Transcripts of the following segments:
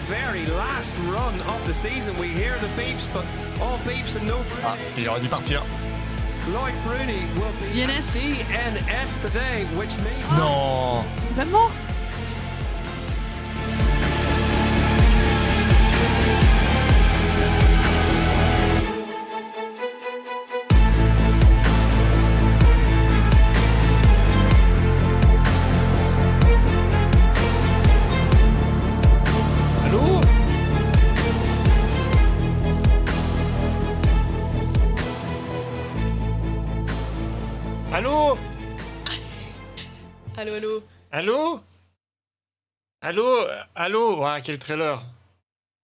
very last run of the season. We hear the beeps, but all beeps and no Ah, il aurait dû partir. Lloyd Bruni will be DNS. DNS today, which means... Non. Vraiment? Allô? Allô? Allô, allô. Allô? Allô? Allô? Ouais, quel trailer.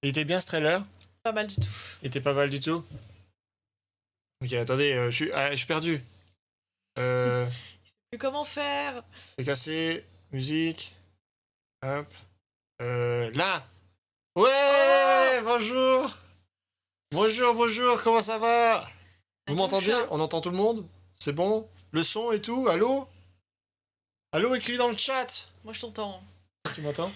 Il était bien ce trailer? Pas mal du tout. Il était pas mal du tout? Ok, attendez, je suis perdu. Mais comment faire? C'est cassé. Musique. Hop. Là! Ouais! Bonjour! Bonjour, bonjour, comment ça va? Vous Avec m'entendez? le chat. On entend tout le monde? C'est bon? Le son et tout? Allô? Allô, écris dans le chat! Moi, je t'entends. Tu m'entends?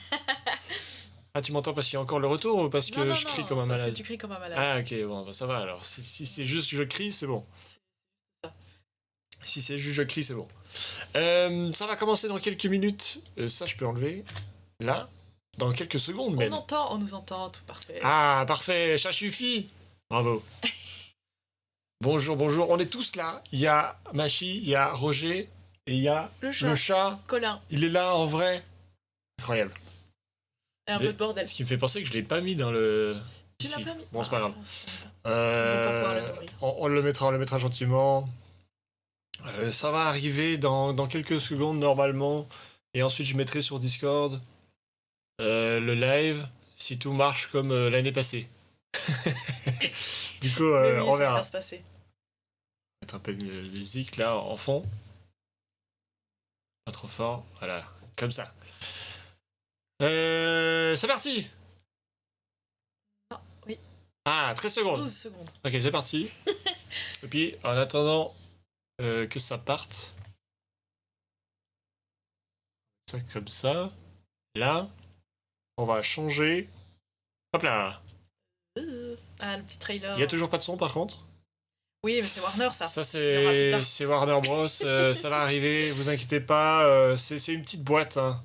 Ah, tu m'entends parce qu'il y a encore le retour ou parce que non, je crie non, comme un parce malade? que tu cries comme un malade. Ah, ok, bon, bah, ça va alors. Si c'est juste je crie, c'est bon. ça. Si c'est juste je crie, c'est bon. Ça va commencer dans quelques minutes. Ça, je peux enlever. Là. Dans quelques secondes même. On nous entend, tout parfait. Ah, parfait, ça suffit. Bravo. Bonjour, bonjour. On est tous là. Il y a Machi, il y a Roger et il y a Le chat. le chat. Colin. Il est là en vrai. Incroyable. Et un peu de bordel. Ce qui me fait penser que je l'ai pas mis dans le... Tu Ici. l'as pas mis? Bon, c'est pas grave. Ils vont pas pouvoir le nourrir. On le mettra gentiment. Ça va arriver dans quelques secondes normalement. Et ensuite je mettrai sur Discord le live si tout marche comme l'année passée. Du coup, Mais oui, on ça va verra. bien se passer. Mettre un peu de musique là en fond. Pas trop fort. Voilà, comme ça. C'est parti. Ah, oui. Ah, 13 secondes. 12 secondes. Ok, c'est parti. Et puis, en attendant que ça parte, ça comme ça, là, on va changer. Hop là. Ah, le petit trailer. Il y a toujours pas de son par contre. Oui, mais c'est Warner, ça. Ça Il y aura plus tard. c'est Warner Bros. Ça va arriver, vous inquiétez pas. C'est une petite boîte. Hein.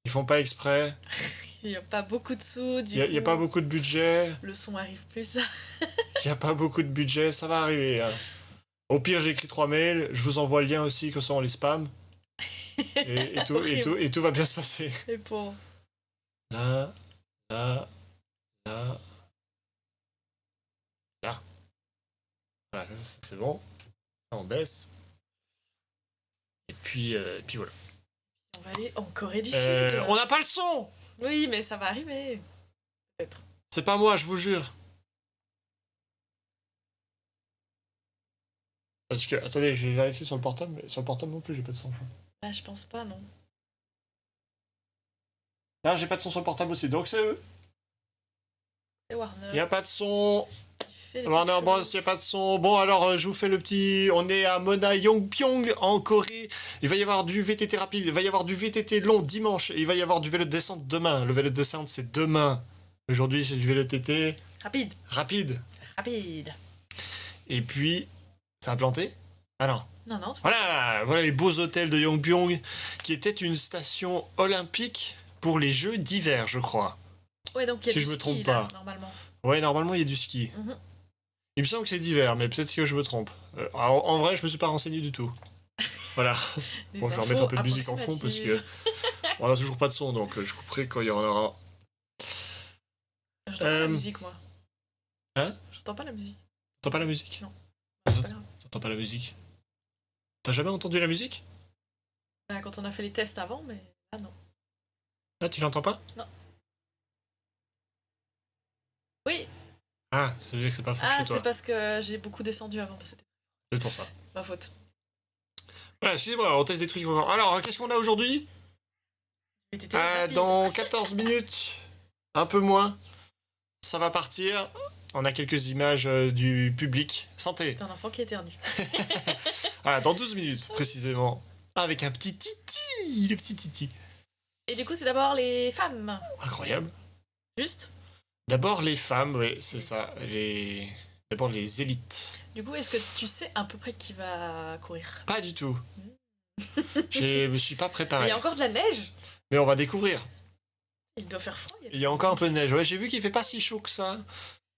Ils font pas exprès. Il n'y a pas beaucoup de sous. Il y a pas beaucoup de budget. Le son arrive plus. Il y a pas beaucoup de budget. Ça va arriver. Hein. Au pire, j'écris 3 mails. Je vous envoie le lien aussi, comme ça on les spam. Et tout va bien se passer. Et pour... Là, là, là, là. Voilà, ça, c'est bon. Ça, on baisse. Et puis voilà. On va aller en Corée du Sud. On n'a pas le son! Oui, mais ça va arriver. Peut-être. C'est pas moi, je vous jure. Parce que, attendez, je vais vérifier sur le portable, mais sur le portable non plus, j'ai pas de son. Ah, je pense pas, non. Là, j'ai pas de son sur le portable aussi, donc c'est eux. C'est Warner. Y a pas de son. qui fait les Warner trucs Bros, chelous. y a pas de son. Bon, alors, je vous fais le petit. On est à Yongpyong, en Corée. Il va y avoir du VTT rapide, il va y avoir du VTT long dimanche, et il va y avoir du vélo de descente demain. Le vélo de descente, c'est demain. Aujourd'hui, c'est du vélo TT Rapide. rapide. Rapide. Et puis, ça a planté? Ah non. Non, non. Voilà les beaux hôtels de Yongpyong, qui était une station olympique pour les Jeux d'hiver, je crois. Ouais, donc il y a Si du je me ski, trompe là, pas. normalement. Ouais, normalement, il y a du ski. Mhm. Il me semble que c'est d'hiver, mais peut-être que je me trompe. En vrai, je me suis pas renseigné du tout. Voilà. Des Bon, je vais infos remettre un peu de musique en fond, parce que approximatives. on a toujours pas de son, donc je couperai quand il y en aura. J'entends pas la musique, moi. Hein? J'entends pas la musique. T'entends pas la musique? Non. C'est pas grave. T'entends pas la musique? T'as jamais entendu la musique? Bah, quand on a fait les tests avant, mais là, non. Là, tu l'entends pas? Non. Oui. Ah, ça veut dire que c'est pas fort Ah, chez toi. c'est parce que j'ai beaucoup descendu avant. C'était C'est pour ça. ma faute. Voilà, excusez-moi, on teste des trucs. Alors, qu'est-ce qu'on a aujourd'hui? VTT rapide. Dans 14 minutes, un peu moins, ça va partir. On a quelques images du public. Santé. C'est un enfant qui éternue. Voilà, dans 12 minutes, précisément. Avec un petit titi, le petit titi. Et du coup, c'est d'abord les femmes. Incroyable. Juste. D'abord les femmes, oui, c'est ça. D'abord les élites. Du coup, est-ce que tu sais à peu près qui va courir? Pas du tout. Je me suis pas Il préparé. y a encore de la neige? Mais on va découvrir. Il doit faire froid. Il y a encore un peu de neige. Ouais, j'ai vu qu'il fait pas si chaud que ça.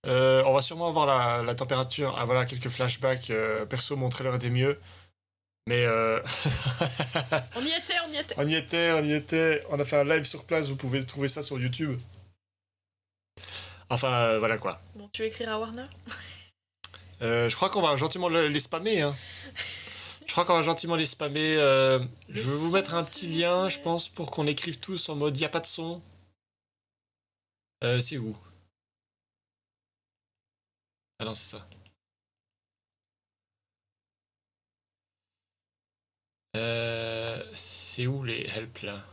On va sûrement avoir la température. Ah voilà, quelques flashbacks. Perso, Montréal était mieux. Mais On y était, on y était. on y était, on y était. On a fait un live sur place. Vous pouvez trouver ça sur YouTube. Enfin, voilà quoi. Bon, tu veux écrire à Warner? Je crois qu'on va gentiment les spammer. Hein. Je crois qu'on va gentiment les spammer. Je vais vous mettre un petit lien, je pense, pour qu'on écrive tous en mode y a pas de son. C'est où? Ah non, c'est ça. C'est où les help là?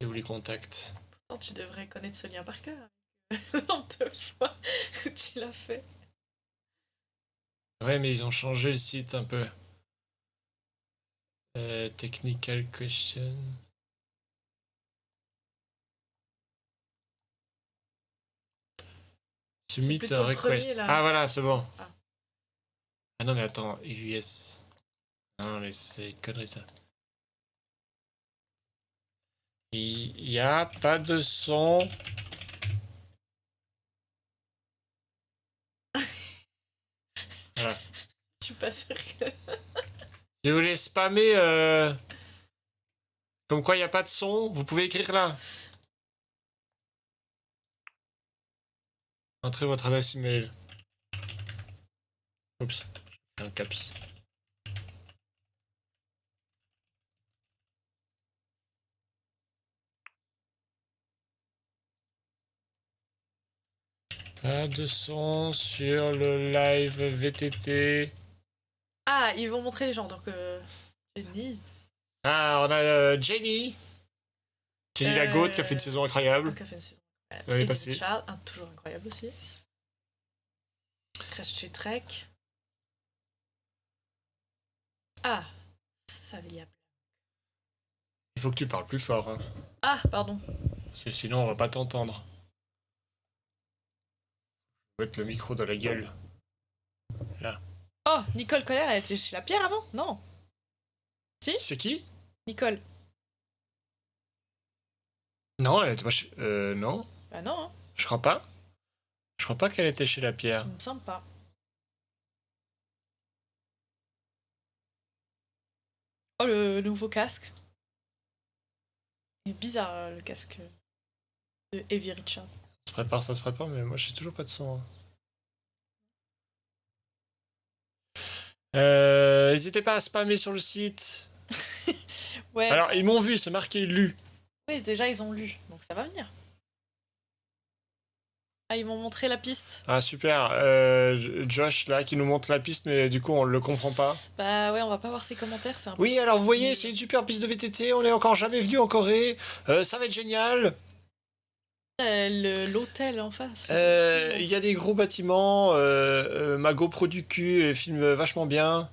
C'est où les contacts? Pourtant, tu devrais connaître ce lien par cœur. Le nombre de fois que tu l'as fait. Ouais, mais ils ont changé le site un peu. Technical question. Submit plutôt a le premier, request. là. Ah voilà, c'est bon. Ah. Ah non, mais attends, US. Non, mais c'est une connerie ça. Il y a pas de son. Voilà. Je suis pas sûre que. Si vous voulez spammer, comme quoi il n'y a pas de son, vous pouvez écrire là. Entrez votre adresse email. Oups, un caps. Pas de son sur le live VTT. Ah, ils vont montrer les gens, donc. Jenny. Ah, on a Jenny. Jenny la Goat qui a fait une saison incroyable. Qui a fait une saison incroyable. L'année Et passée. Richard, toujours incroyable aussi. Reste chez Trek. Ah, Savia. Il faut que tu parles plus fort, hein. Ah, pardon. Parce que sinon on va pas t'entendre. Mettre le micro dans la gueule. Là. Oh, Nicole Colère, elle était chez la Pierre avant? Non. Si? C'est qui? Nicole. Non, elle était pas chez... non. Bah non, hein. Je crois pas. Je crois pas qu'elle était chez la Pierre. Il me semble pas. Oh, le nouveau casque. Il est bizarre, le casque de Heavy Richard. Ça se prépare, mais moi j'ai toujours pas de son. N'hésitez pas à spammer sur le site. Ouais. Alors, ils m'ont vu, c'est marqué lu. Oui, déjà, ils ont lu, donc ça va venir. Ah, ils m'ont montré la piste. Ah, super. Josh, là, qui nous montre la piste, mais du coup, on le comprend pas. Bah ouais, on va pas voir ses commentaires, c'est un peu... Oui, alors vous voyez, c'est une super piste de VTT. On est encore jamais venu en Corée. Ça va être génial. L'hôtel en face. Il y a des gros bâtiments. Ma GoPro du cul filme vachement bien.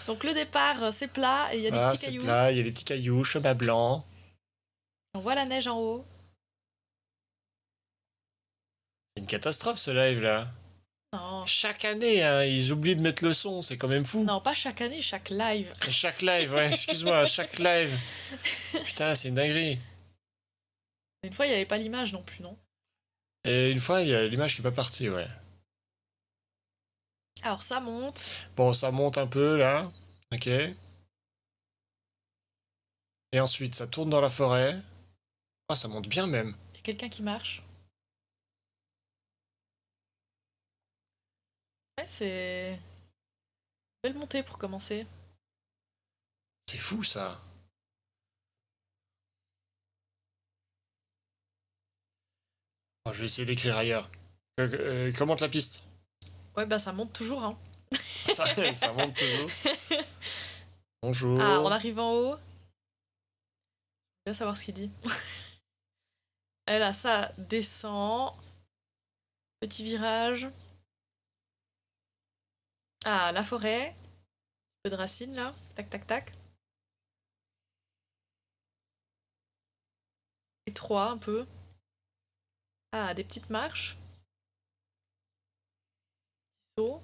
Donc le départ, c'est plat et il y a Voilà, des petits c'est cailloux. plat, il y a des petits cailloux, chemin blanc. On voit la neige en haut. C'est une catastrophe ce live là. Non, Chaque année, hein, ils oublient de mettre le son, c'est quand même fou. non, pas chaque année, chaque live. Chaque live, ouais, excuse-moi, chaque live. Putain, c'est une dinguerie. Une fois, il n'y avait pas l'image non plus, non? Et une fois, il y a l'image qui est pas partie, ouais. Alors ça monte. Bon, ça monte un peu là. Ok. Et ensuite, ça tourne dans la forêt. Ah, ça monte bien même. Il y a quelqu'un qui marche. Ouais, c'est... Belle montée pour commencer. C'est fou ça. Oh, je vais essayer d'écrire ailleurs. Commente la piste. Ouais, bah ça monte toujours, hein. Ça monte toujours. Bonjour. Ah, on arrive en haut. Je veux savoir ce qu'il dit. Et là, ça descend. Petit virage. Ah, la forêt. Un peu de racines, là. Tac, tac, tac. étroit un peu. Ah, des petites marches. Saut.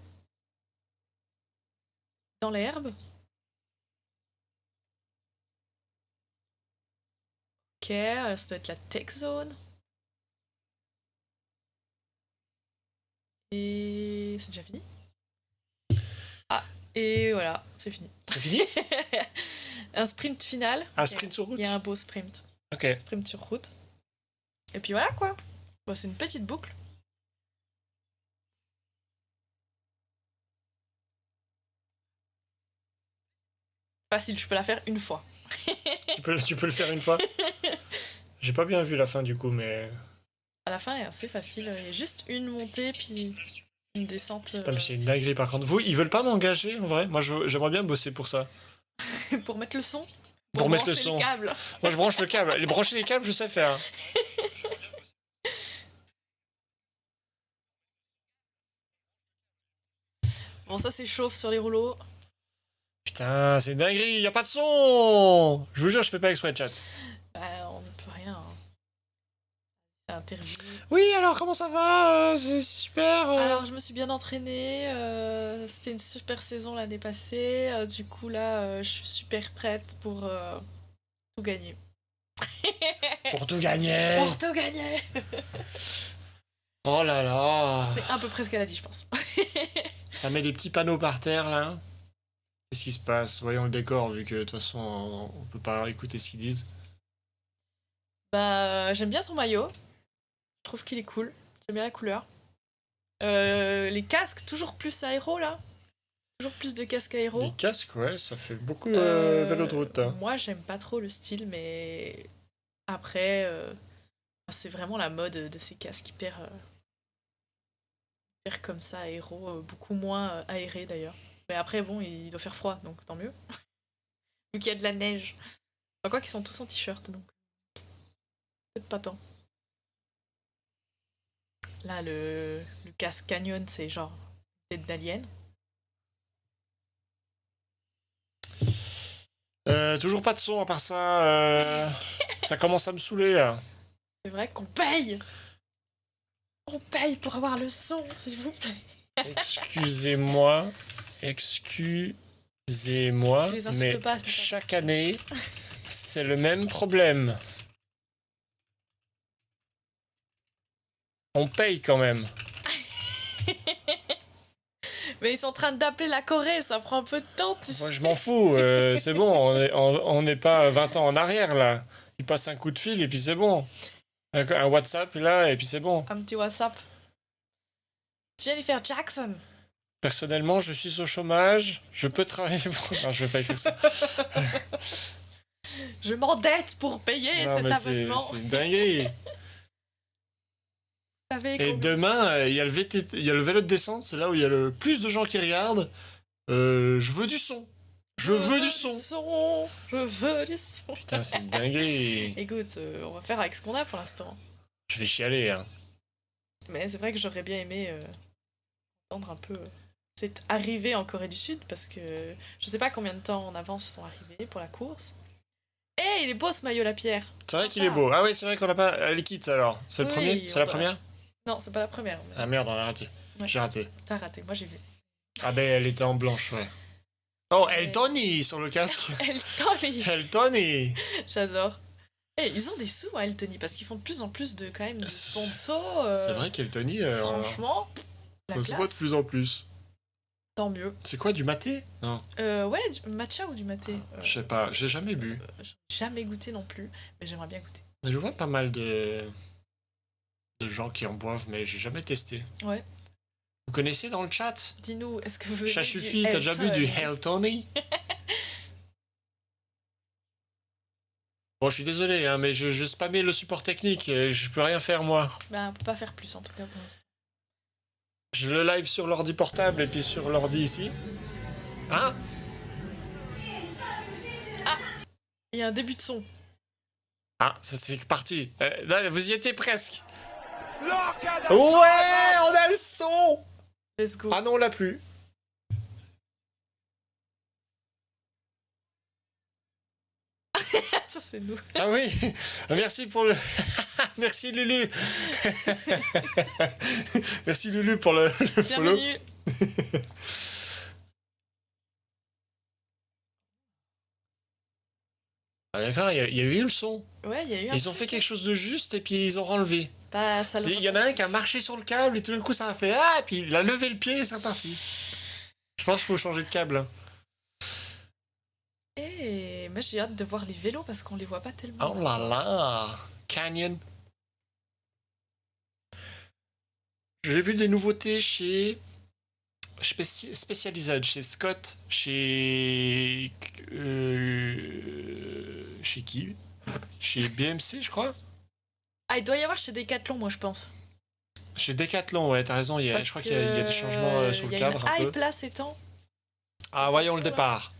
Dans l'herbe. Ok, ça doit être la tech zone. Et c'est déjà fini. Ah, et voilà, c'est fini. C'est fini? Un sprint final. Un Ok. sprint sur route? Il y a un beau sprint. Ok. Sprint sur route. Et puis voilà quoi. Bon, c'est une petite boucle. Facile, je peux la faire une fois. Tu peux le faire une fois? J'ai pas bien vu la fin du coup, mais... À la fin, est assez facile. Il y a juste une montée, puis une descente Putain, mais c'est une dinguerie par contre. Vous, ils veulent pas m'engager en vrai? Moi, j'aimerais bien bosser pour ça. pour mettre le son. Pour mettre le brancher son. câble. Moi, je branche le câble. Les brancher les câbles, je sais faire. Bon, ça c'est chauffe sur les rouleaux. Putain, c'est une dinguerie, y a pas de son! Je vous jure, je fais pas exprès, chat. Bah, on ne peut rien. Hein. C'est interview. Oui, alors comment ça va? C'est super. Alors, je me suis bien entraînée. C'était une super saison l'année passée. Du coup, là, je suis super prête pour tout gagner. Pour tout gagner! Pour tout gagner! Oh là là! C'est à peu près ce qu'elle a dit, je pense. Ça met des petits panneaux par terre là. Qu'est-ce qui se passe? Voyons le décor, vu que de toute façon on peut pas écouter ce qu'ils disent. Bah, j'aime bien son maillot. Je trouve qu'il est cool. J'aime bien la couleur. Les casques, toujours plus aéro là. Toujours plus de casques aéro. Les casques, ouais, ça fait beaucoup vélo de route. Hein. Moi, j'aime pas trop le style, mais après, c'est vraiment la mode de ces casques hyper comme ça, aéro, beaucoup moins aéré d'ailleurs. Mais après, bon, il doit faire froid, donc tant mieux. Vu qu'il y a de la neige. Enfin, quoi qu'ils sont tous en t-shirt, donc peut-être pas tant. Là, le casque Canyon, c'est genre tête d'alien. Toujours pas de son à part ça. Ça commence à me saouler là. C'est vrai qu'on paye. On paye pour avoir le son, s'il vous plaît. Excusez-moi, Je les insulte mais pas, c'est pas chaque année, c'est le même problème. On paye quand même. Mais ils sont en train d'appeler la Corée, ça prend un peu de temps, tu sais. Moi, je m'en fous, c'est bon, on n'est pas 20 ans en arrière là. Il passe un coup de fil et puis c'est bon. Un WhatsApp là et puis c'est bon. Un petit WhatsApp. Jennifer Jackson. Personnellement, je suis au chômage, je peux travailler pour... Non, je vais pas écrire ça. Je m'endette pour payer Non, cet mais abonnement. c'est une dinguerie. Vous savez Et combien- demain, il y a le VTT, il y a le vélo de descente, c'est là où il y a le plus de gens qui regardent. Je veux du son. Je veux du son. Je veux du son. Putain, c'est une dinguerie. Écoute, on va faire avec ce qu'on a pour l'instant. Je vais chialer, hein. Mais c'est vrai que j'aurais bien aimé entendre un peu cette arrivée en Corée du Sud parce que je sais pas combien de temps en avance ils sont arrivés pour la course. Eh, il est beau ce maillot la pierre. C'est vrai qu'il est beau. Ah oui, c'est vrai qu'on l'a pas... Elle est quitte alors. C'est le Oui, premier? C'est la première? Non, c'est pas la première. Mais... Ah merde, on a raté. Ouais. J'ai raté. T'as raté, moi j'ai vu. Ah ben, elle était en blanche, ouais. Oh, Ouais. Eltony sur le casque. Eltony. Eltony. J'adore. Eh, ils ont des sous à Eltony parce qu'ils font de plus en plus de quand même de sponsors. C'est vrai qu'Eltony, Franchement, la ça se voit de classe. plus en plus. Tant mieux. C'est quoi, du maté? Non, Ouais, du matcha ou du maté je sais pas, j'ai jamais bu. J'ai jamais goûté non plus, mais j'aimerais bien goûter. Mais je vois pas mal de gens qui en boivent, mais j'ai jamais testé. Ouais. Vous connaissez dans le chat? Dis-nous, est-ce que vous avez Chachufi, t'as déjà bu du Eltony? Bon, je suis désolé, hein, mais je spammais le support technique, et je peux rien faire moi. Bah, on peut pas faire plus en tout cas pour l'instant. Je le live sur l'ordi portable et puis sur l'ordi ici. Hein? Il y a un début de son. Ah, ça c'est parti. Là, vous y étiez presque. Ouais, on a le son. Let's go. Ah non, on l'a plus. Ça Ça, c'est nous. Ah oui, merci pour le... Merci Lulu. Merci Lulu pour le follow. Bienvenue. Ah, d'accord, il y a eu le son. Ouais, il y a eu un Ils ont fait quelque chose de juste et puis ils ont renlevé. Bah, ça Il y en a un qui a marché sur le câble et tout d'un coup ça a fait ah et puis il a levé le pied et c'est reparti. Je pense qu'il faut changer de câble. Et moi, j'ai hâte de voir les vélos parce qu'on les voit pas tellement. Oh là là, Canyon. J'ai vu des nouveautés chez Specialized, chez Scott, chez qui? Chez BMC, je crois. Ah, il doit y avoir chez Decathlon, moi, je pense. Chez Decathlon, ouais, t'as raison. Parce Je crois qu'il y a des changements sur le cadre un Il y a une peu. hype là, ces temps. Ah, voyons le départ.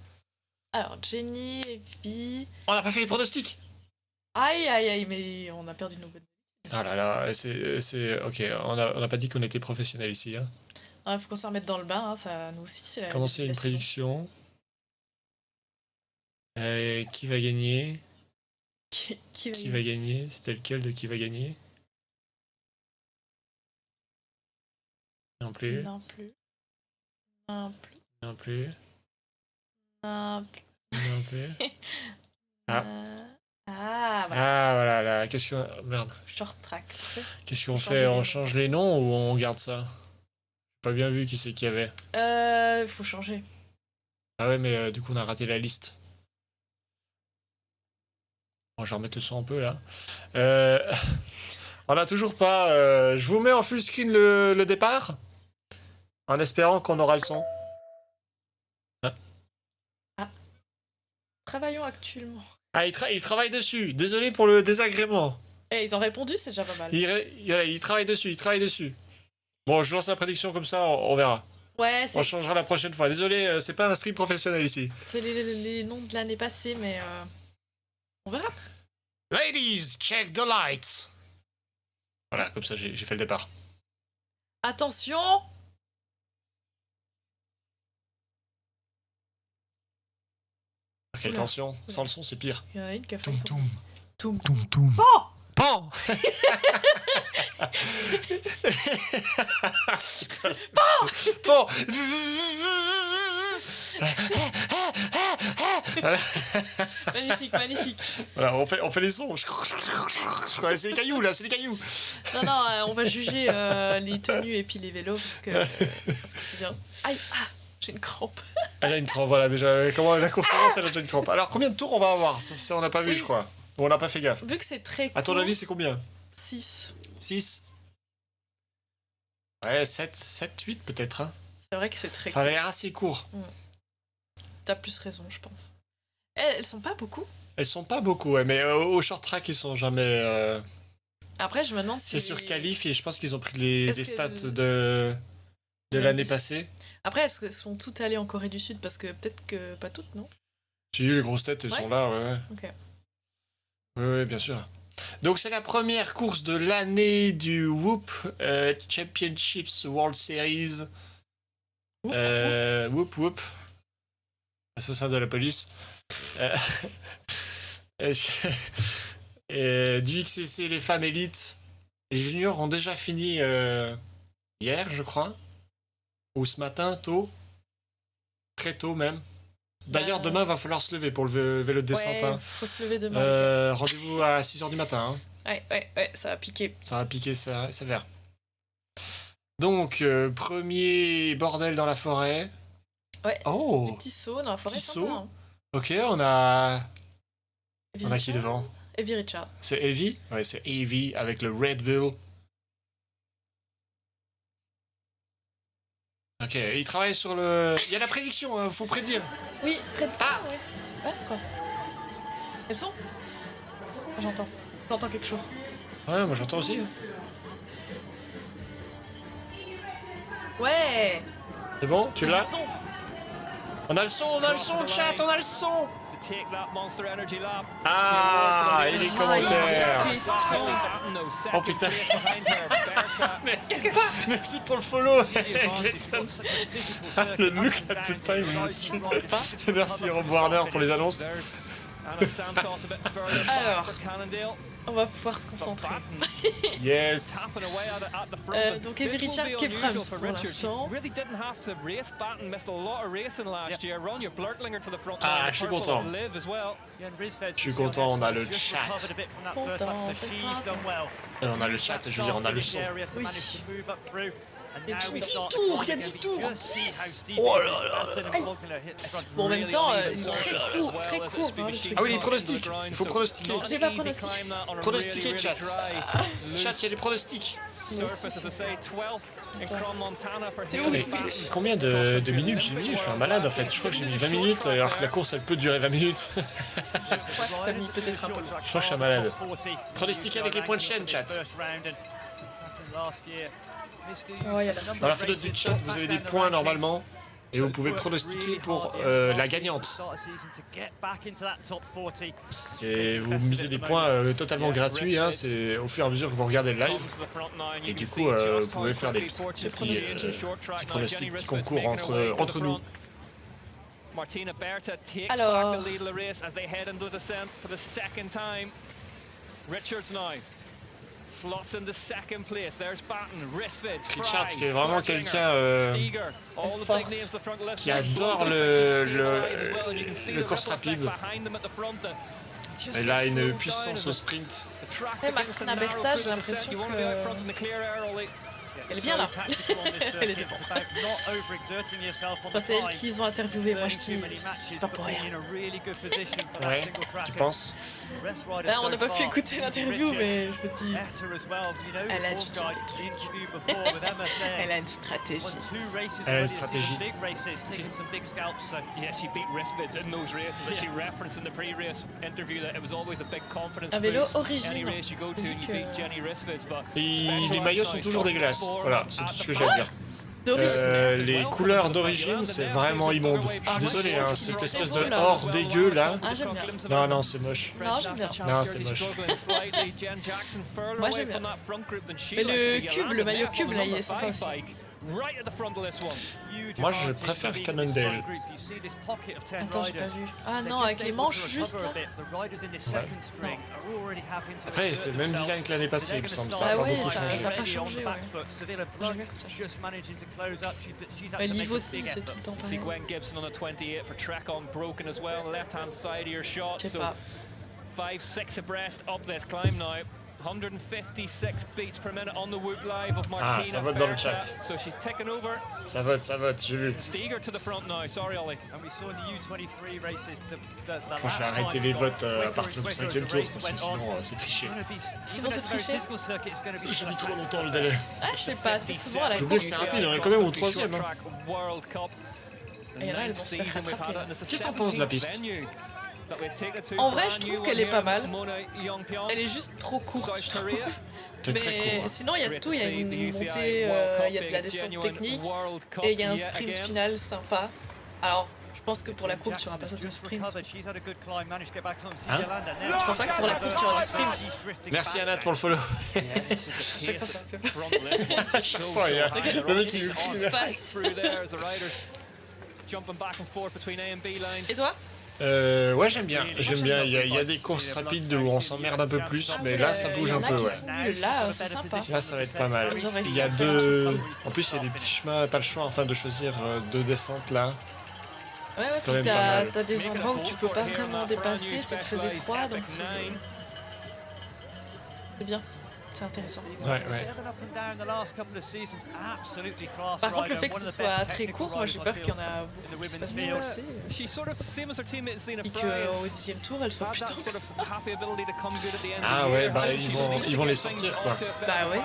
Alors, Jenny, Evie... On n'a pas fait les pronostics. Aïe, aïe, aïe, mais on a perdu nos bonnes. Ah là là, c'est... Ok, on n'a pas dit qu'on était professionnels ici. Hein. Il faut qu'on s'en remette dans le bain, hein, ça, nous aussi, c'est la... Commencer une prédiction. Qui va gagner? Qui va gagner? C'était lequel de qui va gagner? Non plus. Non plus. Non plus. Non plus. Non plus. Non plus. Ah. Ah, voilà. Ah voilà, là, qu'est-ce qu'on... Merde. Short track. Qu'est-ce qu'on Changer fait? les On noms. change les noms ou on garde ça? J'ai pas bien vu qui c'est qu'il y avait. Faut changer. Ah ouais, mais du coup on a raté la liste. Bon, je vais remettre le son un peu là. On a toujours pas... je vous mets en full screen le départ. En espérant qu'on aura le son. Travaillons actuellement. Ah, il travaille dessus. Désolé pour le désagrément. Eh, ils ont répondu, c'est déjà pas mal. Il travaille dessus. Bon, je lance la prédiction comme ça, on verra. Ouais, On changera la prochaine fois. Désolé, c'est pas un stream professionnel ici. c'est les noms de l'année passée, mais on verra. Ladies, check the lights. Voilà, comme ça j'ai fait le départ. Attention. Quelle Oula. tension. Sans le son, c'est pire. Il y en a une qui a fait Toum son... toum. Toum. Toum toum. Bon. Pan. Pan. Magnifique, magnifique. Voilà, on fait les sons. C'est les cailloux là, c'est les cailloux. Non, on va juger les tenues et puis les vélos parce que c'est bien. Aïe, j'ai une crampe. Elle a une crampe, voilà déjà. Comment la conférence, elle a déjà une crampe. Alors combien de tours on va avoir? Ça on n'a pas vu, Oui. je crois. Ou on n'a pas fait gaffe. Vu que c'est très court... À ton avis, c'est combien? 6. 6. Ouais, 7, 8 peut-être. Hein. C'est vrai que c'est très Ça court. avait l'air assez court. T'as plus raison, je pense. Elles sont pas beaucoup. Elles sont pas beaucoup, ouais, mais au short track, ils sont jamais... Après, je me demande si... C'est sur Qualif et je pense qu'ils ont pris Est-ce des que stats le- de l'année passée. passée. Après, est-ce qu'elles sont toutes allées en Corée du Sud? Parce que peut-être que pas toutes, non? Si, les grosses têtes, elles Ouais. sont là, ouais. Ok. Oui, bien sûr. Donc c'est la première course de l'année du Whoop Championships World Series. Whoop Whoop. Assassin de la police. Du XCC, les femmes élites. Les juniors ont déjà fini hier, je crois. Ou ce matin, tôt. Très tôt même. D'ailleurs, demain, va falloir se lever pour le vélo de descente. Ouais, Hein. faut se lever demain. Rendez-vous à 6h du matin. Hein. Ouais, ça va piquer. Ça va piquer sévère. Donc, premier bordel dans la forêt. Ouais. Oh, Petit saut dans la forêt. Petit sympa, saut. hein. ok, on a Evie qui Richard. devant? Evie Richard. C'est Evie? Ouais, c'est Evie avec le Red Bull. Ok, il travaille sur le... Il y a la prédiction, hein, faut prédire. Oui, près de... Ah ouais. Ah, quoi? Elles sont? Ah, J'entends quelque chose. Ouais, moi j'entends aussi. Ouais. C'est bon, tu Le l'as? son. On a le son, chat, on a le son. To take that Monster Energy lap. Ah, et les commentaires. il était temps. Oh putain. Merci pour le follow. Le look at the time. Merci Rob Warner pour les annonces. Alors, on va pouvoir se concentrer. Yes. Donc Evie Richard qui est Prums pour l'instant. Ah, je suis content. Je suis content, on a le chat. Content, c'est pas. On a le chat, je veux dire, on a le son. Oui. Il y a 10 tours, il y a 10 tours. Oh là là. Bon, en même temps, très court. Hein, le truc. Ah oui, les pronostics. Il faut pronostiquer. J'ai pas pronostiqué. Pronostiquer, chat. Chat, il y a des pronostics. Attendez, combien de minutes j'ai mis? Je suis un malade en fait. Je crois que j'ai mis 20 minutes alors que la course elle peut durer 20 minutes. T'as mis peut-être un peu. Je crois que je suis un malade. Pronostiquer avec les points de chaîne, chat. Oh, y a Dans la fenêtre du chat, vous avez des points normalement. Et vous pouvez pronostiquer pour la gagnante. Vous misez des points totalement gratuits, hein, c'est au fur et à mesure que vous regardez le live. Et du coup, vous pouvez faire des petits pronostics, petits concours entre nous. Alors, Richard, qui est vraiment quelqu'un qui adore le course rapide. Elle a une puissance au sprint. et Martina Bertha, j'ai l'impression que... Elle est bien là. Elle est devant. Enfin, c'est elle qu'ils ont interviewé. Moi, je dis, c'est pas pour rien. Ouais, tu penses? Là, on n'a pas pu écouter l'interview, mais je me dis, elle a dû dire des trucs. Elle a une stratégie. Elle a une stratégie. Un vélo origine. Et les maillots sont toujours dégueulasses. Voilà, c'est tout ce que j'ai à dire. D'origine. Les couleurs d'origine, c'est vraiment immonde. Je suis désolé, hein, cette espèce de or dégueu là. Ah, j'aime bien. Non, non, c'est moche. Non, j'aime bien. Non, c'est moche. Moi, j'aime bien. Mais le cube, le maillot cube, là, il est sympa aussi. Moi, je préfère Cannondale. Attends, j'ai pas vu. Ah non, avec les manches juste là. Ouais. Après, c'est le même design que l'année passée, il me semble. Ça a Ah pas ouais, beaucoup ça changé. n'a pas changé, ouais. J'aime bien que ça change. Mais Liv aussi, c'est tout le temps pareil. Je sais pas. 5-6 abreast up this climb now. 156 beats per minute on the Whoop Live of Martina. Ah, ça vote dans le chat. So she's taken over. Ça vote, j'ai vu. Steger to the front now. Sorry, Ollie. Moi, je vais arrêter les votes à partir du 5e tour, parce que sinon, c'est triché. Sinon, c'est triché. J'ai mis trop longtemps le délai. Ah, je sais pas, tu sais, souvent à la J'oublie que course. c'est rapide, on est quand même au 3e. Hein. Et là, elles vont se faire rattraper. Qu'est-ce que t'en penses de la piste? En vrai, je trouve qu'elle est pas mal. Elle est juste trop courte, je trouve. T'es très Mais court. sinon, il y a tout. Il y a une montée, il y a de la descente technique et il y a un sprint final sympa. Alors, je pense que pour la course, tu n'auras pas de sprint. Hein? Je pense pas que pour la course, tu auras du sprint. Merci Anat pour le follow. Chaque fois, ça me fait peur. À chaque fois, il y a le mec qui Qu'est-ce qui se passe? Et toi? Ouais, j'aime bien. Il y a des courses rapides où on s'emmerde un peu plus, mais là, ça bouge un peu, ouais. Là, c'est sympa. Là, ça va être pas mal. Il y a deux. En plus, il y a des petits chemins. T'as le choix, enfin, de choisir deux descentes là. Ouais, quand même puis pas mal. t'as des endroits où tu peux pas vraiment dépasser, c'est très étroit, donc c'est bien. C'est intéressant. Ouais. Par contre, le fait que ce soit très court, moi j'ai peur qu'il y en a beaucoup qui se fassent dépasser. Et qu'au 10e tour, elle soit plus dense. Ah ouais, bah ils vont les sortir quoi. Bah ouais.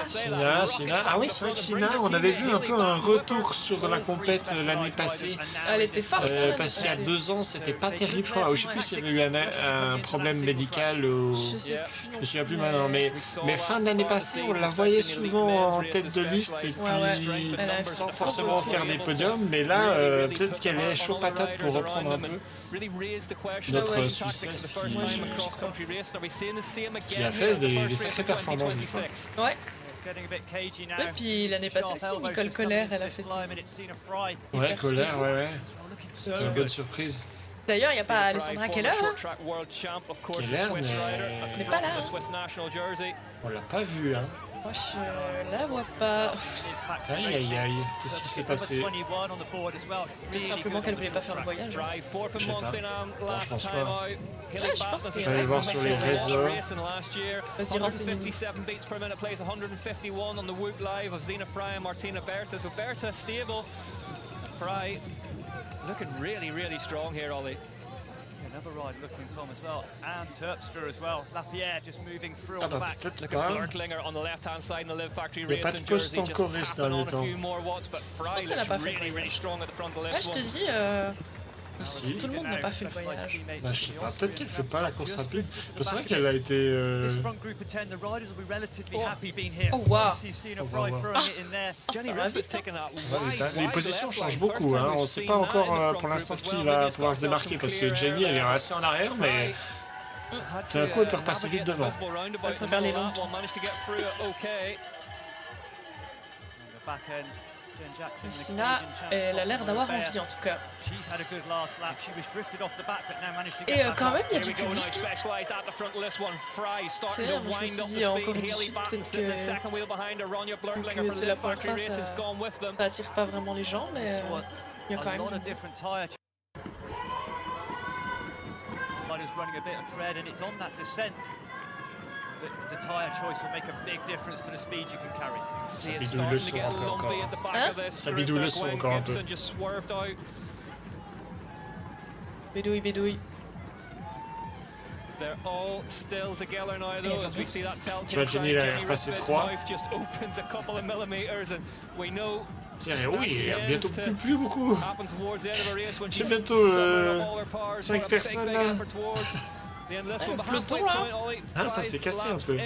Sina. Ah oui, c'est vrai que Sina, on avait vu un peu un retour sur la compète l'année passée. Elle était forte. Parce qu'il y a 2 ans, c'était pas terrible, je crois. Je sais plus s'il y avait eu un problème médical ou. Je me souviens plus maintenant. Mais fin de l'année passée, on la voyait souvent en tête de liste et puis sans forcément faire des podiums. Mais là, peut-être qu'elle est chaud patate pour reprendre un peu. Notre Suissesse qui a fait des sacrées performances des fois. Ouais. Ouais, puis l'année passée aussi, Nicole Colère, elle a fait. Ouais, Colère, ouais. Ouais. Une bonne surprise. D'ailleurs, il n'y a pas Alessandra Keller là. Keller, mais... Elle n'est pas là. Hein. On l'a pas vu, hein. Moi, je la vois pas. Aïe, aïe, aïe. Qu'est-ce qui s'est passé? Peut-être simplement qu'elle voulait pas faire le voyage. Je sais pas. Non, je pense pas. Ouais, je pense que Je vais aller voir sur les réseaux. Vas-y, renseigne-nous. 57 beats per minute, plays 151 on the Whoop Live of Zena Fry and Martina Berta. So Berta stable. Fry looking really, really strong here, Ollie. Another ride looking Tom as well, and Terpstra as well. Lapierre just moving through Ah on the bah back. peut-être Look pas. at Blurklinger on the left-hand side in the Live Factory Il y a pas de Racing poste jersey, en just Corée ces tapping on derniers a temps. few more watts, but Fry qu'elle a looks pas fait le really, voyage. really strong at the front of Ouais, this je te one. dis, Si. tout le monde n'a pas fait le voyage. Bah, je sais pas, peut-être qu'elle fait pas la course rapide. C'est vrai qu'elle a été. This front group of 10, the riders will be relatively happy being here. Oh, wow. Obviously, Zena Oh, Fry wow. throwing it in there. Jenny ça va Risbeth's vite, hein. taking that Les wide positions left changent line. beaucoup, First hein. time On we've sait seen pas that encore in the front pour l'instant group as qui well. va Maybe pouvoir it's se démarquer got parce some que clear Jenny elle est assez en arrière, mais tout d'un coup elle peut repasser vite devant. Elle préfère les longues. The back end, Jen Jackson, Sina, elle a l'air d'avoir envie en tout cas. She's had a good last lap. She was drifted off the back, but now managed to Et get back quand up. même, il y a Here du we go now, public. Specialized at the front of this one. Fry starting C'est to vrai, moi, je me wind suis up dit, the encore speed. une Haley fois, Batten's peut-être in the que- second wheel behind her. Ronja Blurglinger que from c'est the la Live Factory première fois, Races gone with them. Ça attire pas vraiment les gens, mais il y a quand A lot même. of different tyre. Riders running a bit of tread, and it's on that descent. The tyre choice will make a big difference to the speed you can carry. See it Sabidou le starting to saut get un peu encore. lumpy at the back Hein? of this Sabidou group. le saut Gwen encore un peu. Gibson just swerved out. Bédouille, bédouille. They're all still together now, though, as we see that Tu vois, telltale Jenny, sign. elle a Jenny repassé Risbeth's 3. mouth just opens a couple of millimeters, and we know Tiens, oui, il y a bientôt plus beaucoup. happen towards the end of a race when J'ai she's bientôt, summing up all her powers. 5 What a big, personnes, big là. effort towards the end of this one. le But halfway peloton, là. point, Ollie, Ah, ça 5 s'est cassé un laps peu. in.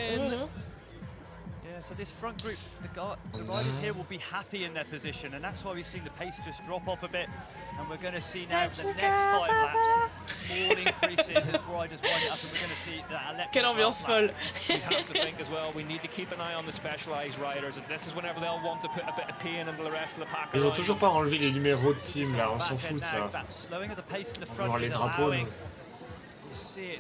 Yeah, so this front group, the riders here will be happy in their position, and that's why we've seen the pace just drop off a bit. And we're going to see now the next 5 laps, all increases as riders wind it up, and we're going to see that electric Quelle ambiance lap. folle. We have to think as well, we need to keep an eye on the specialised riders, and this is whenever they'll want to put a bit of pain into the rest of the pack. Ils ont around toujours them. pas enlevé les numéros de team là, on s'en Back fout end de now, ça. that slowing of the pace in the On va front voir les is drapeaux. allowing. nous.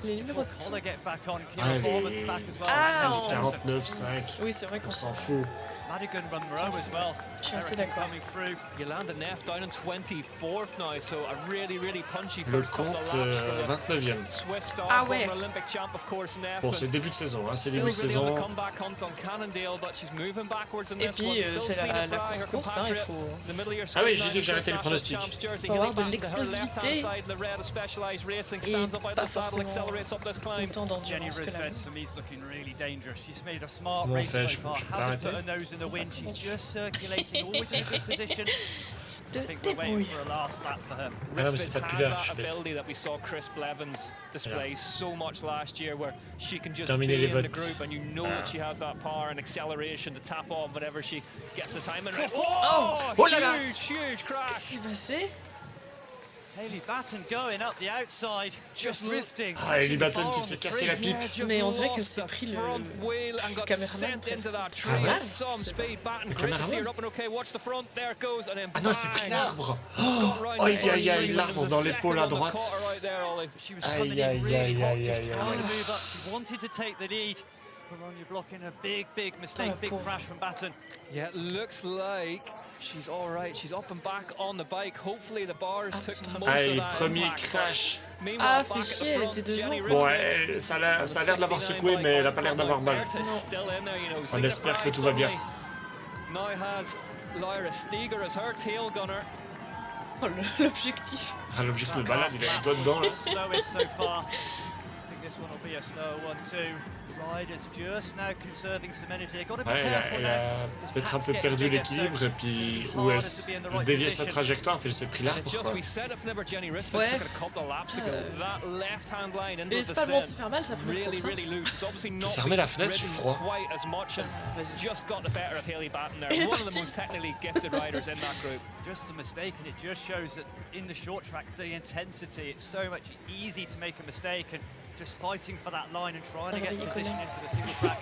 Les numéros de Collar get back on, Ah, Kira les Borman's back as well. Ah, 6, 49, 5, Oui, c'est vrai on qu'on s'en fout. Madigan run Monroe as well. Je suis assez Eric d'accord. coming through. Yolanda Neff down in 24th now, so a really, really punchy Le first couple compte of laps for the 29e. Swiss star, Ah ouais. former Olympic champ, of course, Neff. Bon, and c'est début de saison, hein, c'est still début de really on the saison. comeback hunt on Cannondale, but she's moving backwards in Et this puis, one. Still c'est Zena la Fry, course her courte, hein, il compatriot. faut... The middle of your Ah oui, screen j'ai dit que j'arrêtais les now, pronostics. Champs jersey. Faut avoir Haley de Batten to her l'explosivité. left-hand side, the red of Specialized Racing Et stands up out pas the saddle, forcément accelerates up this climb. autant Jenny d'endurance que la Risbeth, for me, is looking really dangerous. She's made a smart Comment on race fait? so Je far. peux pas Hasn't put arrêter? her nose in the wind. She's just circulating, always in a good position. de I think we're waiting débrouille. for a last lap for her. Ah non, mais c'est Risbeth pas depuis has là, je that suis bête. ability that we saw Chris Blevins display so much last year, where she can just Terminer be les in the votes. group and you know that she has that power and acceleration to tap off whenever she gets the timing right. Oh! Oh là là! Huge, huge crash! Qu'est-ce qui s'est passé? Haley Batten going up the outside, just drifting. Ah, Ellie Batten qui s'est cassé la pipe. Mais on dirait qu'elle s'est pris le caméraman presque. Ah ouais? Le caméraman? Ah Ah non, elle s'est pris l'arbre. Oh, aïe aïe aïe, l'arbre dans l'épaule à droite. She was Aïe, coming in aïe, really aïe, hot, aïe, just aïe, trying to aïe. move up. She wanted to take the lead. Polonia blocking a big mistake, big pauvre. crash from Batten. Yeah, it looks like she's all right. She's up and back on the bike. Hopefully the bars took most Allez, of that premier impact. crash. Meanwhile, Ah, back fait at the chier, elle front, était Jenny devant. Bon, Risbeth. ça a l'air d'avoir secoué, mais elle a pas l'air d'avoir mal. On espère que tout va bien. Now has Lyra Steger as her tail gunner. Oh, l'objectif. Ah, l'objectif de balade, il a les doigts dedans là. Slowest so far. I think this one will be a slow one too. Riders just now conserving some energy. They've got to be Ouais, careful elle now. a peut-être un peu perdu l'équilibre et puis où elle déviait sa trajectoire puis elle s'est pris l'arbre Just quoi. we set up never Jenny Risbeth Ouais. took it a couple of laps ago. That left-hand line into Et the c'est pas le moment de se descent. faire mal, ça première Really, course. Hein. really loose. It's obviously not fermer la been fenêtre, j'ai ridden froid. quite as much and Vas-y. just got the better of Haley Batten there. Elle est One of the partie. most technically gifted riders in that group. Just a mistake, and it just shows that in the short track, the intensity, it's so much easy to make a mistake, and just fighting for that line and trying to get Travailler position comment? into the single track.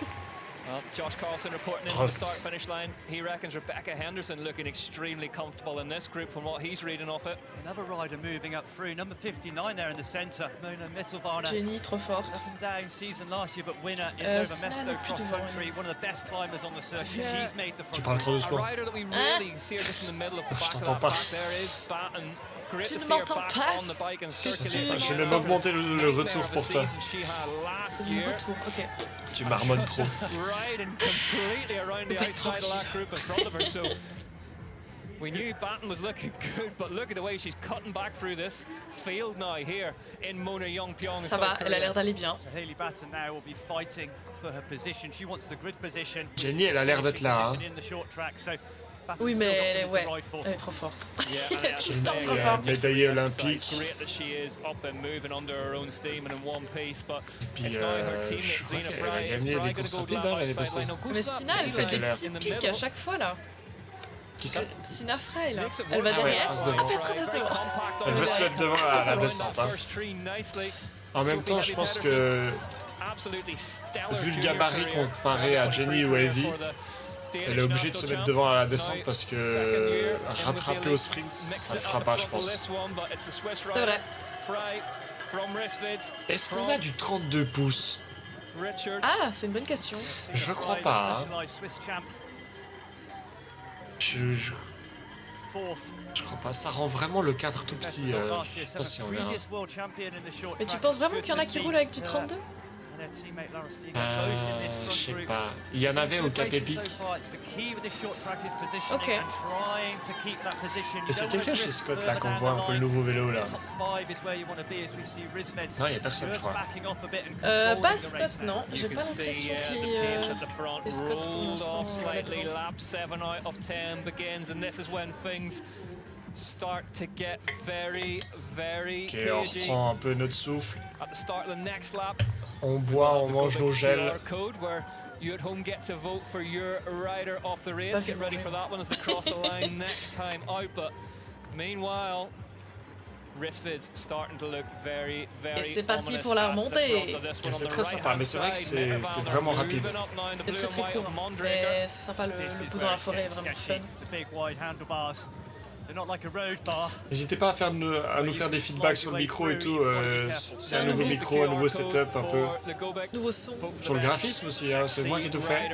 Well, Josh Carlson reporting into the start-finish line. He reckons Rebecca Henderson looking extremely comfortable in this group from what he's reading off it. Another rider moving up through, number 59 there in the centre, Mona Mittelvarner. Jenny, trop forte. Up and down season last year, but winner in Nova Mesto cross country, one of the best climbers on the circuit. She's made the Tu front. parles trop A doucement. rider that we really see her just in the middle of the back of t'entends that pas. pack there is Batten. Great Tu to ne see her m'entends back pas? on the bike and Tu- circulating. J'ai même augmenté le retour pour toi. She had last Le year. retour, ok. Tu marmonnes trop. Riding completely around the Bit outside of that tranquille. group in front of her, so we knew Batten was looking good, but look at the way she's cutting back through this field now here in Mona Yongpyong. Ça va, elle a l'air d'aller bien. Hayley Batten now will be fighting for her position. She wants the grid position. Jenny, elle a l'air d'être là. Hein. In the short track, so Batten's Oui, still mais got elle est, something ouais, to ride for. elle est trop forte. Yeah, Il a tout le temps say, trop yeah, fort. médaillée olympique. It's great that she is up and moving under her own steam and in one piece, but Puis, it's now her je teammate crois Zina qu'elle a Fry. Is gagné Fry les going courses to go rapides down l'année outside passée. line? Mais Sina, elle fait des elle a l'air. petits pics à chaque fois là. Qui ça? Sina Fry là. Makes it Elle va work. derrière. elle se devant. Ah, fais-se redescendre devant. Elle veut se mettre devant à la Throwing descente. that Hein. first tree nicely. En même temps, je pense que Absolutely stellar vu le junior gabarit career. comparé à Jenny ou Evie, For the elle est obligée de se mettre devant à la descente parce que rattraper au sprint, ça le fera pas, je pense. C'est vrai. Est-ce qu'on a du 32 pouces? Ah, c'est une bonne question. Je crois pas. Hein. Swiss champ, Je crois pas. Ça rend vraiment le cadre tout petit. Je sais pas si on verra. Mais tu penses vraiment qu'il y en a qui roulent avec du 32? Je sais pas. Il y en avait au Cap Epic. Ok. Et c'est quelqu'un chez Scott là qu'on voit un peu le nouveau vélo là. Non, il y a personne, je crois. Pas Scott, non. J'ai pas l'impression qu'il est Scott pour l'instant. Slightly, lap 7 out of 10 begins, and this is when things start to get very, very Ok, on cagey. reprend un peu notre souffle. At the start of the next lap, On boit, on mange nos gels. QR code where you at home get to vote for your rider of the race. Get ready for that one as they cross the line next time out. But meanwhile, Risvid's starting to look very, very. Et c'est parti ominous pour la at the remontée. front of this one. C'est On the très sympa, mais c'est vrai que right-hand c'est side, c'est Nederlander vraiment rapide. moving up now in the C'est blue très and très white court. of Mondraker. Mais c'est sympa, le bout dans la forêt est vraiment fun. The big wide handlebars. They're not like a road bar. N'hésitez pas à nous faire des feedbacks sur le micro et tout. C'est un nouveau micro, un nouveau setup un peu. Nouveau son. Sur le graphisme aussi, hein, c'est moi qui tout fait.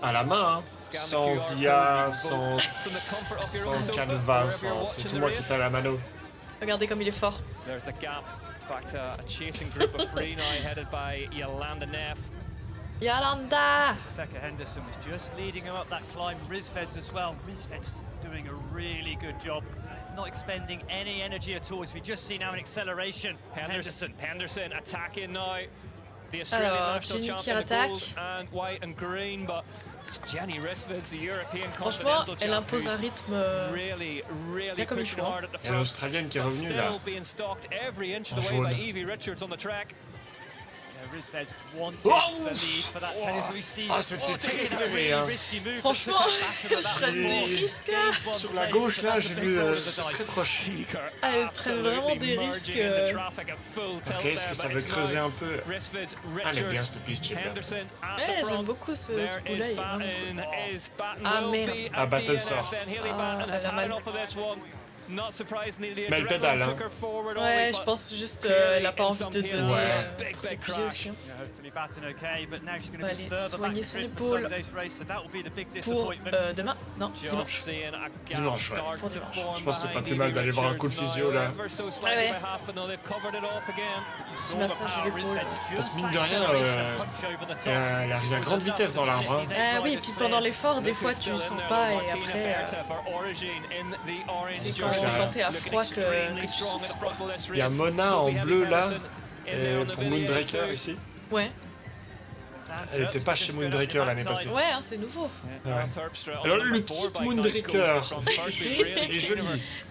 À la main, hein. Sans IA, sans canvas, c'est tout moi qui fais à la mano. Regardez comme il est fort. There's the gap back to a chasing group of three now, headed by Yolanda Neff. Yolanda! Becca Henderson was just leading him up that climb. Risved's as well. Risved's doing a really good job. Not expending any energy at all, as we just see now an acceleration. Henderson attacking now. The Australian Alors, national Jenny qui champion in gold attaque. and white and green, but it's Jenny Risvid's the European Franchement, continental elle champ impose un who's rythme really bien comme il pushing faut. hard at the Il y a front. l'Australienne qui est revenue là. Still being stalked every inch of En the way by jaune. Evie Richards on the track. Risved wanted Oh! the lead for that tennis we see. Ah, c'était très taking a serré, really hein. risky move to Franchement, put that back in the back prennent des four. risques. Gains one Sur la place. gauche là, j'ai vu That's très proche. Ah, elles prennent vraiment des risques. Ok, est-ce que ça veut creuser un peu? Ah, elle est bien cette piste, j'aime bien. Ouais, j'aime beaucoup ce coup-là. Il est vraiment cool. Ah, merde. Ah, Batten sort. Ah, elle a mal. Mais elle pédale, hein. Ouais, je pense juste elle a pas envie de donner Ouais. pour s'épuiser aussi. Hein. Yeah, hopefully Batten okay, but now she's going to Allez, be further back soigner to son grid for épaule. Sunday's race, so that will be the big Pour disappointment. demain. Non, dimanche. Dimanche, ouais. Pour dimanche. Je pense que c'est pas plus mal d'aller voir un coup de physio là. Ouais. Petit massage de l'épaule. Parce que mine de rien, elle arrive à grande vitesse dans l'arbre. Hein. Ah oui, et puis pendant l'effort, des fois tu sens pas et après, c'est quand t'es à froid que tu souffres. Il y a Mona en bleu là, pour Moondraker ici. Ouais, Elle était pas chez Moondraker l'année passée. ouais, hein, c'est nouveau. Ouais. Alors le kit Moondraker est joli,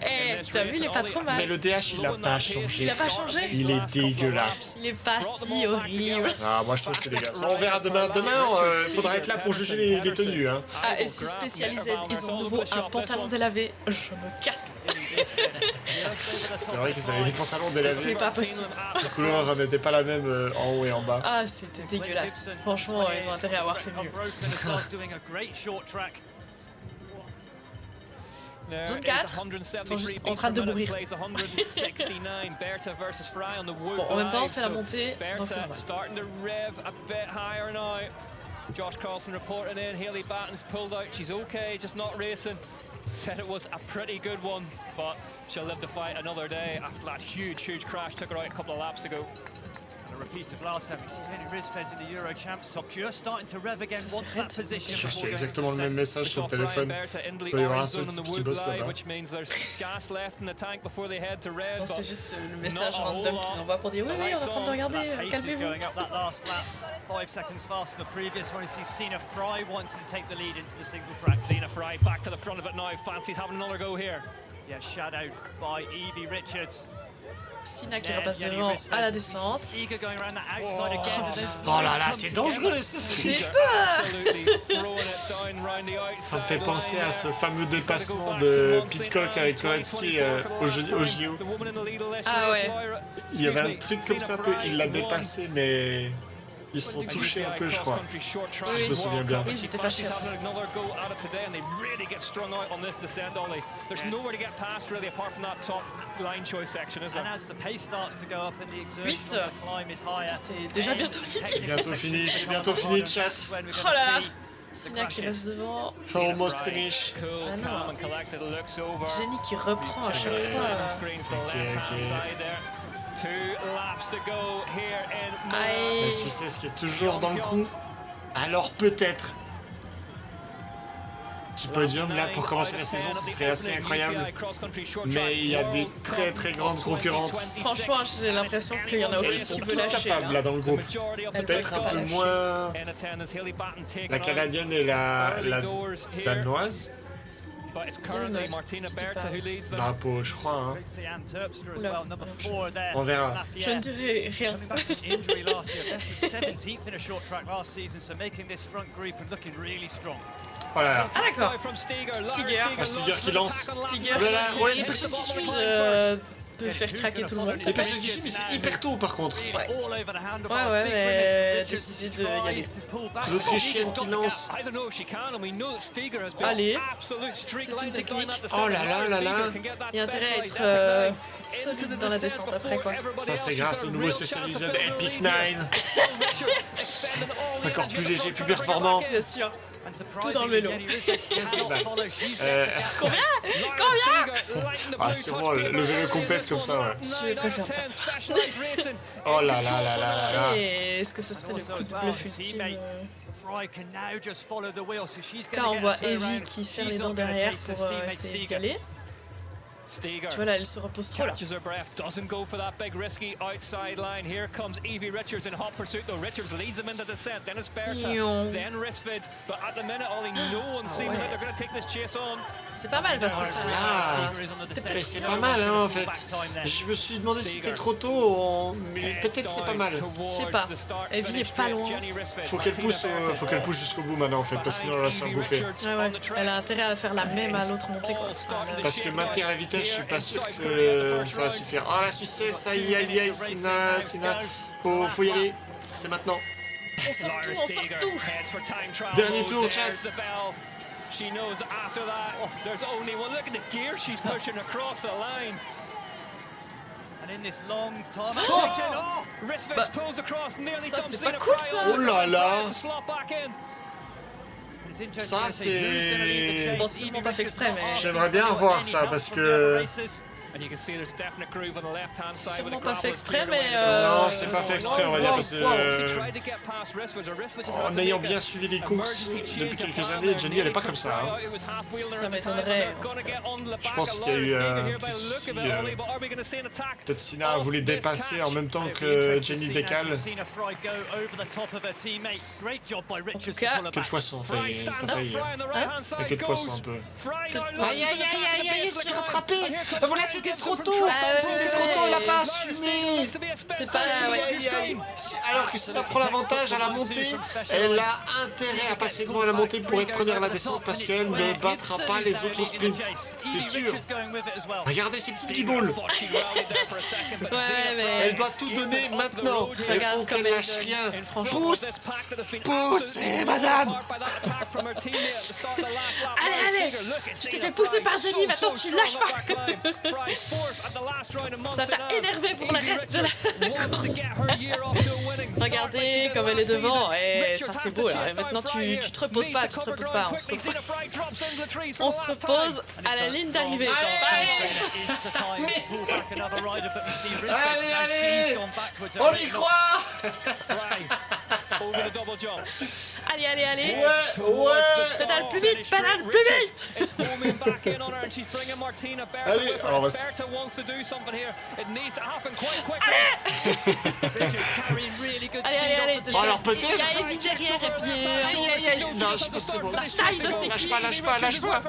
Eh, t'as vu, il est pas trop mais mal. le DH il a pas changé. Il a pas changé. Il est dégueulasse. Il est pas si horrible. Ah, moi je trouve que c'est dégueulasse. On verra demain. Demain, faudra être là pour juger les tenues. Hein. Ah, et si Specialized, ils ont de nouveau un pantalon délavé. Je me casse. C'est vrai qu'ils avaient des pantalons délavés. C'est pas possible. La couleur n'était pas la même en haut et en bas. Ah, c'était dégueulasse. Franchement. franchement, ils ont intérêt à avoir fait mieux. Zone 4, ils sont juste en train de mourir. Bon, en même temps, c'est la montée, donc c'est normal. Josh Carlson reporting in, Hayley Batten's pulled out, she's okay, just not racing. Said it was a pretty good one, but she'll live to fight another day after that huge crash took her out a couple of laps ago. A repeat of last time, many Rizfeds in the Euro Champs top just starting to rev again once that position. J'ai reçu exactement le même message sur le téléphone. Il doit y avoir un seul petit boss là-bas. C'est juste le message random qu'ils envoient pour dire oui, on est en train de regarder, calmez-vous. 5 seconds faster than the previous one. You see Cena Fry wants to take the lead into the single track. Cena Fry back to the front of it now. Fancy's having another go here. Yeah, shadowed by Evie Richards. Cena qui repasse devant à la descente. Oh là là, c'est dangereux ça. J'ai peur. Ça me fait penser à ce fameux dépassement de Pitcock avec Koretsky au JO. Ah ouais. Il y avait un truc comme ça, il l'a dépassé, mais ils se sont touchés un peu, je crois. Oui. Je me souviens bien. Oui, c'était fâché. C'est déjà bientôt fini. C'est bientôt fini, chat. Oh là là. Cena qui reste devant. Almost finish. Ah non. Jenny qui reprend à chaque fois. La Suissesse qui est toujours dans le coup. Alors peut-être. Petit podium là pour commencer la saison, ce serait assez incroyable. Mais il y a des très grandes concurrentes. Franchement, j'ai l'impression qu'il y en a aucune Elles sont qui veut toutes lâcher. capables là dans le groupe. Peut-être un peu moins la canadienne et la danoise. Drapeau, je crois. Hein. On verra. Je ne dirai rien. Voilà. Ah d'accord. Stiger. Stiger qui lance. Stiger Oh là, qui personne qui suit de faire craquer tout le monde. Les personnes qui suivent, mais c'est hyper tôt par contre. Ouais, mais décidé de y aller. L'Autrichienne qui lance. Allez, c'est une technique. Oh là là là là. Il y a intérêt à être solide dans la descente après quoi. Ça c'est grâce au nouveau spécialisé de Epic 9. Encore plus léger, plus performant. Bien sûr. Tout dans le vélo. Combien Ah sûrement, le vélo compète comme ça, ouais. Je préfère pas ça. Oh là là là là là là. Et est-ce que ce serait le coup de bluff ultime quand on voit Evie qui serre les dents derrière pour essayer d'y aller. Tu vois là, elle se repose trop là. Doesn't go for that big risky outside line. Here comes Evie Richards in hot pursuit though. Richards leads them into the descent. Then it's Berta. Then Rizfed. But at the minute, Ollie, no one's seen that they're going to take this chase on. C'est pas mal parce que ça. Mais c'est pas mal hein, en fait. Je me suis demandé si c'était trop tôt, mais peut-être c'est pas mal. Je sais pas. Evie est pas loin. Faut qu'elle pousse jusqu'au bout maintenant en fait, parce que sinon elle va se faire bouffer. Ouais. Elle a intérêt à faire la même à l'autre montée quoi. Parce que maintenir la vitesse, je suis pas sûr que ça va suffire. Oh la Suissesse, aïe, Cena. Faut y aller. C'est maintenant. On sort tout. Dernier tour, chat. She knows that after that, there's only one. Look at the gear she's pushing across the line. And in this long time, Rizfed pulls across, nearly dumps c'est pas Cena cool, Fry ça. on. Oh là là. Slot back in. Ça c'est... Bon, c'est sûrement pas fait exprès, mais. J'aimerais bien voir ça parce que... Sûrement pas fait exprès, mais. Non, c'est pas fait exprès, on va dire, parce que... En ayant bien suivi les courses depuis quelques années, Jenny elle est pas comme ça. Hein. Ça m'étonnerait. Je pense qu'il y a eu un petit souci. Peut-être Cena voulait dépasser en même temps que Jenny décale. En tout cas, Que de poisson, ça faillit. Il y a que de poisson un peu. Aïe, je suis rattrapé. Voilà, c'est c'était trop tôt. C'était trop tôt, elle a pas assumé. C'est pas... Aïe, aïe, aïe. Alors que si elle prend l'avantage à la montée, elle a intérêt à passer devant à la montée pour être première à la descente parce qu'elle ne battra pas les autres sprints. C'est sûr. Regardez ces petits balls. Ouais, mais... Elle doit tout donner maintenant. Il faut qu'elle lâche rien. Pousse. Poussez, madame. Allez, tu t'es fait pousser par Jenny, maintenant tu lâches pas. Ça t'a énervé pour le reste de la course. Regardez comme elle est devant, et ça c'est beau là. Et maintenant tu te reposes pas, on se repose à la ligne d'arrivée. Allez, on y croit. Allez. Ouais. Pédale plus vite, pédale plus vite. Allez, alors on va Allez. Alors peut-être. Il y a Evie derrière et puis... Aïe. Non, c'est bon. La taille de ces cuisses. Lâche pas.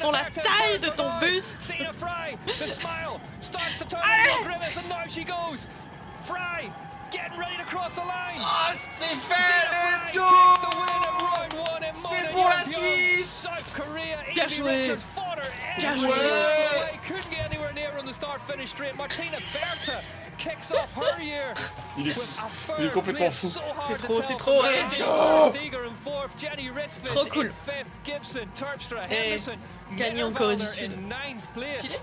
Font la taille de ton buste. Oh, c'est fait, let's go. C'est pour la Suisse. Bien joué. Il est complètement fou. C'est trop. Let's go. Trop cool. Et gagné en Corée du Sud. Stylé.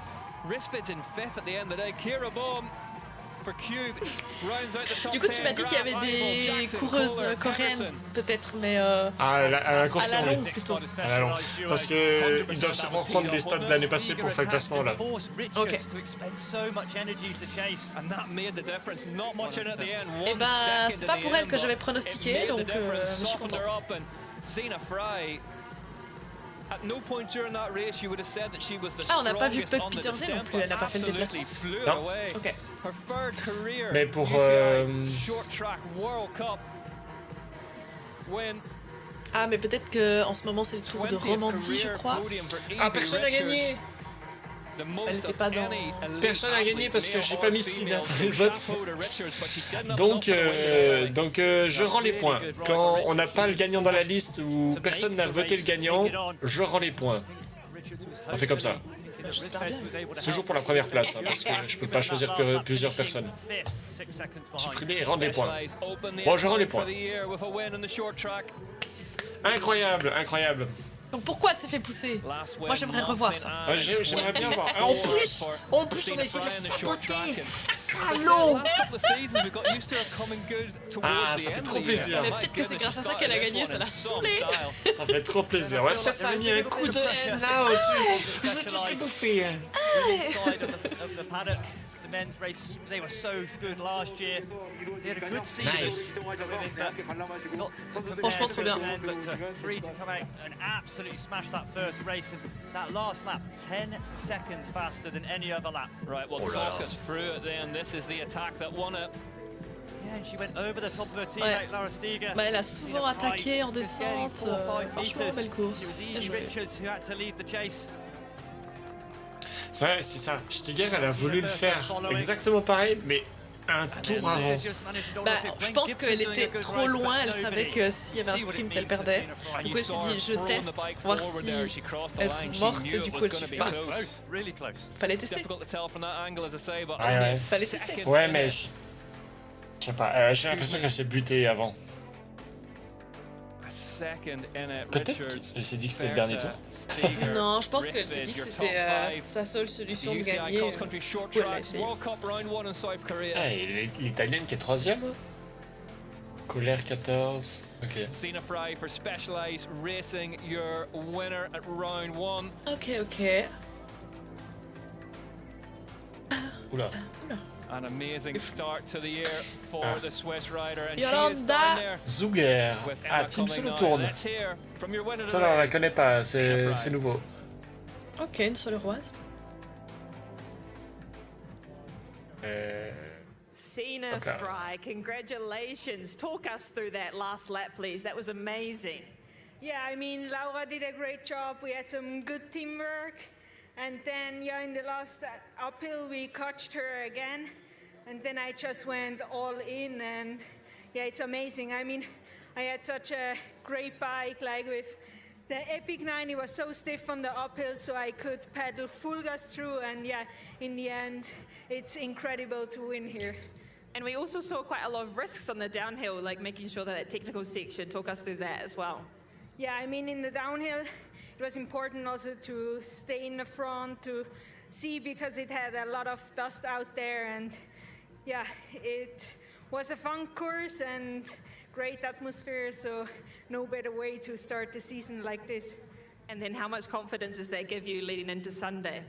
Du coup, tu m'as dit qu'il y avait des coureuses coréennes, peut-être, mais À la course à la longue plutôt. À la longue. Parce que ils doivent sûrement prendre les stats de l'année passée pour faire le classement là. Ok. Et ben, c'est pas pour elle que j'avais pronostiqué, donc je suis contente. Ah, on n'a pas vu Puck Petersen non plus, elle n'a pas fait le déplacement. Non. Ok. Mais pour Ah, mais peut-être que en ce moment c'est le tour de Romandie, je crois. Ah, personne n'a gagné. Elle n'était pas dans... Personne n'a gagné parce que j'ai pas mis Sina dans les votes. Donc je rends les points. Quand on n'a pas le gagnant dans la liste ou personne n'a voté le gagnant, je rends les points. On fait comme ça. J'espère bien. Toujours pour la première place, hein, parce que je peux pas choisir plusieurs personnes. Supprimer et rendre les points. Bon, je rends les points. Incroyable. Donc pourquoi elle s'est fait pousser? Moi j'aimerais revoir ça. Ouais, j'aimerais bien voir. Ah, en plus, on a essayé de la saboter. Salaud. Ah, ça fait trop plaisir. Mais peut-être que c'est grâce à ça qu'elle a gagné, ça l'a saoulée. Ça fait trop plaisir. Ouais, peut-être ça a mis un coup de haine là aussi. Je vais tous les bouffer. Men's race, they were so good last year. They had a good season. Nice. Franchement, trop bien. But free to come out and absolutely smash that first race. And that last lap, 10 seconds faster than any other lap. Right, well, talk us through it then. This is the attack that won it. Yeah, and she went over the top of her teammate, Laura Stiga. Bah, elle a souvent attaqué en descente. Franchement, belle course. Bien It was joué. Richards who had to lead the chase. C'est ça. Stiger, elle a voulu le faire exactement pareil, mais un tour avant. Bah, je pense qu'elle était trop loin, elle savait que s'il y avait un sprint, elle perdait. Du coup, elle s'est dit, je teste, voir si elles sont mortes, et du coup, elles suivent pas. Fallait tester. Ouais. Fallait tester. Ouais, mais je sais pas. J'ai l'impression qu'elle s'est butée avant. Peut-être qu'elle s'est dit que c'était le dernier tour. Non, je pense qu'elle s'est dit que c'était sa seule solution de gagner. Du coup, elle a essayé. Ah, et l'italienne qui est 3ème. Colère 14. Ok. Ok. Oula. An amazing start to the year for the Swiss rider, and Yolanda Zuger. Ah, Team Solo tourne. Ça, on la connaît pas, c'est nouveau. Ok, une soloise. Sina Fry, congratulations. Talk us through that last lap, please. That was amazing. Yeah, I mean, Laura did a great job. We had some good teamwork. And then, yeah, in the last uphill, we coached her again. And then I just went all in, and yeah, it's amazing. I mean, I had such a great bike, like with the Epic 9, it was so stiff on the uphill, so I could pedal full gas through, and yeah, in the end, it's incredible to win here. And we also saw quite a lot of risks on the downhill, like making sure that technical section. Talk us through that as well. Yeah, I mean, in the downhill, it was important also to stay in the front, to see, because it had a lot of dust out there, and yeah, it was a fun course and great atmosphere, so no better way to start the season like this. And then how much confidence does that give you leading into Sunday?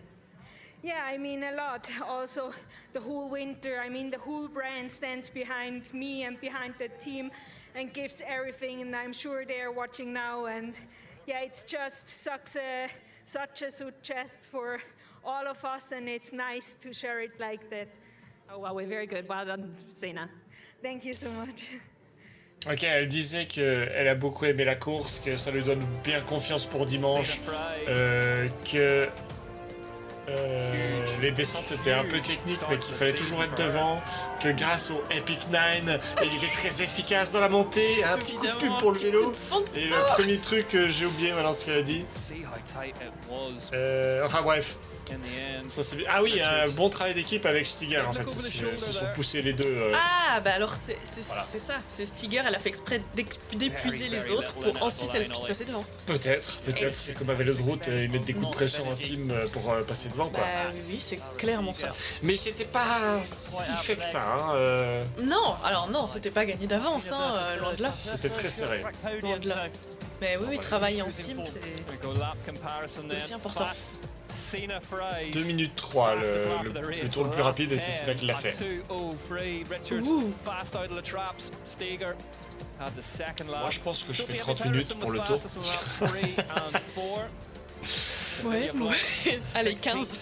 Yeah, I mean, a lot. Also, the whole winter, I mean, the whole brand stands behind me and behind the team and gives everything, and I'm sure they're watching now, and yeah, it's just such a success for all of us, and it's nice to share it like that. Oh, well, we're very good. Well done, Sina. Thank you so much. Ok, elle disait qu'elle a beaucoup aimé la course, que ça lui donne bien confiance pour dimanche, que les descentes étaient un peu techniques mais qu'il fallait toujours être devant, que grâce au Epic 9, il était très efficace dans la montée, un petit coup de pub pour le vélo. Et le premier truc, j'ai oublié maintenant ce qu'elle a dit. Enfin bref. Ça, c'est bien. Ah oui, un bon travail d'équipe avec Stiger en fait, ils se sont poussés les deux. Ah bah alors c'est Voilà. ça, c'est Stiger, elle a fait exprès d'épuiser les autres pour ensuite elle puisse passer devant. Peut-être, c'est comme à vélo de route, ils mettent des coups de pression intimes pour passer devant quoi. Bah oui, c'est clairement ça. Mais c'était pas si fait que ça, hein. Non, alors non, c'était pas gagné d'avance, hein, loin de là. C'était très serré. Loin de là. Mais oui, travailler en team, c'est aussi important. 2 minutes 3, le tour le plus rapide, et c'est Sina qui l'a fait. Moi je pense que je fais 30 minutes pour le tour. Ouais, allez, 15.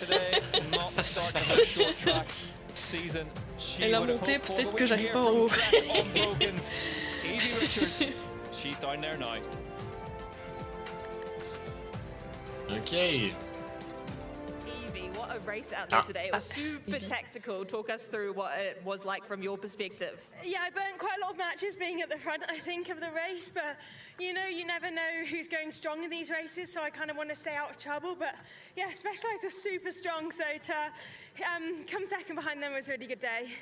Et la montée, peut-être que j'arrive pas en haut. Ok. What a race out there today. It was super tactical. Talk us through what it was like from your perspective. Yeah, I burnt quite a lot of matches being at the front, I think, of the race, but you know, you never know who's going strong in these races, so I kind of want to stay out of trouble. But yeah, Specialized was super strong, so to come second behind them was a really good day.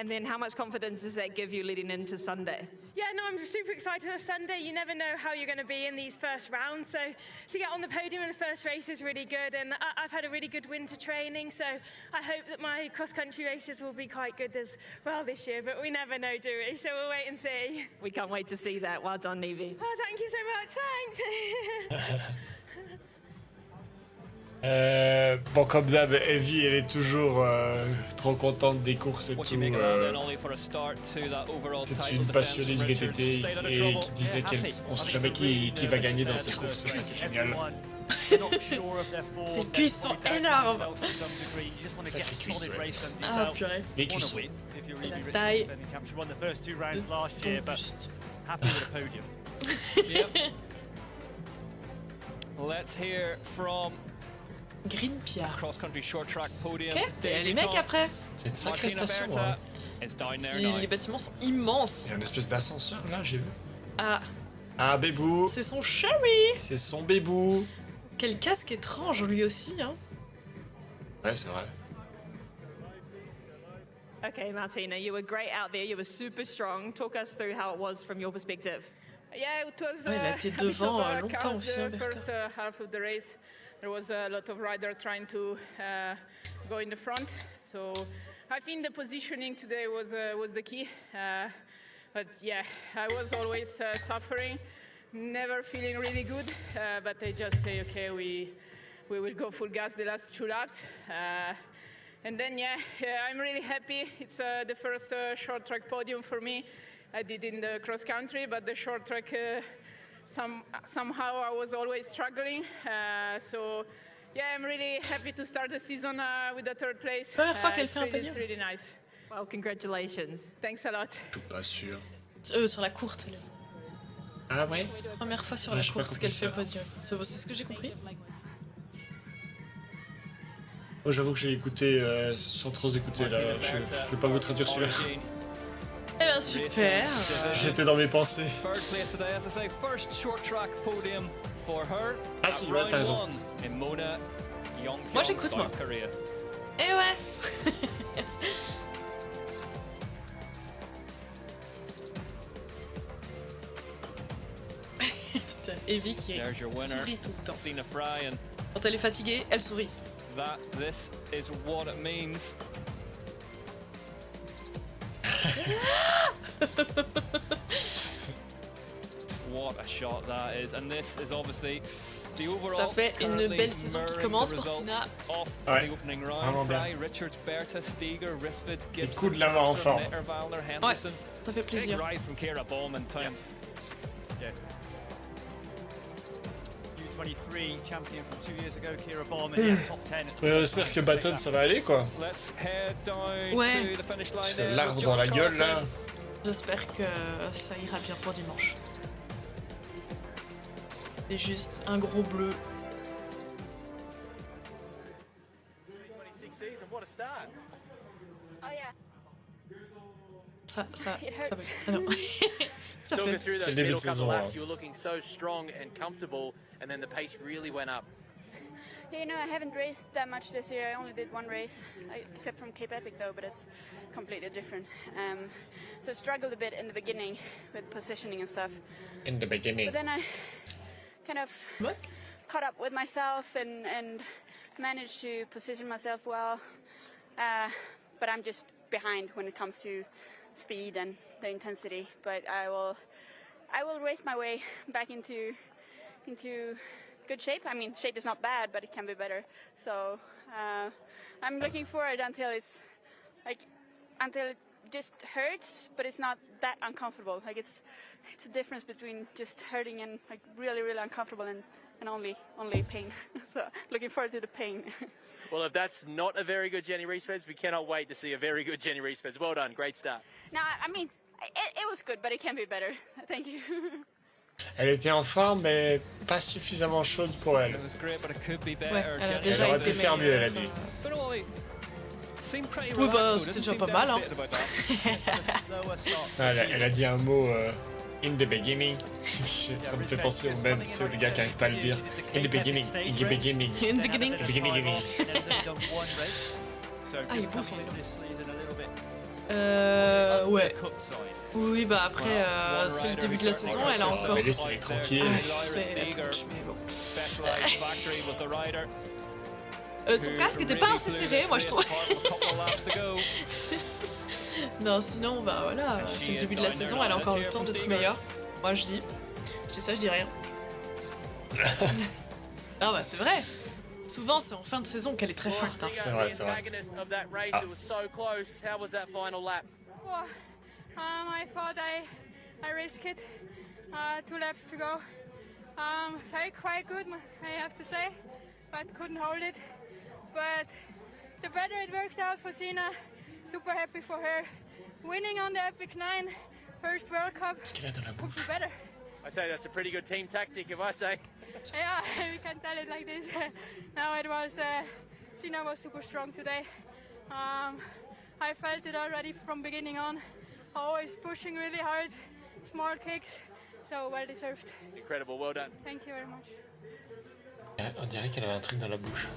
And then how much confidence does that give you leading into Sunday? Yeah, no, I'm super excited for Sunday. You never know how you're going to be in these first rounds, so to get on the podium in the first race is really good, and I've had a really good winter training, so I hope that my cross-country races will be quite good as well this year, but we never know, do we? So we'll wait and see. We can't wait to see that. Well done, Evie. Oh, thank you so much. Thanks. Bon, comme d'hab, Evie, elle est toujours trop contente des courses et tout. C'est une passionnée de VTT et qui disait qu'on ne sait jamais qui va gagner dans ces courses. Ça, c'est génial. Ces cuisses sont énormes. Sacré cuisse, ouais. Ah purée. Les cuisses. La taille de ton buste. Let's hear from Green Pierre. cross-country short track podium. Ok, et les mecs après. C'est une sacrée station, hein. Les bâtiments sont immenses. Il y a une espèce d'ascenseur là, j'ai vu. Ah, Ah, bébou. c'est son chéri. C'est son bébou. Quel casque étrange lui aussi, hein. Ouais, c'est vrai. Okay, Martina, you were great out there. You were super strong. Talk us through how it was from your perspective. Yeah, it was Ouais, il a été devant longtemps aussi, hein, the Bertha. first half of the race. There was a lot of riders trying to go in the front, so I think the positioning today was the key. But yeah, I was always suffering, never feeling really good. But I just say, okay, we will go full gas the last 2 laps. And then yeah, I'm really happy. It's the first short track podium for me. I did in the cross country, but the short track. Somehow I was always struggling, so yeah, I'm really happy to start the season with the 3rd place. Première fois qu'elle fait un podium. It's really nice. Well, congratulations. Thanks a lot. Je suis pas sûr. Sur la courte. Ah ouais? Première fois sur Ouais, la j'ai pas courte compris qu'elle fait ça. podium. C'est ce que j'ai compris. Moi j'avoue que j'ai écouté sans trop écouter là, je vais pas vous traduire celui-là. Eh ben super. J'étais dans mes pensées. First place today, as I say, first short track podium for her. Ah si, at ouais, round t'as raison. one in Mona, Yongbyon, Moi, j'écoute, South moi. Korea. Eh ouais. Putain, Evie qui There's your winner, sourit tout le temps. Sina Fry, and Quand elle est fatiguée, elle sourit. this is what it means. What a shot that is, and this is obviously the overall. Ça fait une currently belle saison qui mirroring commence the pour results Sina. of Ouais, the opening round. vraiment bien. Fry, Richards, Berta, Steger, Risford, C'est Gibson, cool de l'avoir en forme. Netter, Valner, Henderson. Ça fait Big plaisir. ride from Kira Bowman, Tom. Yeah. U23 champion from 2 years ago, Kira Bowman, yeah, top 10. J'espère que Baton ça va aller quoi. Let's head down Ouais. to the finish line Parce que there. l'arbre dans la gueule là. J'espère que ça ira bien pour dimanche. C'est juste un gros bleu. 26 season, what a start. Oh, yeah. Ça It hurts. fait. Ah non. Ça Talk fait. us through C'est those le début middle de couple saison, laps. hein. You were looking so strong and comfortable, and then the pace really went up. Yeah, you know, I haven't raced that much this year. I only did one race, except from Cape Epic though, but it's completely different. So I struggled a bit in the beginning with positioning and stuff. In the beginning. But then I kind of What? caught up with myself and managed to position myself well. But I'm just behind when it comes to speed and the intensity. But I will race my way back into good shape. I mean, shape is not bad, but it can be better. So I'm looking forward until it just hurts, but it's not that uncomfortable. Like it's a difference between just hurting and like really, really uncomfortable and only pain. So looking forward to the pain. Well, if that's not a very good Jenny Reesfeds, we cannot wait to see a very good Jenny Reesfeds. Well done, great start. Now, I mean, it was good, but it can be better. Thank you. Elle était en forme mais pas suffisamment chaude pour elle. It was great, but it could be better. Ouais, elle a Jenny. Elle déjà aurait été pu faire mieux, elle a meilleure. dit. But no, it seemed pretty Oui, bah, relaxed, though, c'était didn't déjà seem pas mal, hein. devastated about that. Slower start. Ah, elle a dit un mot in the beginning. Ça me fait penser au même, c'est le gars qui arrive pas à le dire. In the beginning, in the beginning. In the beginning. Beginning. Ah, il est beau son vélo. vélo. Ouais. Oui, bah après, c'est le début de la saison, elle a encore. Mais laissez-les tranquilles. C'est la touche, mais bon. Specialized Factory was the rider. Son casque était pas assez serré, moi je trouve. trouve. Non, sinon, bah voilà, c'est le début de la saison, elle a encore le temps d'être meilleure. Moi je dis ça, je dis rien. Ah bah c'est vrai. Souvent, c'est en fin de saison qu'elle est très forte. Hein. C'est vrai, c'est vrai. Antagonist of that race, it was so close. How was that final lap? Oh, I thought I risked it. 2 laps to go. Felt quite good, I have to say, but couldn't hold it. But the better it worked out for Sina, super happy for her. Winning on the Epic 9, first World Cup, Qu'est-ce qu'elle a dans la could bouche? be better. I'd say that's a pretty good team tactic, if I say. Yeah, we can tell it like this. Now it was, Sina was super strong today. I felt it already from beginning on. Always pushing really hard, smart kicks, so well deserved. Incredible, well done. Thank you very much. On dirait qu'elle avait un truc dans la bouche.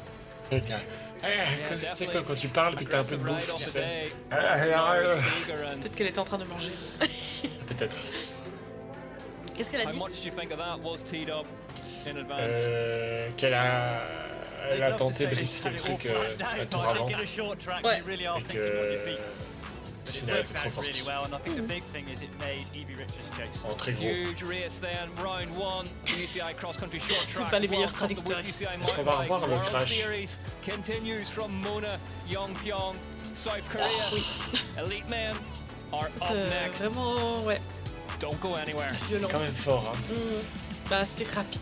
C'est quoi quand tu parles que t'as un peu de bouffe, tu sais. Peut-être qu'elle était en train de manger. Peut-être. Qu'est-ce qu'elle a How dit? much do you think of that was teed up in advance? Qu'elle a tenté de risquer le truc un tour avant. Ouais. Et que Sina était trop forte. En très gros. Huge race then, round 1, UCI cross country short track. Pas les meilleurs World Cup traducteurs. UCI Est-ce qu'on va mountain revoir bike le World crash? Series continues from Mona, Yongbyon, South Korea. Elite men are up C'est next. vraiment, ouais, Don't go anywhere. violent. Quand même fort, hein. Bah, c'était rapide.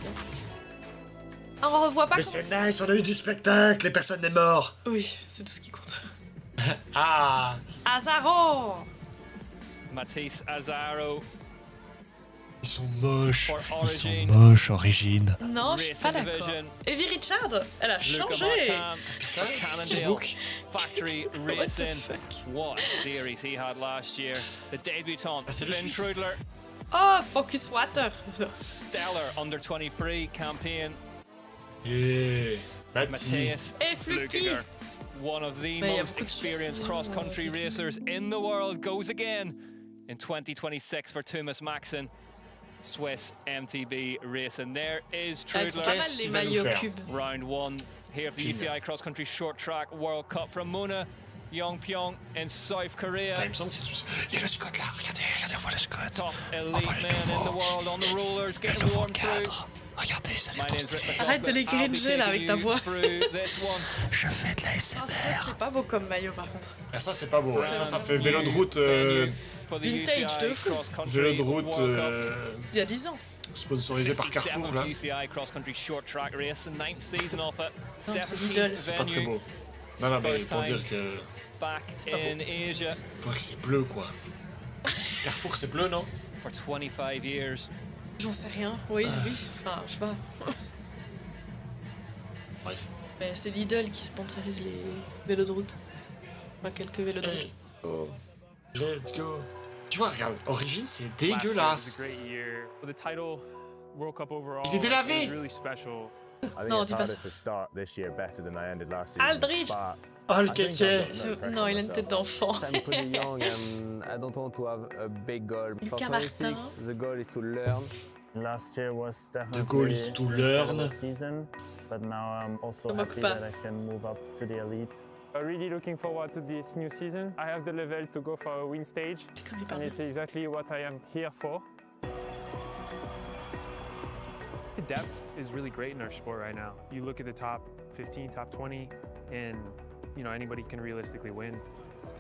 Ah, on revoit pas Mais quand c'est nice, on a eu du spectacle, les personnes n'est mort. Oui, c'est tout ce qui compte. Ah, Azaro! Matisse Azaro Ils sont moches. for Ils sont Origin. moches, Origine. Non, je suis pas Racing d'accord. Division. Evie Richard, elle a Luca changé. Martin for Cannondale book. Factory What the Racing. fuck? What a series he had last year. The debutant, Ah, c'est le Finn Suisse. Trudler. Oh, Focus Water. Stellar under 23 campaign. Yeah. Bati. Matthias Et Fluky. Flukiger, one of the Mais y a most beaucoup de experienced Suisses, cross-country qui- racers in the world, goes again in 2026 for Thomas Maxson. Swiss MTB Racing. There is Ah, ils sont pas Trudler. mal Qu'est-ce les qu'il va nous maillots faire? cubes. Round one here of the Film. UCI Cross Country Short Track World Cup from Mona Yongpyong in South Korea. Il me semble que c'est tout. Il y a le Scott là, regardez, on voit le Scott. Top elite Enfin, le men in the nouveau. world on the rollers, Le getting nouveau warm through. cadre. Regardez, ça My les name's pose. Rick Arrête de les McLaughlin. I'll be cringer, là, avec ta taking voix. you through this one. Je fais de la Ah, ça, SMR. c'est pas beau comme maillot par contre. Ah, ça, c'est pas beau. Ça fait vélo de route. Venue for the vintage UCI de fou. Cross Country Vélo de route World Cup. Il y a 10 ans. Sponsorisé par Carrefour 57th là. UCI Cross Country Short Track Race, the 9th season of it. c'est 17th l'idole. C'est pas très venue beau. Non, mais First pour time. dire que. back pas beau. in Asia Pour que c'est bleu quoi. Carrefour c'est bleu non? for 25 years. J'en sais rien. Oui, oui. Enfin, je sais pas. Bref. Mais c'est Lidl qui sponsorise les vélos de route. Enfin, quelques vélos de route. Hey. Oh. Let's go. Tu vois, regarde, Origine c'est Last year was dégueulasse. a great year. For the title, World Cup overall, Il est délavé. it was really special. I think Non, it's dis pas harder ça. to start this year better than I ended last season. Aldridge. but Oh le I think kéké. I've got no pressure Non, il a on une tête myself. d'enfant. I'm pretty young and I don't want to have a big goal. For Lucas 26, Martin. the goal is to learn. Last year was The definitely goal is to a learn. terrible season, but now I'm also Se moque happy pas. that I can move up to the elite. Really looking forward to this new season. I have the level to go for a win stage, Comme il and parle. it's exactly what I am here for. The depth is really great in our sport right now. You look at the top 15, top 20, and anybody can realistically win.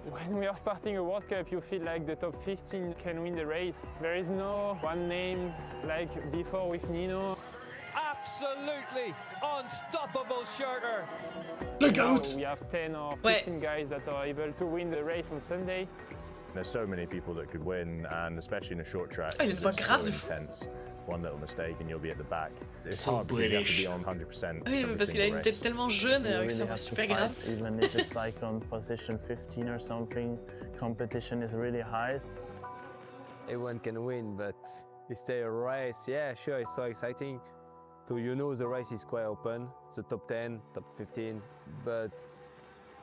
When we are starting a World Cup, you feel like the top 15 can win the race. There is no one name like before with Nino. Absolutely unstoppable shirter. Le goat. So we have 10 or Ouais. 15 guys that are able to win the race on Sunday. There's so many people that could win, and especially in a short track. Oh, il a une voix it's grave so de fou. intense. One little mistake and you'll be at the back. It's So hard because you have to British. be on 100%. Oui, mais every parce qu'il a single une tête race. tellement jeune You avec sa really voix have to super grave. fight, even if it's like on position 15 or something. Competition is really high. Everyone can win, but it's a race. Yeah, sure, it's so exciting. So the race is quite open. The top 10, top 15. But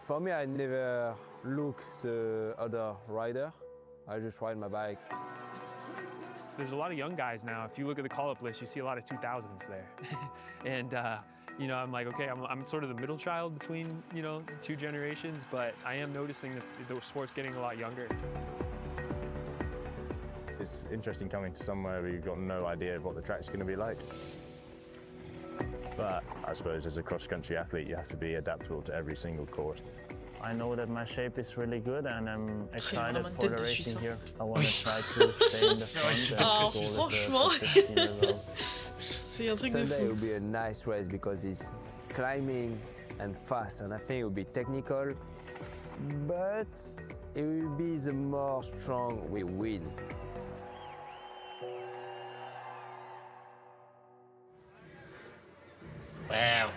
for me, I never look the other rider. I just ride my bike. There's a lot of young guys now. If you look at the call-up list, you see a lot of 2000s there. And, I'm like, okay, I'm sort of the middle child between, two generations, but I am noticing that the sport's getting a lot younger. It's interesting coming to somewhere where you've got no idea of what the track's going to be like. But I suppose as a cross-country athlete, you have to be adaptable to every single course. I know that my shape is really good and I'm excited vraiment une for tête the de racing Suisse, hein. here. I want to try to stay in the C'est vrai qu'il front fait and très goal Suisse. is, Franchement. 15 as well. C'est un truc de Sunday fou. will be a nice race because it's climbing and fast, and I think it will be technical, but it will be the more strong we win. Wow.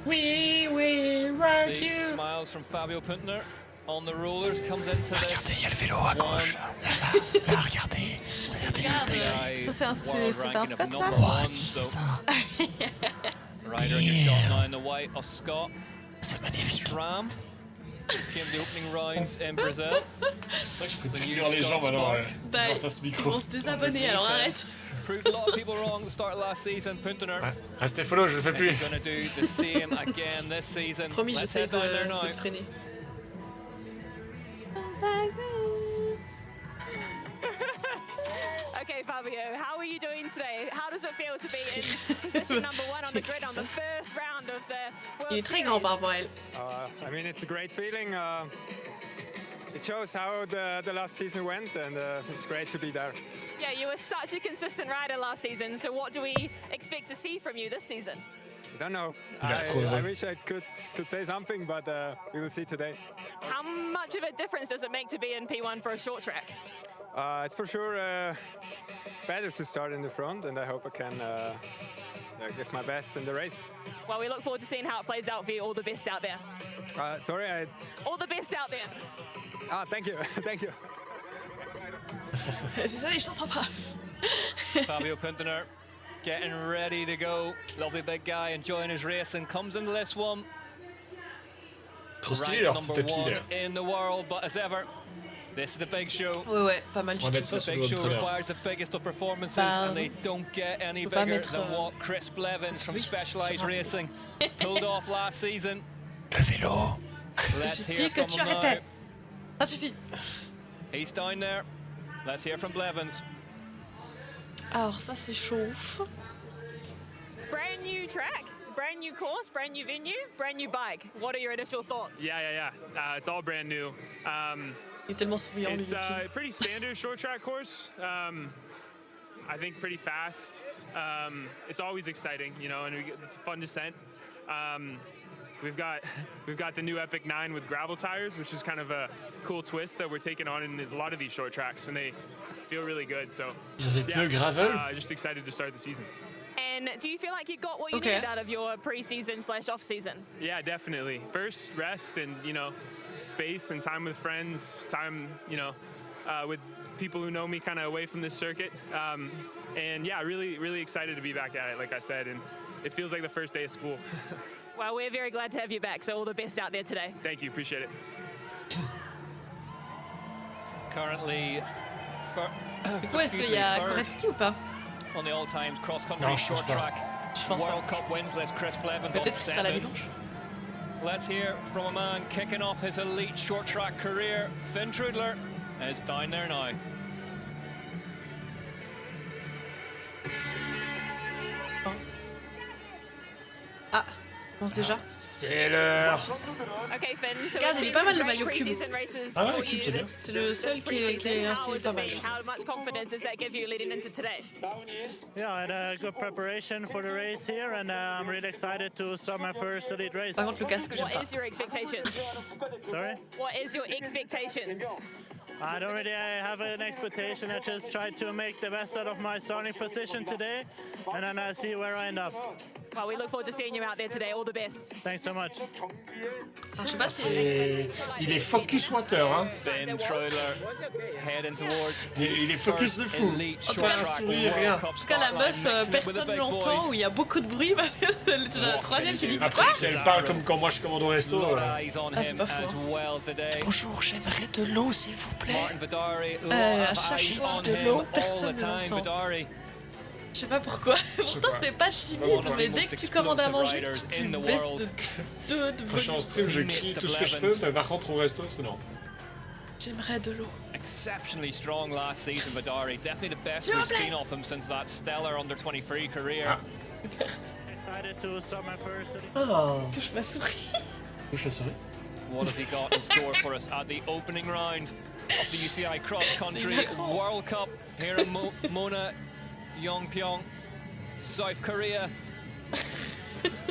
We will rock See you. smiles from Fabio Puntner on the rollers, comes into Regardez, this. il y a le vélo à gauche. Là, regardez. Ça a l'air d'être Regarde, intégré. ça c'est un World Scott ranking of ça number Oh, one, si, c'est so ça. rider in your shot now in the white of Scott. C'est magnifique. Tram came the opening rounds in Brazil. C'est vrai que je peux The trigger new les gens Scott maintenant Spark. Bah, grâce à ce ils micro. vont se désabonner alors arrête. Proved a lot of people wrong at the start of last season. Puntner Ouais. Restez follow, je le fais is plus. going to do the same again this season. Promis, Let's j'essaie head down there now. de le freiner. Okay, Fabio, how are you doing today? How does it feel to be in position number one on the grid on the first round of the World Il est très grand par Series? rapport à elle. I mean, it's a great feeling. It shows how the last season went, and it's great to be there. Yeah, you were such a consistent rider last season, so what do we expect to see from you this season? I don't know. Il a l'air trop heureux. I wish I could say something, but we will see today. How much of a difference does it make to be in P1 for a short track? It's for sure better to start in the front, and I hope I can give my best in the race. Well, we look forward to seeing how it plays out for you. All the best out there. All the best out there. Thank you, thank you. C'est ça les choses sympas. Fabio Pintoner getting ready to go. Lovely big guy enjoying his race and comes into this one. Trop stylé leur petit tapis là. In the world, but as ever, this is the big show. Ouais, pas mal du On va tout. mettre ça The sur big le show trailer. requires the biggest of performances, Bah, and they don't get any faut pas bigger mettre, than what Chris Blevins from twist Specialized sur un- Racing pulled off last season. Le vélo. Let's J'ai hear dit que from tu him now. arrêtais. Ça suffit. He's down there. Let's hear from Blevins. Alors ça c'est chauffe. Brand new track, brand new course, brand new venue, brand new bike. What are your initial thoughts? Yeah. It's all brand new. Il est tellement souriant lui It's aussi. a pretty standard short track course. I think pretty fast. It's always exciting, you know, and it's a fun descent. We've got the new Epic 9 with gravel tires, which is kind of a cool twist that we're taking on in a lot of these short tracks, and they feel really good. So Ils ont des pneus gravel. just excited to start the season. And do you feel like you got what you Okay. needed out of your pre-season / off-season? Yeah, definitely. First, rest and, you know, space and time with friends, time, you know, with people who know me kind of away from this circuit. And yeah, really excited to be back at it, like I said, and it feels like the first day of school. Well, we're very glad to have you back, so all the best out there today. Thank you, appreciate it. Currently, Du coup, est-ce qu'il y a Koretsky ou pas? on the all-times cross-country Non, je pense short pas. track Je pense pas. World Cup wins list, Chris Blevins on Peut-être que ce sera la 7. dimanche. Let's hear from a man kicking off his elite short track career. Finn Trudler is down there now. Ah, on pense déjà. C'est l'heure. Okay, Finn, so Regarde, we've il est seen pas mal some le great maillot cube. pre-season races Ah ouais, for cube, you c'est bien. this- C'est le this seul qui est pre-season. assez How has pas it mal. been? How much confidence does that give you leading into today? Yeah, I had a good preparation for the race here, and I'm really excited to start my first elite race. Par contre, le casque, j'aime What pas. is your expectations? Sorry? What is your expectations? I don't really have an expectation. I just tried to make the best out of my starting position today, and then I see where I end up. Well, we look forward to seeing you out there today. All the best. Thanks so much. Alors, je sais pas si. Il est focus water, hein. Finn Trudler heading towards Il est focus de fou. elite En tout short cas, track sourire, World rien. Cup En tout cas, la meuf, start line, mixing it with the personne big l'entend, boys. où il y a beaucoup de bruit parce qu'elle est déjà la troisième qui dit Après, quoi. si elle parle comme quand moi je commande au resto. Lot of eyes on Ah, c'est him pas faux, as hein. well today. Bonjour, j'aimerais de l'eau, s'il vous plaît. Martin Vidari, lot à of chaque eyes fois on de him l'eau, all personne the ne time. l'entend. Vidari, Je sais pas pourquoi. Pourtant, pas. t'es pas timide, mais dès que tu commandes à manger, tu baisses de deux de Quand je suis en stream, je crie tout ce que je peux, mais par contre au resto, c'est non. J'aimerais de l'eau. exceptionally strong last season. Vidari, definitely the best S'il vous we've plaît. seen of him since that stellar under-23 career. Ah. Excited to start my first elite. Oh, Touche ma souris. touche la souris. What has he got in store for us at the opening round of the UCI Cross Country C'est marrant. World Cup here in Mona, Yongpyong, South Korea?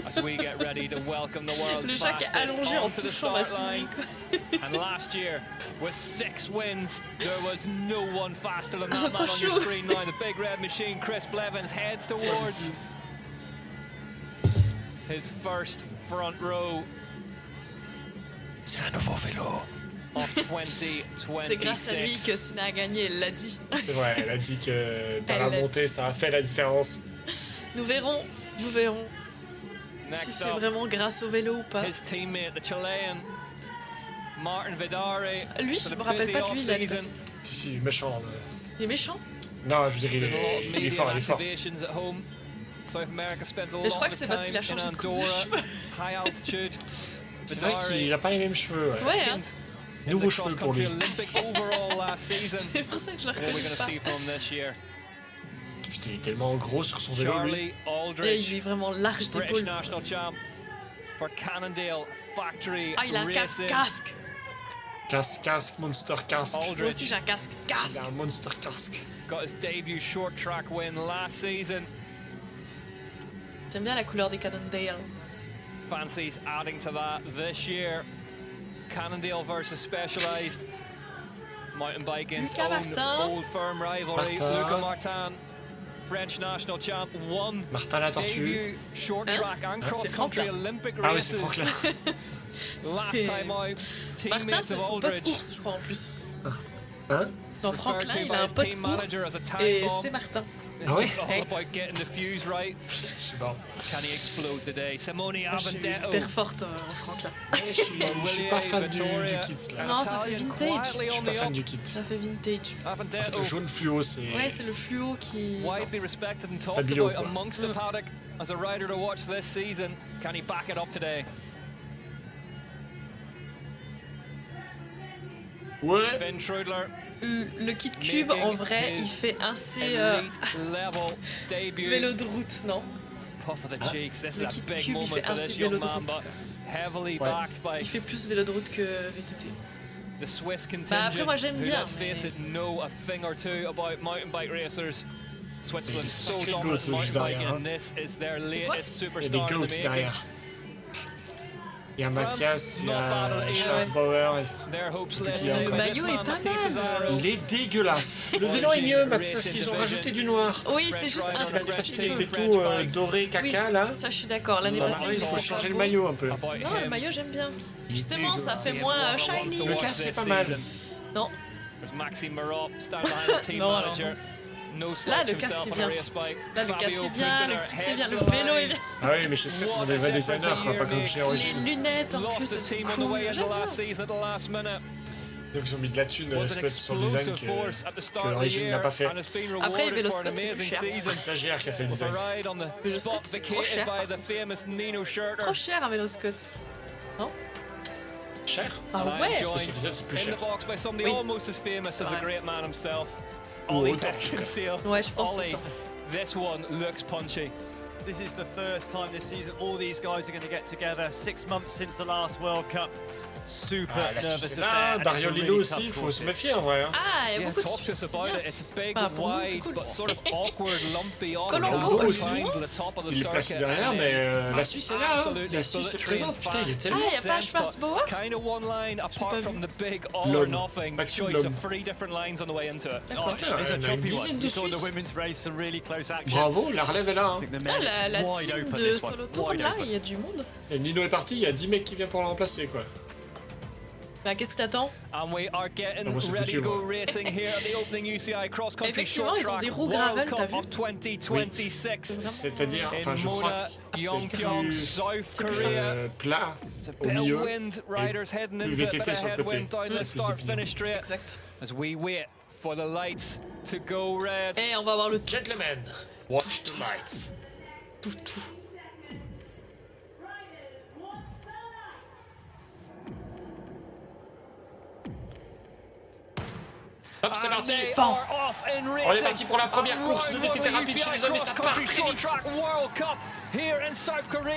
As we get ready to welcome the world's Le Jacques est fastest allongé en onto the touchant ma start souris, line. quoi. And last year, with 6 wins, there was no one faster than Ah, that c'est man trop on your chou. screen now. The big red machine, Chris Blevins, heads towards his first front row C'est un nouveau vélo. of C'est grâce à lui 2026. que Sina a gagné, elle l'a dit. C'est vrai, elle a dit que dans la Elle l'a montée, ça a fait la différence. Nous verrons si Next c'est up, vraiment grâce au vélo ou pas. his teammate, the Chilean, Martin Vidari. Lui, for je the me rappelle busy pas de lui l'année off-season. passée. Si, si, méchant. Il est méchant. Non, je veux dire, il There's a lot of est media fort, il est fort. activations at home. South America spends a Mais lot je crois of que c'est the parce qu'il a time in changé de coupe de Andorra, cheveux. high altitude. C'est vrai qu'il a pas les mêmes cheveux. Ouais. Ouais, hein. In Nouveaux the cheveux pour lui. cross-country Olympic overall last season. C'est pour ça que je le What we're reconnais going to pas. see from him this year. Putain, il est tellement gros sur son vélo, lui. Charlie Et Aldridge, il est vraiment large British d'épaule. national champ for Cannondale Factory Ah, il a un casque, Racing. casque. Casque, monster casque. Moi aussi, Aldridge j'ai un casque, Il casque. a un monster casque. got his debut short track win last season. J'aime bien la couleur des Cannondale. Fancies adding to that this year. Cannondale versus Specialized. Mountain biking's Luca own Martin. old firm rivalry. Martin. Luca Martin, French national champ, won Martin la tortue. debut short track and C'est cross-country Franklin. Olympic Ah oui, c'est races. Franklin. Last C'est- time out, Martin, teammates c'est of son pote Aldridge. ours, je crois, en plus. Hein? Dans Referred Franklin, to il by a un his pote team ours, manager as a time et bomb. c'est Martin. It's Ah oui? just all about getting the fuse right. Je sais pas. Can he explode today? Simone Moi, je suis Avendetto. hyper forte en Franklin. Je suis pas fan du kit là. Non, ça fait Italian vintage. quietly Je on suis pas the fan up. du kit. Ça fait vintage. En fait, Avendetto, le jaune fluo, c'est. Ouais, c'est le fluo qui... widely respected and talked Stabilo, about quoi. amongst the paddock as a rider to watch this season. Can he back it up today? Ouais. Finn Trudler, Le kit cube, en vrai, il fait assez... elite level debut. vélo de route, non? Puff of the cheeks. This is Le a kit big cube, il moment fait for assez this vélo young de man, route. but heavily Ouais. backed by Il fait plus vélo de route que VTT. the Swiss Bah contingent. après, moi j'aime who, bien. let's face it, know a thing or two about mountain bike racers. Switzerland so sacrés dominant goats in mountain juste derrière, biking, hein. and this is their latest Il y a des superstar in goats the making. derrière. Il y a Mathias, il y not bad a either. Schwarzbauer. Their hopes led Le by this maillot est man, pas Matisse mal. Cesaro. Il est dégueulasse. Le vélo est mieux, Mathias, qu'ils ont rajouté du noir. Oui, c'est juste un French tout rider petit on Il a peu. était tout doré caca là. Ça, je suis d'accord. L'année Bah, passée, il faut était changer pas le beau. maillot un peu. About Non, le him. maillot, j'aime bien. Il Justement, était ça fait dégueulasse. moins Everyone shiny. wants to Le watch casque est this pas mal. season. Non, There's Maxime Marot standing behind the team Non, non. manager. No Là, slouch le casque himself est on a bien. race bike. Là, le casque Fabio est bien, Printer, le kit est heads bien, le to vélo est line. bien. Ah oui, mais chez Swift, ils ont des vrais designers, quoi, pas comme chez Les Origin. lunettes en Lost plus, the c'est team on the cool. way into J'aime last bien. season at the last minute. Donc ils ont mis de la thune Was an Swift sur le design explosive force at the que start of the l'Origin n'a year pas fait. and has been Après, rewarded Vélo for an Scott, c'est plus amazing cher. C'est season. le stagiaire qui a fait le With a design. ride on the Vélo spot Scott, c'est trop vacated cher, by par the famous Nino Schurter. Trop cher un vélo Scott. Non? Cher? Ah And I'm ouais? joined Cet épisode, c'est plus in cher. the box by somebody Oui. almost as famous as the Ouais. great man himself. Ou Ollie autant, en tout cas. Peckensale. Ouais, je pense Ollie, autant. this one looks punchy. This is the first time this season all these guys are going to get together. 6 months since the last World Cup. Super Ah, la nervous Suisse est affair. là, and it's Dario a Lillo really aussi, tough il faut course se here. méfier en vrai. Hein. Ah, il y a Yeah, beaucoup de talk to us Suisses, about c'est it. bien. It's big Bah, and pour nous, c'est wide, cool. but sort of awkward, lumpy on Colombo the aussi. climb to the top of the Il est placé circuit. derrière, And mais then la Suisse est là. Hein. absolutely La Suisse est bullet présente, train putain, il est fast. tellement. Ah, il y a pas Sense, Schwarzbauer? but kind of one line apart pas from vu. the big all or L'homme. nothing Maxime choice l'homme. of 3 different lines on the way into it. D'accord. Putain, It's a on a une choppy one. dizaine de You saw the Suisses. women's race, some really close action. Bravo, la relève est là. I Hein. think the Ah, men la is wide team open de this one. Solo Tour, Wide là, open. il y a du monde. Et Nino est parti, il y a 10 mecs qui viennent pour le remplacer quoi. Bah, qu'est-ce que t'attends? And we are getting Ah, moi, c'est ready foutu, to go moi. racing here at the opening UCI Cross Country Effectivement, Short ils ont Track des roues World gravel, Cup t'as vu? of 2026. C'est-à-dire, enfin In je crois Mona, que c'est Yongpyong, plus South Korea. plat It's a au bit of milieu wind, riders heading plus into it, bit VTT of sur le côté. headwind down the Plus de start-finish straight Exact. as we wait for the lights to go red. Eh, on va voir le tout. Gentlemen, watch the lights. Tout. Hop, c'est parti. They Bon. are off in On est racing. parti pour la première course de VTT rapide chez les hommes et ça part très vite.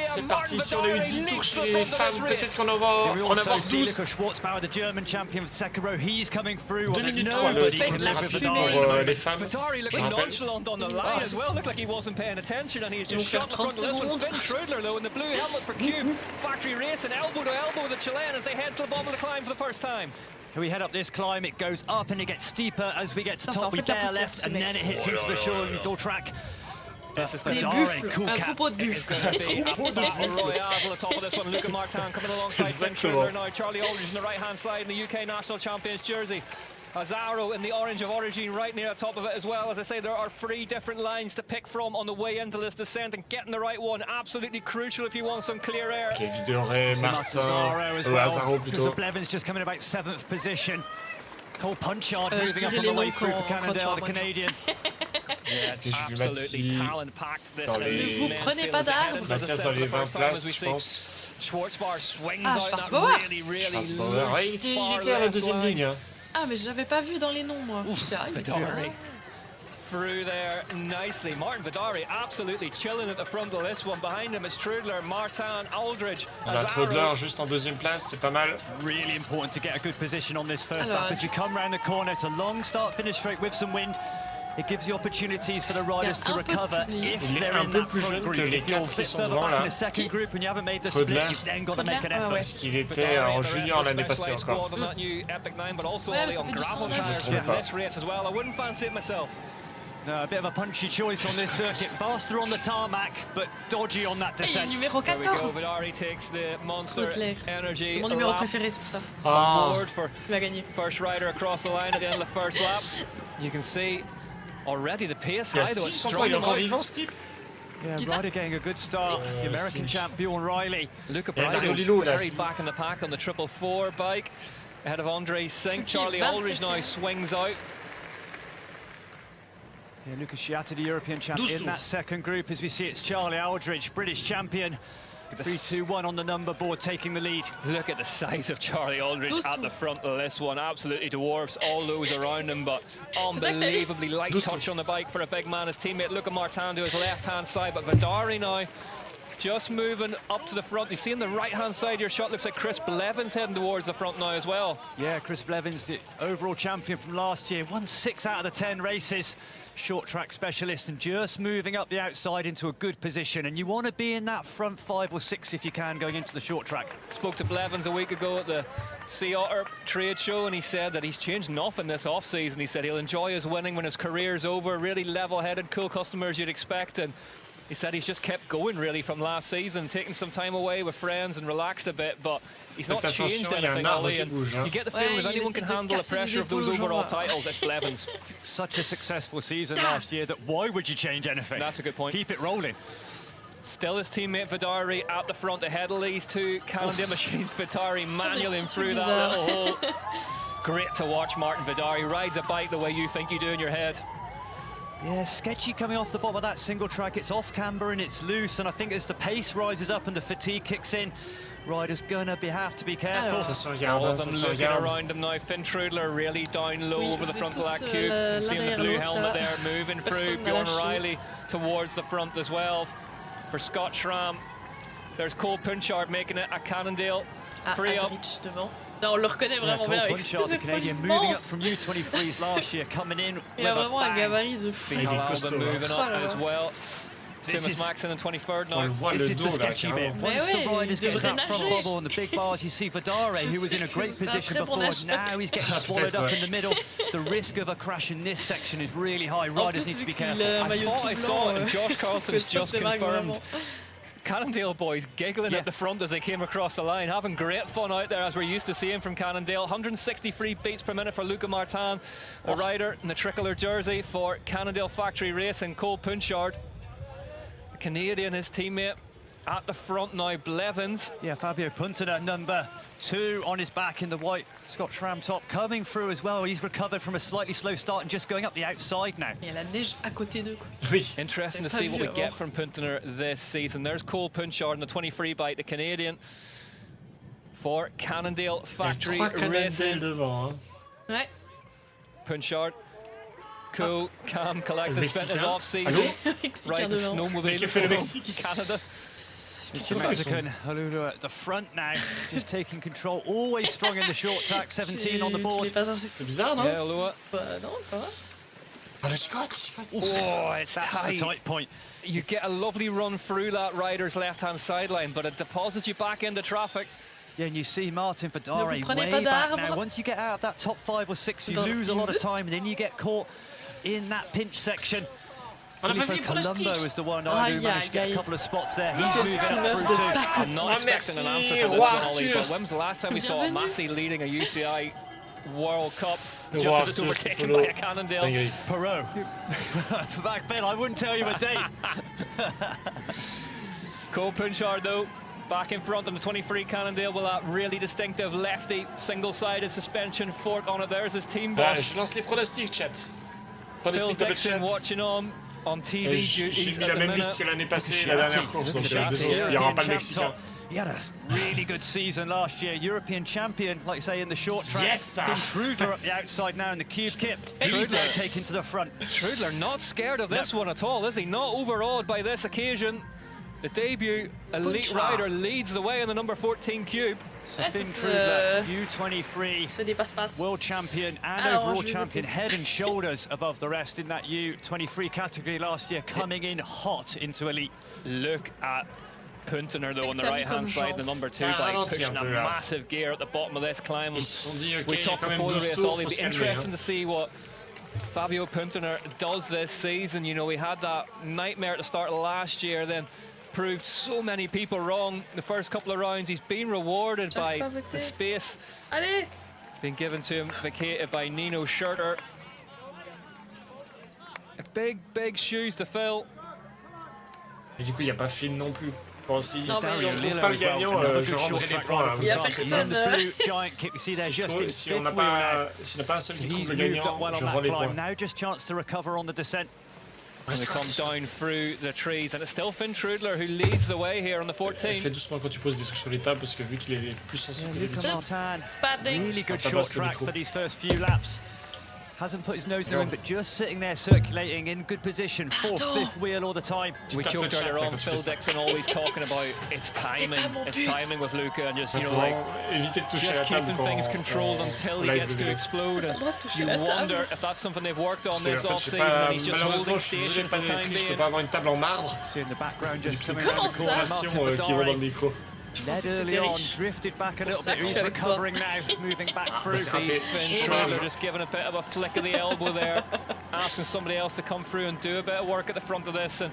C'est parti, si on a eu 10 tours chez les femmes, peut-être qu'on en va en avoir 12. Luca Schwarzbauer, the German champion of second row, he's coming through. 2 on minutes it. 3 Nobody le can live with rapide Vidal. pour les femmes. Vidari Je looking rappelle. nonchalant on the line as well. Looked like he wasn't paying attention and he's Ils vont just faire shot in front of 30 this one. secondes. Finn Trudler though in the blue helmet for Cube. Factory racing elbow to elbow with the Chilean as they head to the bottom of the climb for the first time. We head up this climb, it goes up and it gets steeper as we get to Ça, ça en top. We fait de la bear poussière, left ce and mec. then it hits into the shore track. This is Des going buffles, cool un cat. troupeau de It's buffles. going to be a battle royale at the top of this one. Luca Martin coming alongside Finn Trudler now. Charlie Aldridge on the right-hand side in the UK National Champions jersey. Azaro in the orange of Origin right near the top of it as well. As I say, there are 3 different lines to pick from on the way into this descent, and getting the right one absolutely crucial if you want some clear air. Ok, Videoré, Martin, Azaro as well. Azaro plutôt. Blevins just coming about 7th position. Cole Punchard je moving up dirais on les the way noms through for quand Cannondale, tu the vas Canadian. Yeah, j'ai vu absolutely Mathieu talent-packed this dans one. les- Ne vous prenez pas d'arbre. Mathias dans les 20 places, je pense. Schwarzbauer swings Ah, out that Schwarzbauer. really Schwarzbauer. Ouais, il était far à la left deuxième line. ligne. Hein. Ah, mais j'avais pas vu dans les noms, moi. Putain, il est Vidari through there nicely. Martin Vidari absolutely chilling at the front of this one. Behind him is Trudler, Martin, Aldridge, On a Azaro. Trudler juste en deuxième place, c'est pas mal. Really important to get a good position on this first Alors, lap as we come round the corner. It's a long start-finish straight with some wind. it gives the opportunities for the riders to recover if Il est they're un in peu that plus front jeune group. que les If you're 4 qui a bit sont further devant back in là. the second group and you haven't made the Trudler. split, you've then got to make an effort. Parce qu'il était en junior l'année passée encore. On that new Epic 9, but also Ouais, Ollie ça on fait du gravel sens. tires Je ne in this race as well. I wouldn't fancy it myself. No, a bit of a punchy choice on this circuit. Faster on the tarmac, but dodgy on that Il est descent. numéro There we go. 14. Vidari takes the Monster Trudler. Energy Mon numéro lap préféré, c'est pour ça. Ah, board for Il va gagner. first rider across the line at the end of the first lap. You can see already the pace il y a high though. 6 It's encore, strong il est encore out. vivant ce type. Yeah, Qui ça? Ryder getting a good start. The American si. champ Bjorn Riley. Luca Et Mario Braido Lillo, là, buried back in the pack on the 444 bike ahead of Andre Sink. Qui, Charlie Aldridge 27e. now swings out. Yeah, Lucas Chiata, the European champ 12 in that second group. As we see, it's Charlie Aldridge, British champion. 3-2-1 on the number board, taking the lead. Look at the size of Charlie Aldridge at the front of this one. Absolutely dwarfs all those around him, but unbelievably light touch on the bike for a big man. His teammate Luca Martin to his left-hand side, but Vidari now just moving up to the front. You see on the right-hand side of your shot, looks like Chris Blevins heading towards the front now as well. Yeah, Chris Blevins, the overall champion from last year, won 6 out of the 10 races. Short track specialist and just moving up the outside into a good position, and you want to be in that front 5 or 6 if you can going into the short track. Spoke to Blevins a week ago at the Sea Otter trade show, and he said that he's changed nothing this off-season. He said he'll enjoy his winning when his career's over. Really level-headed, cool customers you'd expect, and he said he's just kept going really from last season, taking some time away with friends and relaxed a bit, but he's not changed anything, Ollie, and you get the feeling if anyone can handle the pressure of those overall titles, it's Blevins. Such a successful season last year that why would you change anything? That's a good point. Keep it rolling. Still his teammate Vidari at the front ahead of these two Cannondale machines. Vidari manualing through that little hole. Great to watch Martin Vidari rides a bike the way you think you do in your head. Yeah, sketchy coming off the bottom of that single track. It's off camber and it's loose, and I think as the pace rises up and the fatigue kicks in, riders gonna have to be careful. All of them looking around him now. Finn Trudler really down low over the front of that cube. You see the blue helmet there moving through. Bjorn Riley towards the front as well. For Scott Schramm, there's Cole Punchard making it at Cannondale. Free up. Non, on le reconnaît vraiment bien avec ses the Canadian moving up from U23s last year, coming in. Il a vraiment un gabarit de fou. Albin moving up as well. Thomas Maxon in 23rd now. This is the sketchy bit. Once the riders get that front nager. bubble and the big bars, you see Vidare, who was in a great position before, now he's getting swallowed up in the middle. The risk of a crash in this section is really high. Riders need to be careful. I thought I saw it, and Josh Carlson's just confirmed. Cannondale boys giggling at the front as they came across the line, having great fun out there as we're used to seeing from Cannondale. 163 beats per minute for Luca Martin, a rider in the tricolour jersey for Cannondale Factory Racing. Cole Punchard, the Canadian, his teammate at the front now. Blevins. Yeah, Fabio Punta, number 2 on his back in the white Scott Schramm top, coming through as well. He's recovered from a slightly slow start and just going up the outside now. Il y a la neige à côté d'eux. Interesting to see what we get from Puntener this season. There's Cole Punchard in the 23 bike, the Canadian, for Cannondale Factory Racing. Devant, Ouais. Punchard, cool, calm, collected, spent his off-season riding the snowmobile from Canada. It's Mexican Halulu at the front now, just taking control, always strong in the short track, 17 on the board. C'est bizarre, non? Yeah, Halua. Non, ça va. Oh, it's That's the tight point. You get a lovely run through that rider's left-hand sideline, but it deposits you back into traffic. Yeah, and you see Martin Vidare way pas back d'arbre. now. Once you get out of that top 5 or 6, you lose a lot of time, and then you get caught in that pinch section. Filippo Colombo is the one who managed to get a couple of spots there. He's moving up through too. I'm not expecting an answer for this one, Ollie, but when was the last time we saw Massey leading a UCI World Cup just as it's overtaken by a Cannondale? Perot. Back then, I wouldn't tell you a date. Cole Punchard, though, back in front on the 23 Cannondale with that really distinctive lefty single-sided suspension fork on it. There's his team boss. Je lance les pronostics, chat. Phil Pronostics de Dixon chat. watching on TV J'ai duties mis at la the même minute. liste que l'année passée, la dernière course. Donc, désolé, il n'y aura pas de Mexicain. He had a really good season last year. European champion, like you say, in the short track. Fiesta. Trudler up the outside now in the cube kit. Trudler taken to the front. Trudler not scared of this one at all, is he? Not overawed by this occasion. The debut elite rider leads the way in the number 14 cube. Finn Trudler, U23 fait des passe-passe. world champion and overall champion, head and shoulders above the rest in that U23 category last year, coming in hot into elite. Look at Puntener though on the right-hand side, the number 2 bike, pushing a massive gear at the bottom of this climb. We talked before the race, Ollie, it'd be interesting to see what Fabio Puntener does this season. You know, we had that nightmare at the start of last year, then proved so many people wrong the first couple of rounds. He's been rewarded by the space being given to him, vacated by Nino Schurter. Big shoes to fill. Et du coup, il n'y a pas Finn non plus. Bon, si Non, on ne trouve pas le gagnant, je rendrai les points. Il n'y a personne. Si on n'a pas un seul qui trouve le gagnant, je rends les points. Now just chance to recover on the descent. And they come down through the trees, and it's still Finn Trudler who leads the way here on the 14. Fais doucement quand tu poses des trucs sur les tables, parce que vu qu'il est plus sensible. Really good short track for these first few laps. Hasn't put his nose in the ring, but just sitting there circulating in good position, fourth, fifth wheel all the time. We joked earlier on, Phil Dixon always talking about it's timing with Luca, and just, you know, like, just keeping things controlled until he gets to explode. And you wonder if that's something they've worked on this off-season, and he's just holding station for the time being. Je peux pas avoir une table en marbre. See in the background just coming around the corner, qui vont dans le micro. Led early on, drifted back a little bit, he's recovering now, moving back through. See Finn Trudler just giving a bit of a flick of the elbow there, asking somebody else to come through and do a bit of work at the front of this, and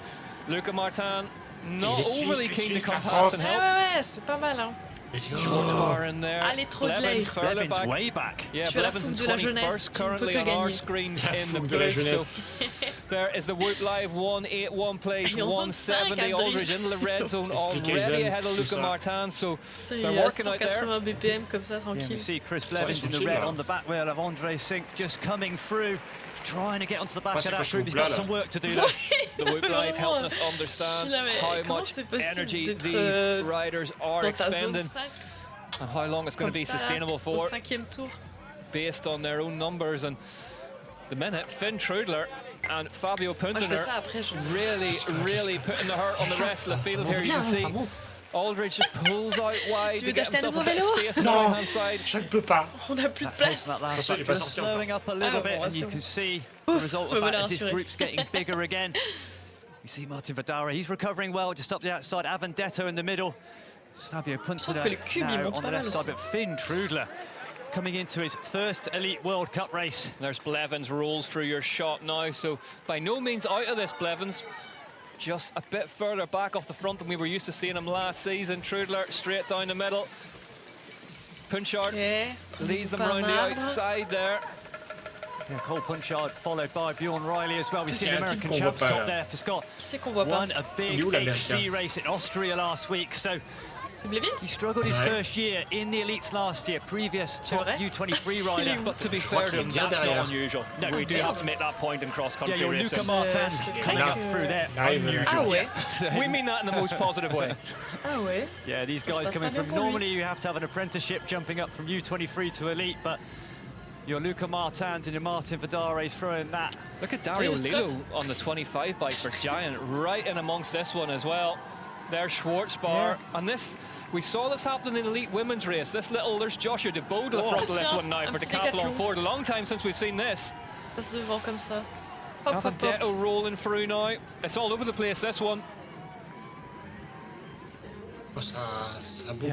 Luca Martin not overly keen to come past and help. Ouais, c'est pas mal, hein. In there. Allez, trop de lait. Blevins way back. Yeah, tu es la Blevins fougue in de la jeunesse, 21st tu ne peux currently que on our gagner. screens in the booth. So there is the Whoop Live 181 place, 170 Aldridge in the red zone already ahead of Luca Martin. So they're working out there. 180 BPM comme ça, Yeah, tranquille. you see Chris Blevins in the red on the back wheel of Andre Sink just coming through, trying to get onto the back of that group. He's got some work to do there. The Whoop Live helping us understand how much energy these riders are expending and how long it's going to be sustainable for, based on their own numbers. And the minute, Finn Trudler and Fabio Puntener really putting the hurt on the rest of the field here. You can see Aldridge just pulls out wide to get himself a bit of space on the right hand side. Je ne peux pas. On n'a plus de place. Just slowing up a little bit, and you can see the result of that as this group's getting bigger again. You see Martin Vidara, he's recovering well just up the outside. Avendetto in the middle. Fabio Puntener now on the left side, but Finn Trudler coming into his first Elite World Cup race. There's Blevins rolls through your shot now, so by no means out of this, Blevins. Just a bit further back off the front than we were used to seeing him last season. Trudler straight down the middle. Punchard leads them round the outside there. Yeah, Cole Punchard followed by Bjorn Riley as well. We've seen the American champ stop there for Scott. Won a big HC race in Austria last week, so he struggled his first year in the elites last year, previous top U23 rider. But to be fair to him, that's not unusual. No, we do have to make that point in cross-country racing. Luca Martin coming up through there. Unusual. We mean that in the most positive way. Yeah, these guys coming from, normally you have to have an apprenticeship jumping up from U23 to elite, but your Luca Martins and your Martin Vidares throwing that. Look at Dario Lilo on the 25 bike for Giant, right in amongst this one as well. There's Schwarzbar, and this, we saw this happen in the elite women's race. There's Joshua DeBode to the front of this one now for Decathlon Ford. A long time since we've seen this. Avendetto rolling through now. It's all over the place, this one.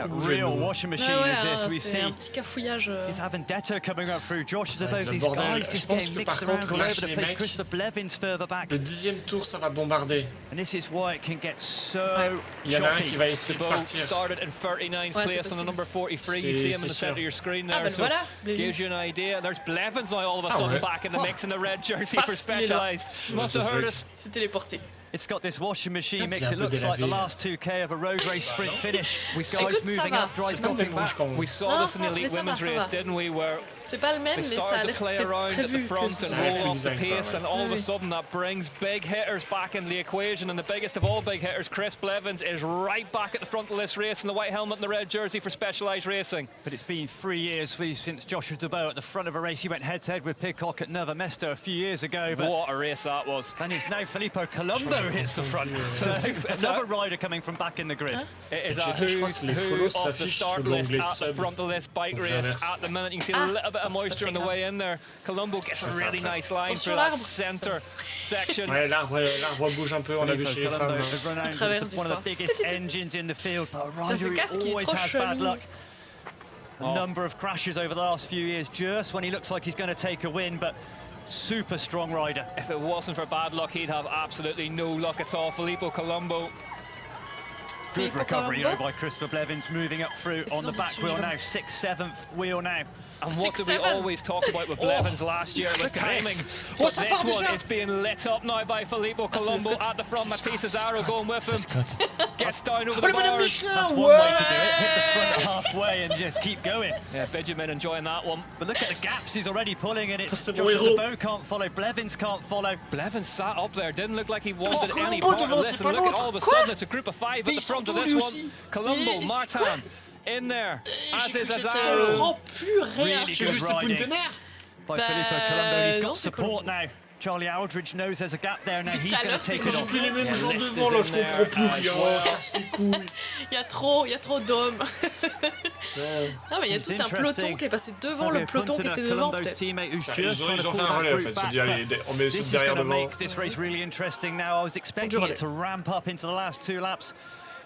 Real washing machine is this. We see un petit cafouillage. Is Avendetto coming up through. Josh is about these guys just getting mixed around all over the place. Christopher Blevins further back. Le 10e tour, ça va bombarder. And this is why it can get so Il y en a un qui va essayer de partir. Started in 39th place on the number 43. You see him in the center of your screen there. So gives you an idea. There's Blevins now all of a sudden back in the mix in the red jersey for Specialized. Must have heard us. C'est téléporté. It's got this washing machine mix. It looks like the last 2K of a road race sprint finish. Guys moving up, drives dropping back. We saw this in the elite women's race, didn't we? Where C'est pas le même, They mais ça a started to l'air play peut-être around at the prévu que front ce and soit. roll off the design, pace, and all of a Oui. sudden that brings big hitters back into the equation. And the biggest of all big hitters, Chris Blevins, is right back at the front of this race in the white helmet and the red jersey for Specialized Racing. But it's been 3 years since Joshua Dubois at the front of a race. He went head-to-head with Pidcock at Nova Mesta a few years ago. But What a race that was. and it's now Filippo Colombo who hits the front. So another rider coming from back in the grid. It is a Je crois who's que les who follows of the s'affichent start sur list l'onglet at the sub. front of this bike Donc, race j'inverse. at the minute. You can see a little bit of moisture on the way in there. Colombo gets a really nice line through that centre section. Ouais, l'arbre bouge un peu, on l'a vu chez les femmes. Colombo hein. has run out as Traverse one of the du biggest engines in the field. But a rider ce who casque, il est always trop has bad chelou. luck. A number of crashes over the last few years, just when he looks like he's going to take a win, but super strong rider. If it wasn't for bad luck, he'd have absolutely no luck at all. Filippo Colombo. Good Filippo recovery Colombo. though by Christopher Blevins, moving up through on the back wheel now, 6th, 7th wheel now. And what did we 6-7. always talk about with Blevins last year? It was timing. Oh, But ça this part one déjà. is being lit up now by Filippo Colombo at the front. Matisse Cesaro going with him. Gets down over Oh, the le bonhomme bars. Michelin, That's one ouais. way to do it, hit the front at halfway and just keep going. Yeah, Benjamin enjoying that one. But look at the gaps he's already pulling, and it's C'est mon Joshua héros. Dubois can't follow, Blevins can't follow. Blevins sat up there, didn't look like he wanted Oh, any Colombo part of devant, this. c'est And pas look at l'autre. all of a Quoi? sudden, it's a group of 5 at Mais the ils front sont of tous this lui one. aussi. Colombo, Mais- Martin, in there. As J'ai is cru que c'était Cesaro. grand plus rien. Really J'ai good vu c'était riding Puntener. by Bah, Filippo Colombo. He's non, got c'est support now. Charlie Aldridge knows there's a gap there now. He's Tout à going l'heure, to take c'est it quand on. Plus les mêmes Yeah, gens list devant, is là, in je there comprends plus as rien. well. Casse les couilles. Il y a trop d'hommes. Non, mais il y a It's tout un peloton interesting. qui est passé devant le peloton qui était devant, Colombo's peut-être. teammate who's Ils just trying to ont pull fait un that relais en group fait, se back, dit allez, but on met ceux this is derrière going to devant. make this race really interesting now. I was expecting relais. it to ramp up into the last 2 laps.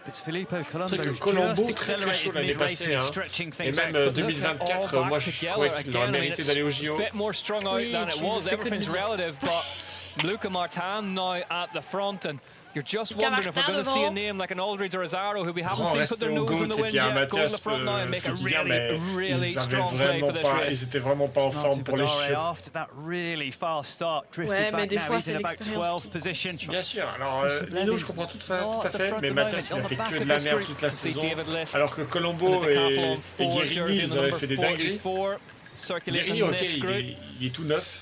It's Filippo Colombo C'est que who's Colombo, just très très chaud accelerated l'année mid-race passée. and Hein. stretching Et things même out. 2024, moi je trouvais qu'il aurait mérité d'aller au JO. Bit more strung out Oui, than it tu was. fais que Everything's lui dire. relative, but Luca Martin now at the front, and you're just Luca wondering if we're Martin going to see a devant. name like an Aldridge or a Zaro who we haven't Grand seen put respect their au nose in the GOAT et wind puis à yet, go to the Mathias, front now and make a faut dire, mais really ils avaient strong play for vraiment this pas, race. ils étaient vraiment pas en forme pour les Barré, cheveux. after that really fast start, drifted Ouais, mais back des now. fois, He's c'est in about l'expérience 12th qui- position. Bien sûr, alors Blevins Lino je comprends tout not à at the fait, front mais at the Mathias il moment, a on fait the back que of de la this merde group. toute la See saison, David List alors que in the Colombo decathlon et four Guérini jersey, ils the avaient number fait des dingueries. 44, circulating Guérini in ok, this group. il est tout neuf,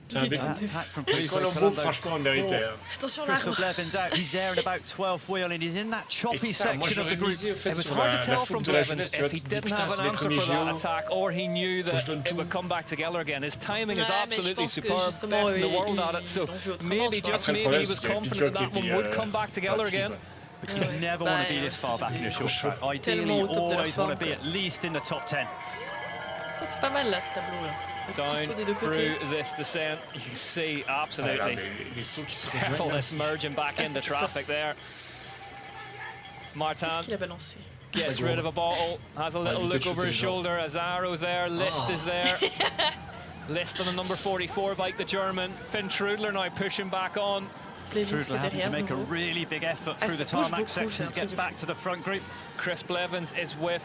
c'est un Il est bec. tout neuf. Attack from Et Filippo Colombo Colombo. franchement il méritait. hein. Attention Christopher l'arbre. Blevins out. He's there at about 12th wheel and he's in that Et choppy c'est ça, moi section of the j'aurais group. misé au fait It was sur hard la to tell fougue from de la Blevins jeunesse, tu vois, if he tu te dis didn't putain have c'est an mes answer premiers for that JO. attack, or he knew Faut que je that donne it tout. would come back together again. His timing is Ouais, mais je absolutely pense que superb, justement, best in the ils- world at it. So ils l'ont vu autrement, maybe, tu vois. just Après, le maybe, problème, he was c'est qu'il y a confident Pidcock that et that one puis, would come back together Bassi, again. quoi. But you never want to be this far back in a trop short track. Tellement Ideally, au top de leur always want to forme, be quoi. at least in the top 10. Ça, c'est pas mal là ce tableau là. Les petits Down sauts des deux côtés. through this descent, you can see Ah, là, absolutely les sauts qui se all rejoignent. this merging back Ah, into c'est traffic there. Martin Qu'est-ce qu'il a balancé? gets rid of a bottle, has a little look over his shoulder. Azaro's there, List is there. List on the number 44 bike, the German. Finn Trudler now pushing back on. Blevins qui Trudler est having to derrière make a nouveau. really big effort Ah, through the ça bouge tarmac beaucoup, c'est un section to truc get de back fou. to the front group. Chris Blevins is with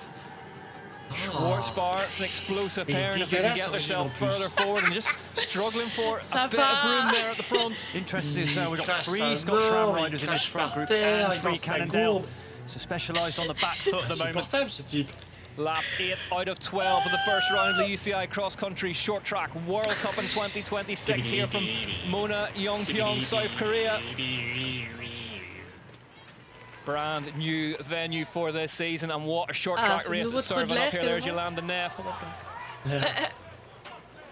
Schwarzbar. It's an explosive pair, and if they can get themselves further forward and just struggling for Ça a bit of va. room there at the front. Interesting, so we've got crache 3 sa Scotch Ram mort, riders il in this crache front par group terre, and il 3 danse sa Cannondale. gourde. So specialised on the back foot at the moment. Insupportable ce type. Lap 8 out of 12 of the first round of the UCI Cross Country Short Track World Cup in 2026 here from Mona Yongpyong, South Korea. Brand new venue for this season, and what a short Ah, track c'est le race nouveau it's trou de serving up l'air here. qu'elle There's voit. Yolanda Neff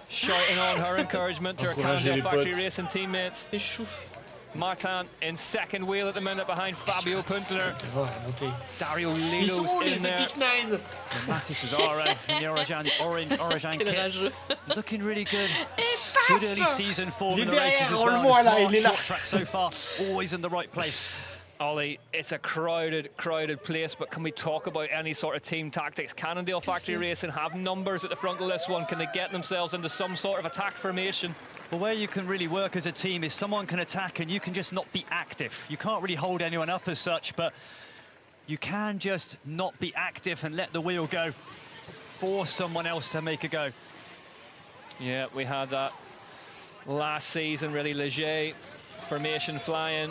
shouting on her encouragement to her Encouragez Cannondale les Factory potes. Racing teammates. C'est chou. Martin in second wheel at the minute behind Fabio Puntler. Tu vois, la montée. Dario Ils sont où Lilo's les in there. Epic Nine? Mattis Cesaro in the Orange Quel kit. rageux. Looking really good. Good early season form Il in est the races derrière, as on le well. voit là, Smart il est là. short track so far, always in the right place. Ollie, it's a crowded place, but can we talk about any sort of team tactics? Cannondale Factory Racing have numbers at the front of this one. Can they get themselves into some sort of attack formation? Well, where you can really work as a team is someone can attack and you can just not be active. You can't really hold anyone up as such, but you can just not be active and let the wheel go, force someone else to make a go. Yeah, we had that last season, really. Leger formation flying.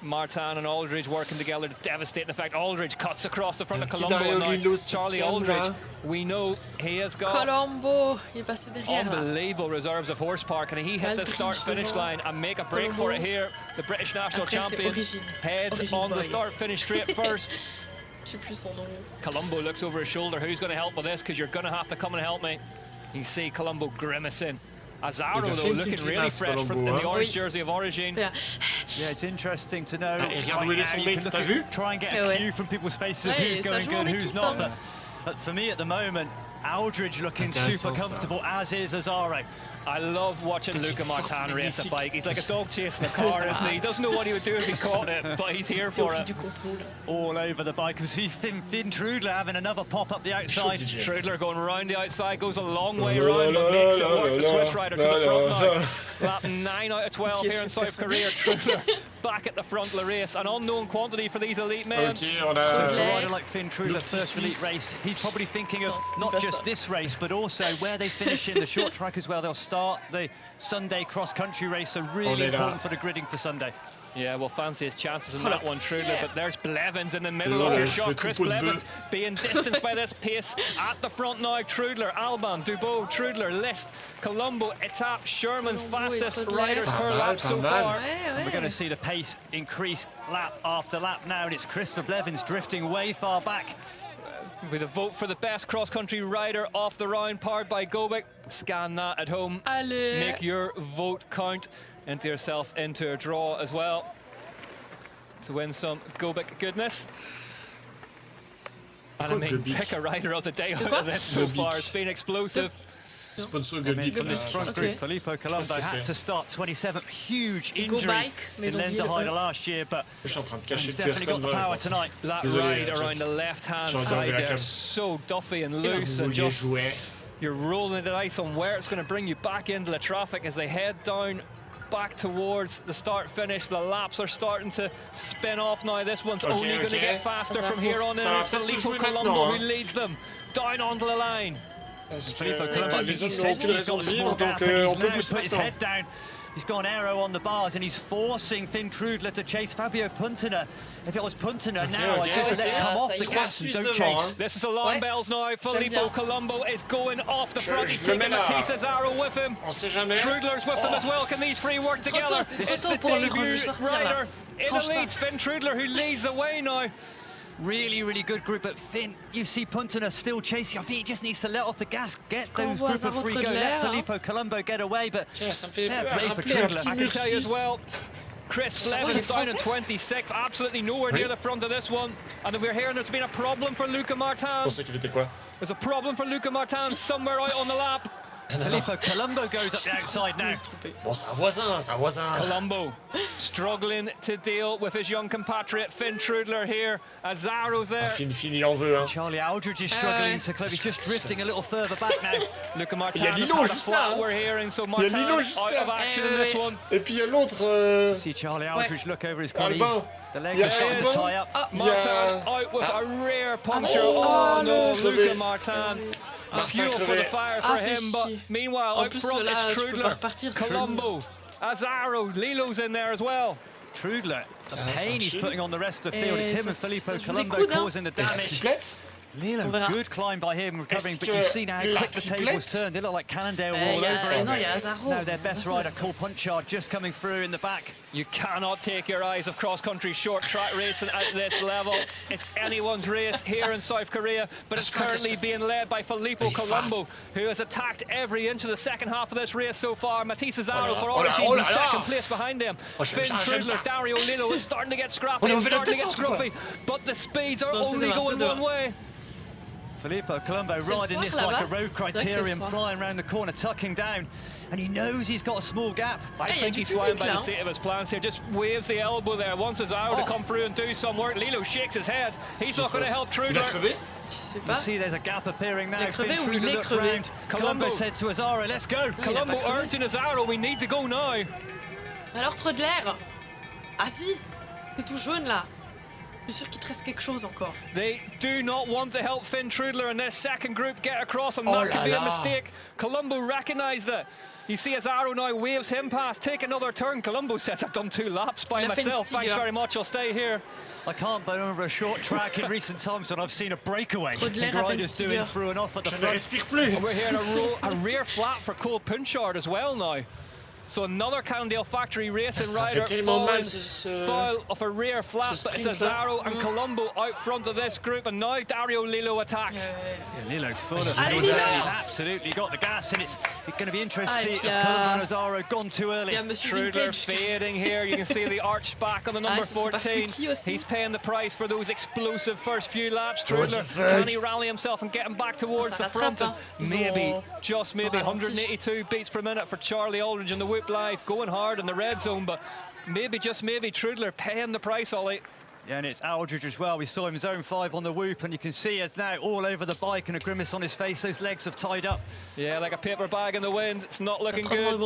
Martin and Aldridge working together to devastate the fact. Aldridge cuts across the front of Colombo. Charlie là. Aldridge, we know he has got Colombo, il est passé derrière. unbelievable reserves of horsepower. Can he hit the start-finish line and make a break for it here? The British national champion heads on the start-finish straight first. Je sais plus son nom. Colombo looks over his shoulder. Who's going to help with this? Because you're going to have to come and help me. You see Colombo grimacing. Azaro, though, looking really fresh in the orange jersey of Origin. Yeah, it's interesting to know. Regarde où il est son mate, t'as vu? Try and get a cue from people's faces of who's going good, who's not. But for me at the moment, Aldridge looking super comfortable, as is Azaro. I love watching Luca Martin race a bike. He's like a dog chasing a car, isn't he? He doesn't know what he would do if he caught it, but he's here for it. All over the bike. We see Finn Trudler having another pop up the outside. Trudler going around the outside, goes a long way around, but makes it work. The Swiss rider to the front now. Lap 9 out of 12 here in South Korea. Trudler back at the front of the race. An unknown quantity for these elite men. A rider like Finn Trudler, first elite race, he's probably thinking of not just this race, but also where they finish in the short track as well. They'll start the Sunday cross-country race, so really important for the gridding for Sunday. Yeah, we'll fancy his chances in that one, Trudler, but there's Blevins in the middle of your shot. Chris Blevins being distanced by this pace at the front now. Trudler, Alban, Dubois, Trudler, List, Colombo, Etap, Sherman's fastest riders per lap so far. And we're going to see the pace increase lap after lap now, and it's Christopher Blevins drifting way far back. With a vote for the best cross-country rider off the round, powered by Gobek. Scan that at home. Allez. Make your vote count. Enter yourself into a draw as well to win some Gobek goodness. And I mean, pick a rider of the day out of this so far. It's been explosive. Sponsor Gobek. Filippo Colombo had to start 27th. Huge injury in Lenzerheide last year, but he's definitely got the power tonight. That ride around the left-hand side there, so duffy and loose, and just you're rolling the dice on where it's going to bring you back into the traffic as they head down back towards the start-finish. The laps are starting to spin off now. This one's only going to get faster from here on in. It's Filippo Colombo who leads them down onto the line. Filippo Colombo, les autres n'ont aucune raison de vivre, donc on peut pousser maintenant. He's got an arrow on the bars and he's forcing Finn Trudler to chase Fabio Puntener. If it was Puntener now, I'd just let him come off the gas and don't chase. This is alarm bells now. Filippo Colombo is going off the front. He's taking Matisse Azaro with him. Trudler's with them as well. Can these three work together? It's the debut rider in the lead. Finn Trudler who leads the way now. Really, really good group, but Finn, you see Puntener still chasing. I think he just needs to let off the gas, get those group of three go, let Filippo Colombo get away, but play for Trudler. I can tell you as well, Chris Blevins down in 26th, absolutely nowhere near the front of this one. And we're hearing there's been a problem for Luca Martin. There's a problem for Luca Martin somewhere out on the lap. Filippo Colombo goes up the outside now. Bon, c'est un voisin. Colombo struggling to deal with his young compatriot Finn Trudler here. Azaro's there. Finn, il en veut, hein. Charlie Aldridge is struggling to close. He's just drifting a little further back now. Luca Martin has had a flat, we're hearing, so Martin out of action in this one. Et puis il y a l'autre. See Charlie Aldridge look over his colleagues. The legs are starting to tie up. Martin out with a rare puncture. Oh no, Luca Martin. Fuel for the fire for him, but meanwhile out front it's Trudler, Colombo, Azaro, Lilo's in there as well. Trudler, the pain he's putting on the rest of the field. It's him and Filippo Colombo causing the damage. Lilo, good climb by him, recovering, but you've seen how quick the tables turned. They look like Cannondale all over him. Now their best rider, Cole Punchard, just coming through in the back. You cannot take your eyes off cross-country short track racing at this level. It's anyone's race here in South Korea, but it's currently being led by Filippo Colombo, who has attacked every inch of the second half of this race so far. Matisse Azaro for Origin in second place behind him. Finn Trudler, Dario Lilo is starting to get scrappy, starting to get scruffy, but the speeds are only going one way. Filippo Colombo riding this like a road criterium, flying around the corner, tucking down, and he knows he's got a small gap. I think he's flying by the seat of his plans here, just waves the elbow there, wants Azaro to come through and do some work. Lilo shakes his head, he's not going to help Trudler. You see there's a gap appearing now. Colombo said to Azaro, let's go. Colombo urging Azaro, we need to go now. Alors Trudler, ah si, c'est tout jaune là. Je suis sûr qu'il te reste quelque chose encore. They do not want to help Finn Trudler in this second group get across, and that could be a mistake. Colombo recognised it. You see Azaro now waves him past, take another turn. Colombo says, I've done 2 laps by myself. Thanks very much, I'll stay here. I can't but remember a short track in recent times when I've seen a breakaway. Riders doing through and off at the front. And we're hearing a rear flat for Cole Punchard as well now. So another Cannondale Factory racing rider foul of a rear flat, but it's Azaro and Colombo out front of this group, and now Dario Lillo attacks. Yeah, Lillo full of he's absolutely got the gas, and it's going to be interesting to see if Colombo and Azaro gone too early. Trudler fading here, you can see the arched back on the number 14. He's paying the price for those explosive first few laps. Trudler, can he rally himself and get him back towards the front? And maybe, just maybe, 182 beats per minute for Charlie Aldridge in the Whoop Live, going hard in the red zone, but maybe, just maybe, Trudler paying the price, Ollie. Yeah, and it's Aldridge as well. We saw him zone 5 on the Whoop, and you can see it's now all over the bike and a grimace on his face. Those legs have tied up. Yeah, like a paper bag in the wind. It's not looking good.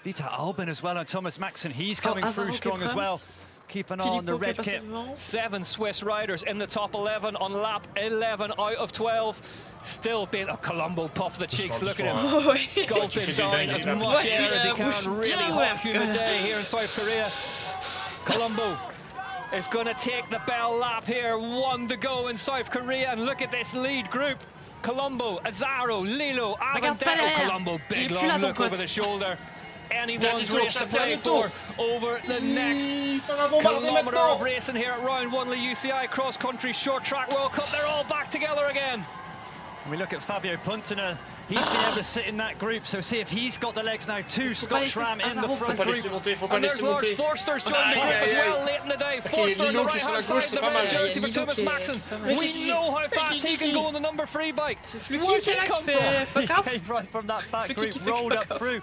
Vita Albin as well, and Thomas Maxson, he's coming through strong as well. Keep an eye on the red kit. 7 Swiss riders in the top 11 on lap 11 out of 12. Still being a Colombo puff the cheeks. Look at him gulping down as much air as he can. Really hot, humid day here in South Korea. Colombo is going to take the bell lap here. 1 to go in South Korea, and look at this lead group. Colombo, Azaro, Lillo, Avendetto. Colombo, big long look over the shoulder. Anyone's race to play for over the next kilometre of racing here at round 1 of the UCI Cross Country Short Track World Cup. They're all back together again. And we look at Fabio Puntina. He's been able to sit in that group, so see if he's got the legs now. 2 Scotch Ram in the front group. And there's Lars Forster's joined the group as well late in the day. Forster on the right-hand side of the red jersey for Thomas Maxson. We know how fast he can go on the number 3 bike. Where's he come from? He came right from that back group, rolled up through.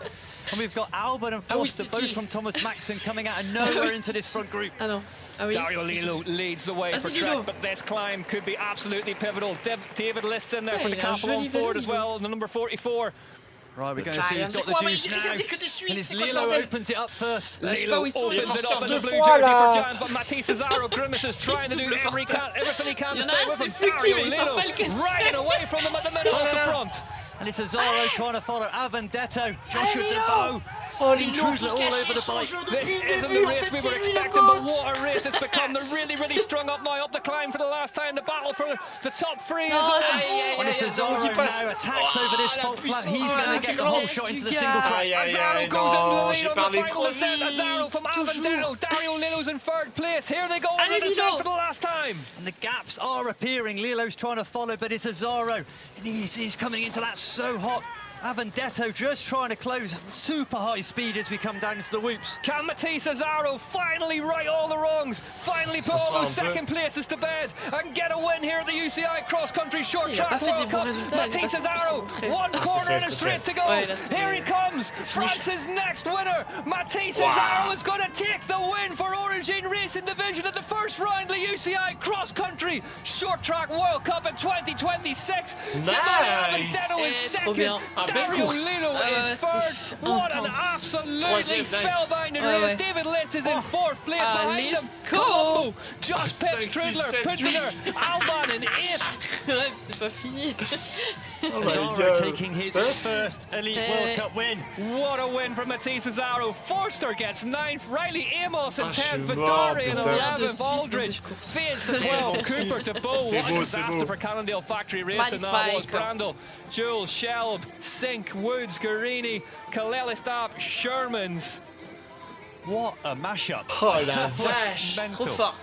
And we've got Albin and Forster, both from Thomas Maxson, coming out of nowhere into this front group. Dario Lillo leads the way for Trek, but this climb could be absolutely pivotal. David List's in there for the Decathlon Ford as well, the number 44. Right, we're going to see who's got the juice now. And it's Lillo opens it up first. Lillo opens it up in the blue jersey for Jan, but Matisse Azaro grimaces, trying to do everything he can to stay with him. Dario Lillo riding away from them at the minute off the front. And it's Azaro trying to follow Avendetto, Joshua DeBow. Trudler all over the bike. This isn't the race we were expecting, but what a race it's become. They're really strung up now, up the climb for the last time. The battle for the top 3 is on. And it's Azaro now attacks over this fault flat. He's going to get the whole shot into the single track. Azaro goes into the lead on the final ascent. Azaro from Avendetto. Dario Lillo's in 3rd place. Here they go on the descent for the last time. And the gaps are appearing. Lillo's trying to follow, but it's Azaro. And he's coming into that so hot. Avendetto just trying to close super high speed as we come down into the whoops. Can Matisse Azaro finally right all the wrongs, finally put all those second places to bed and get a win here at the UCI Cross Country Short Track World Cup? Matisse Azaro, 1 corner and a straight to go. Here he comes, France's next winner. Matisse Azaro is going to take the win for Origin Racing Division at the first round of the UCI Cross Country Short Track World Cup in 2026. Avendetto is second. Dario Lillo is 3rd. What an absolutely spellbinding race. David List is in 4th place behind him. Colombo just pitched Trudler, Punter, Alban in 8th. C'est pas fini. Azaro taking his first Elite World Cup win. What a win from Matisse Azaro. Forster gets 9th, Riley Amos in 10th, Vidari in 11th, Aldridge fades to 12, Cooper to Bow. What a disaster for Cannondale Factory Racing that was. Brandel, Jules, Shelb, Sink, Woods, Guarini, Kalelistap, Shermans. What a mashup. Oh la vache. Trop fort.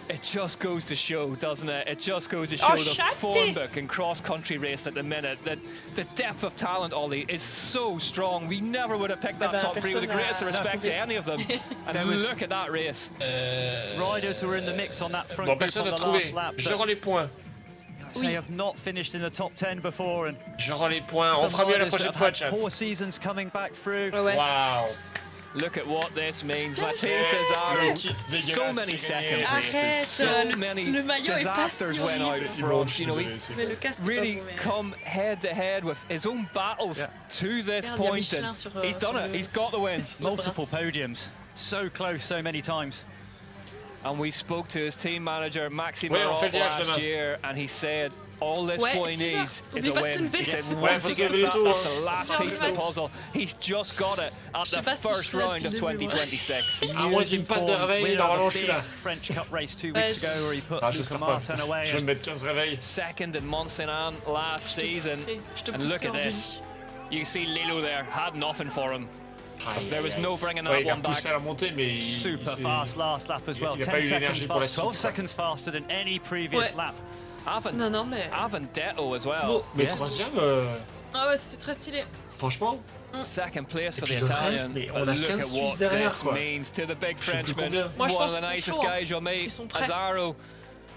It just goes to show, doesn't it? It just goes to show the form book in cross-country racing at the minute. That the depth of talent, Ollie, is so strong. We never would have picked that top 3 with the greatest respect to any of them. And look at that race. Riders who were in the mix on that front group on the last lap. Je rends les points. They have not finished in the top 10 before. And je rends les points. On fera mieux la prochaine fois, chat. 4 seasons coming back through. Wow. Look at what this means. Matisse Azaro, so many second places, so many disasters went out front. You know, he's really come head to head with his own battles to this point, and he's done it. He's got the wins. Multiple podiums, so close, so many times. And we spoke to his team manager, Maxime Marot, last year, and he said All this Ouais, boy c'est ça. needs is Oublie a pas de te win. lever. He said Ouais, once faut he se gets lever that, tôt, that's hein. the last C'est piece of the mat. puzzle. He's just got it at Je sais the pas si first je suis là round of depuis le début, moi. 2026. À moins qu'il me patte de réveil, normalement je suis là. French Cup race 2 Ouais, weeks ago where he put Ah, Luca j'espère pas. Martin away. Je vais me mettre 15 réveils. Second in Monsenan last season. Je te And look pousserai at hors du this. lit. You see Lilo there, had nothing for him. There was no bringing Ouais, that il a one back. poussé à la montée, mais Super fast last lap as well. il a 10 pas eu seconds l'énergie pour la fast, suite. 12 seconds faster than any previous Ouais. lap. Non, mais. Avendetto as well. Bon. Mais troisième, Ah ouais, c'était très stylé. franchement. Second place for puis the le Italian. reste, mais on a And look 15 at Suisses what derrière, this quoi. means to the big Je sais plus Frenchman. combien. Moi, je One pense of the qu'ils sont nicest chauds, hein. guys you'll meet. Ils sont prêts. Azaro.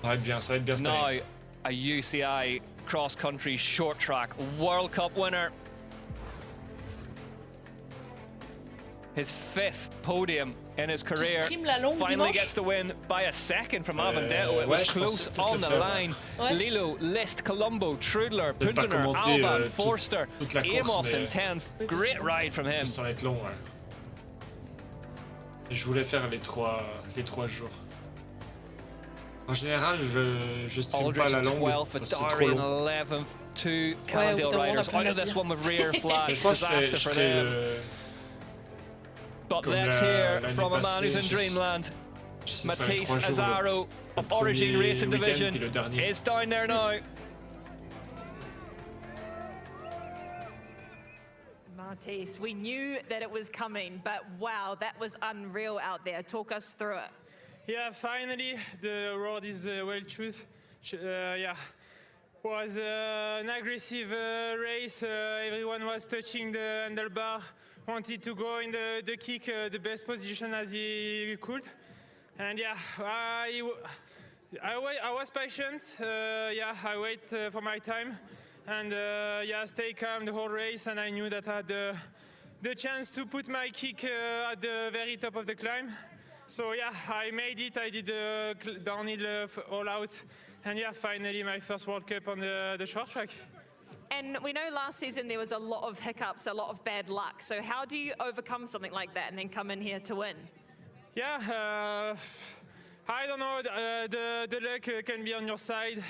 Ça va être bien cette Now, année. a UCI cross-country short track World Cup winner. His 5th podium in his career. stream la longue Finally dimanche. gets the win by a second from Avendetto. It ouais, was je pense close que c'est peut-être on le the faire, line. ouais. Lilo, List, Colombo, Trudler, Peut-être pas Puntener, commenter, Alban, toute- Forster, toute la course, Amos mais- in 10th. Great ride from him. Ça va être long, ouais. Et je voulais faire les trois jours. En général, je stream pas Aldridge la longue 12th, parce que c'est trop Darian long. 11th, 2 Ouais, Cannondale au bout d'un moment, on a riders. plein Out of de this dire. one with rear flags. Mais je pense que je Disaster for ferai them. But comme let's la- hear l'année from a man who's in passée, Dreamland. j'essaie de faire les Matisse 3 jours, Azaro of le Origin premier Racing week-end, Division puis le dernier. is down there now. Matisse, we knew that it was coming, but wow, that was unreal out there. Talk us through it. Yeah, finally the road is well chosen. Yeah, was an aggressive race. Everyone was touching the handlebar, wanted to go in the kick the best position as he could, and yeah, I was patient. Yeah, I wait for my time, and yeah, stay calm the whole race, and I knew that I had the chance to put my kick at the very top of the climb. So yeah, I made it. I did the downhill all out, and yeah, finally my first World Cup on the short track. And we know last season there was a lot of hiccups, a lot of bad luck. So how do you overcome something like that and then come in here to win? Yeah, I don't know. The luck can be on your side.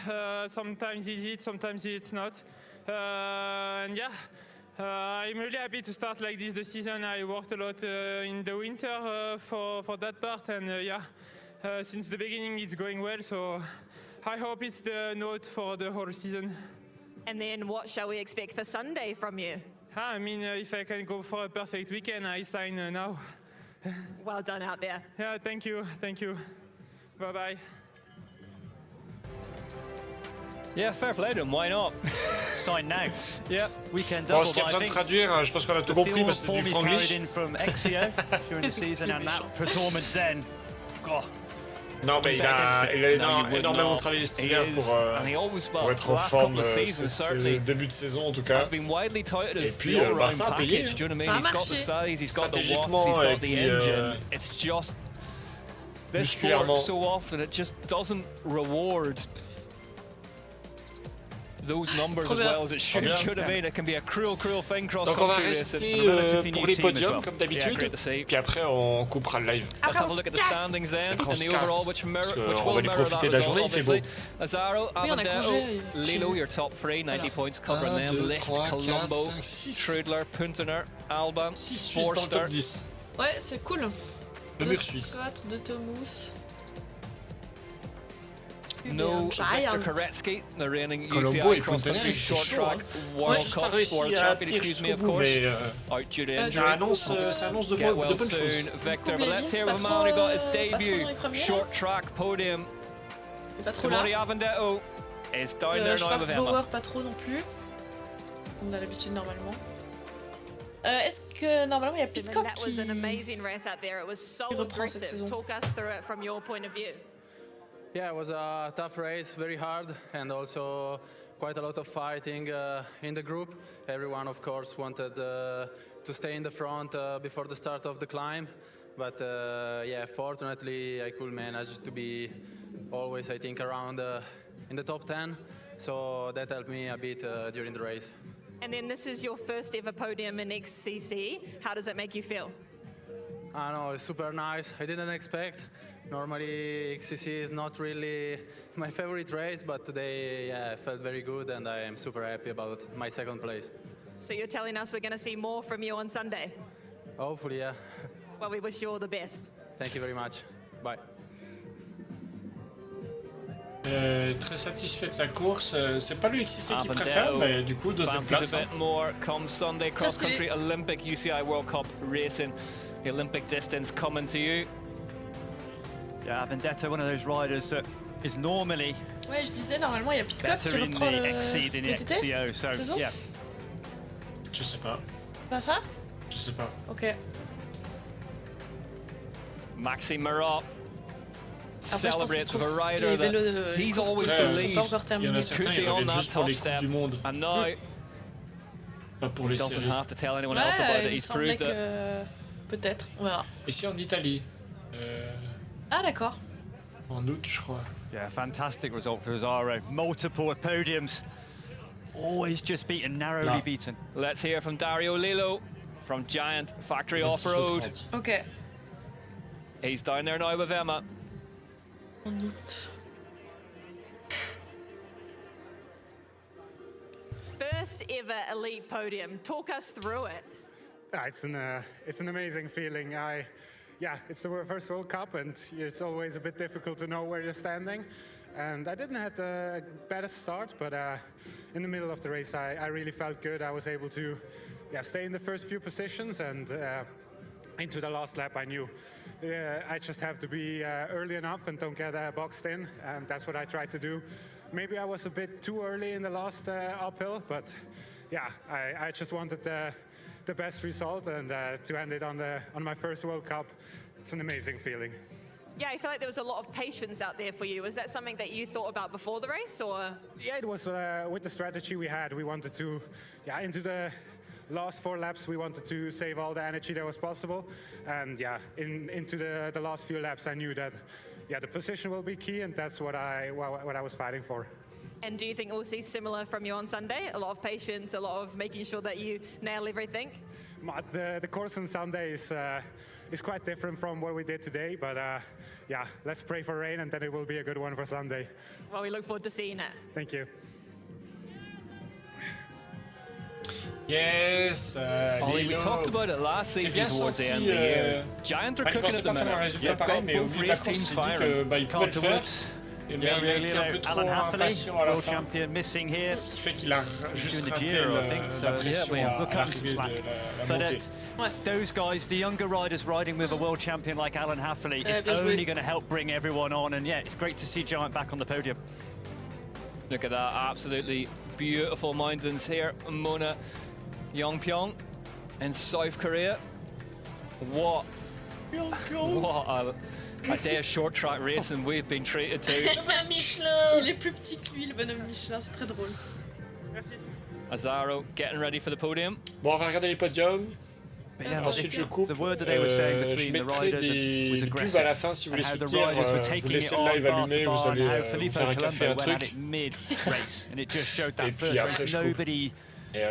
Sometimes it's it, sometimes it's not. And yeah. I'm really happy to start like this the season. I worked a lot in the winter for that part, and yeah, since the beginning it's going well. So I hope it's the note for the whole season. And then what shall we expect for Sunday from you? I mean, if I can go for a perfect weekend, I sign now. Well done out there. Yeah, thank you. Bye bye. Yeah, fair play to him. Why not? Sign now. Yeah. Weekend Bon, double. ce qu'il y a but I besoin de think traduire, je pense qu'on a tout the compris feel parce que form c'est du he's carried franglish. in from XCO during the season and that performance then. God. Non, mais il a No, you would énormément not. travaillé cet He hiver is, pour and he always, well, être the en last forme couple of seasons, ce certainly, début de saison en tout cas. has been widely touted Et as puis, the all-round ça a payé, package. Do you know what I Ça a mean? He's got the marché. size, he's got the watts, Stratégiquement, he's got et the puis, engine. It's just this sport musculairement. so often it just doesn't reward those numbers Trop as bien. well as it should. bien. Should have been. It can be a cruel threing cross Donc on va country rester racing. pour les podiums comme Yeah, d'habitude. great to see. Puis après on coupera le live. Let's have a look at the standings then, Après, on and se the casse, overall, which parce qu'on will va lui mirror profiter that de la result, journée, il fait beau. obviously. Azaro, Oui, on a Avendetto, congé, Lilo, your top three, 90 points covering 1, them. 2, List, 3, 4, Colombo, 5, 6. Trudler, Puntener, Alban, 6 Suisses dans le Forster. top 10. Ouais, c'est cool. Le mur suisse. Scott, de Tomous. No Giant. Victor Koretsky, the reigning Colombo UCI et cross Puntener, country ils short étaient chauds, track hein. World J'ai pas Cup, réussi World à champion, tenir excuse me, jusqu'au of bout, course. mais Out due to ça injury. annonce de Get well bonnes choses. soon, Victor. But Coupe let's les hear vis, from a pas man who got trop, his pas trop debut dans les premières. short track podium. C'est pas trop là. Tamari Avendetto is down there now with Emma. Schwarzbauer, pas trop non plus. On a l'habitude normalement. Est-ce que normalement il y a So then Pitcock that was qui... an amazing race out there. It was so qui reprend cette aggressive. saison. Talk us through it from your point of view. Yeah, it was a tough race, very hard, and also quite a lot of fighting in the group. Everyone, of course, wanted to stay in the front before the start of the climb, but yeah, fortunately I could manage to be always, I think, around in the top 10, so that helped me a bit during the race. And then this is your first ever podium in XCC. How does it make you feel? I know, it's super nice. I didn't expect. Normally, XCC is not really my favorite race, but today, yeah, I felt very good, and I am super happy about my second place. So you're telling us we're going to see more from you on Sunday? Hopefully, yeah. Well, we wish you all the best. Thank you very much. Bye. Très satisfait de sa course. C'est pas le XCC qui préfère, mais du coup, deuxième place. A bit more come Sunday cross country Olympic UCI World Cup racing. The Olympic distance coming to you. Yeah, Vendetta, one of those riders that is normally Ouais, je disais, normalement, il y a Pitcock qui better in reprend the le XC than the VTT. XCO, so Saison? yeah. Je sais pas. Pas ça? Je sais pas. Ok. Maxime Marat Après, je pense que celebrates with a course, rider les vélos, that les he's courses always de vélo sont believed pas encore Il y en a terminées. certains, could ils be on reviennent that juste pour top les coupes step. du monde. And now Pas pour he les doesn't séries. have to tell anyone else about Ouais, it. il me He's semblait proved it. que... Peut-être, on verra. Ici en Italie. Ah, d'accord. En août, je crois. Yeah, fantastic result for Azaro. Multiple podiums. Always just beaten, narrowly beaten. Let's hear from Dario Lillo from Giant Factory Off-Road. Ok. He's down there now with Emma. En août. First ever elite podium. Talk us through it. It's an amazing feeling. It's the first World Cup, and it's always a bit difficult to know where you're standing. And I didn't have the best start, but in the middle of the race, I really felt good. I was able to stay in the first few positions, and into the last lap, I knew I just have to be early enough and don't get boxed in, and that's what I tried to do. Maybe I was a bit too early in the last uphill, but yeah, I just wanted the best result, and to end it on my first World Cup, it's an amazing feeling. Yeah, I feel like there was a lot of patience out there for you. Was that something that you thought about before the race, or? Yeah, it was with the strategy we had. We wanted to, into the last 4 laps, we wanted to save all the energy that was possible, and into the last few laps, I knew that, the position will be key, and that's what I was fighting for. And do you think we'll see similar from you on Sunday? A lot of patience, a lot of making sure that you nail everything? The course on Sunday is quite different from what we did today, but let's pray for rain, and then it will be a good one for Sunday. Well, we look forward to seeing it. Thank you. Yes, Ollie, we talked about it last season towards the end of the year. Giant are cooking at the minute. You've got both race teams firing. Alan Hathaway, world champion, missing here. Ce qui fait qu'il a juste raté So, la pression à l'arrivée de la montée. Those guys, the younger riders riding with a world champion like Alan Hathaway, it's only going to help bring everyone on. And yeah, it's great to see Giant back on the podium. Look at that, absolutely beautiful mountains here. Mona Yongpyong in South Korea. What a day of short track racing we've been treated to. Michelin. Il est plus petit que lui, le bonhomme Michelin, c'est très drôle. Merci. Azaro getting ready for the podium. Bon, on va regarder les podiums. Yeah, ensuite, je coupe. The word that they were saying Je between the mettrai riders was des pubs aggressive. à la fin si vous voulez And how the soutenir. riders were Vous taking laissez it le on live bar to allumé, vous bar, and allez how vous Filippo faire un café, un Colombo went at truc. it mid-race, and it just showed that Et puis first après, race, je coupe. nobody.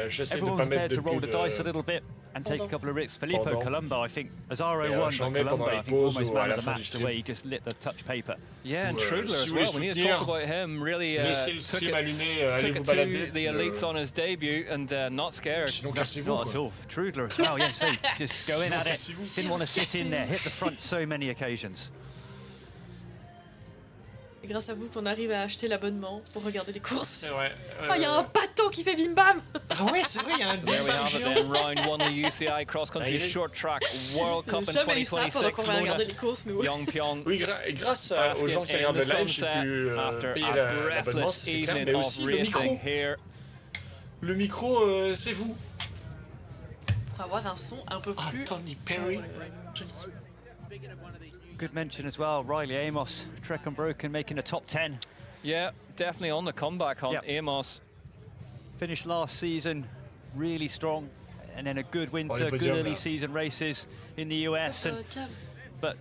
J'essaie de Everyone pas was mettre prepared de to roll the pub. dice a little bit and take a couple of risks. Filippo Pendant. Colombo, I think Azaro Et won, j'en but mets pendant Colombo, la I think, pause almost ou à man la of the fin du match, the stream. way he just lit the touch paper. Yeah, and Trudler si as vous well. voulez We need to soutenir, talk about him. Really laissez le took stream allumé, allez it vous to balader. the elites on his debut and not scared. Sinon, cassez-vous. Not at all. Trudler as well, yes. So just go in at it. Cassez-vous. Didn't want to sit in there, hit the front so many occasions. C'est grâce à vous qu'on arrive à acheter l'abonnement pour regarder les courses. C'est vrai. Oh, il y a un bateau qui fait bim bam. Ah ouais, c'est vrai, il y a un There we have it then, round 1 the UCI Cross Country Short Track World Cup in Jamais eu ça pendant qu'on 2026. va regarder les courses, nous. Yongpyong. Oui, et grâce aux gens qui regardent le live, j'ai pu after payer a l'abonnement, breathless c'est clair, evening mais of aussi le micro. racing here. Le micro, c'est vous. Pour avoir un son un peu plus... Tony Perry. Joli. Good mention as well, Riley Amos, Trek Unbroken making the top 10. Yeah, definitely on the comeback hunt. Yep. Amos. Finished last season really strong, and then a good winter, les good podiums, early là. season races in the US. And, but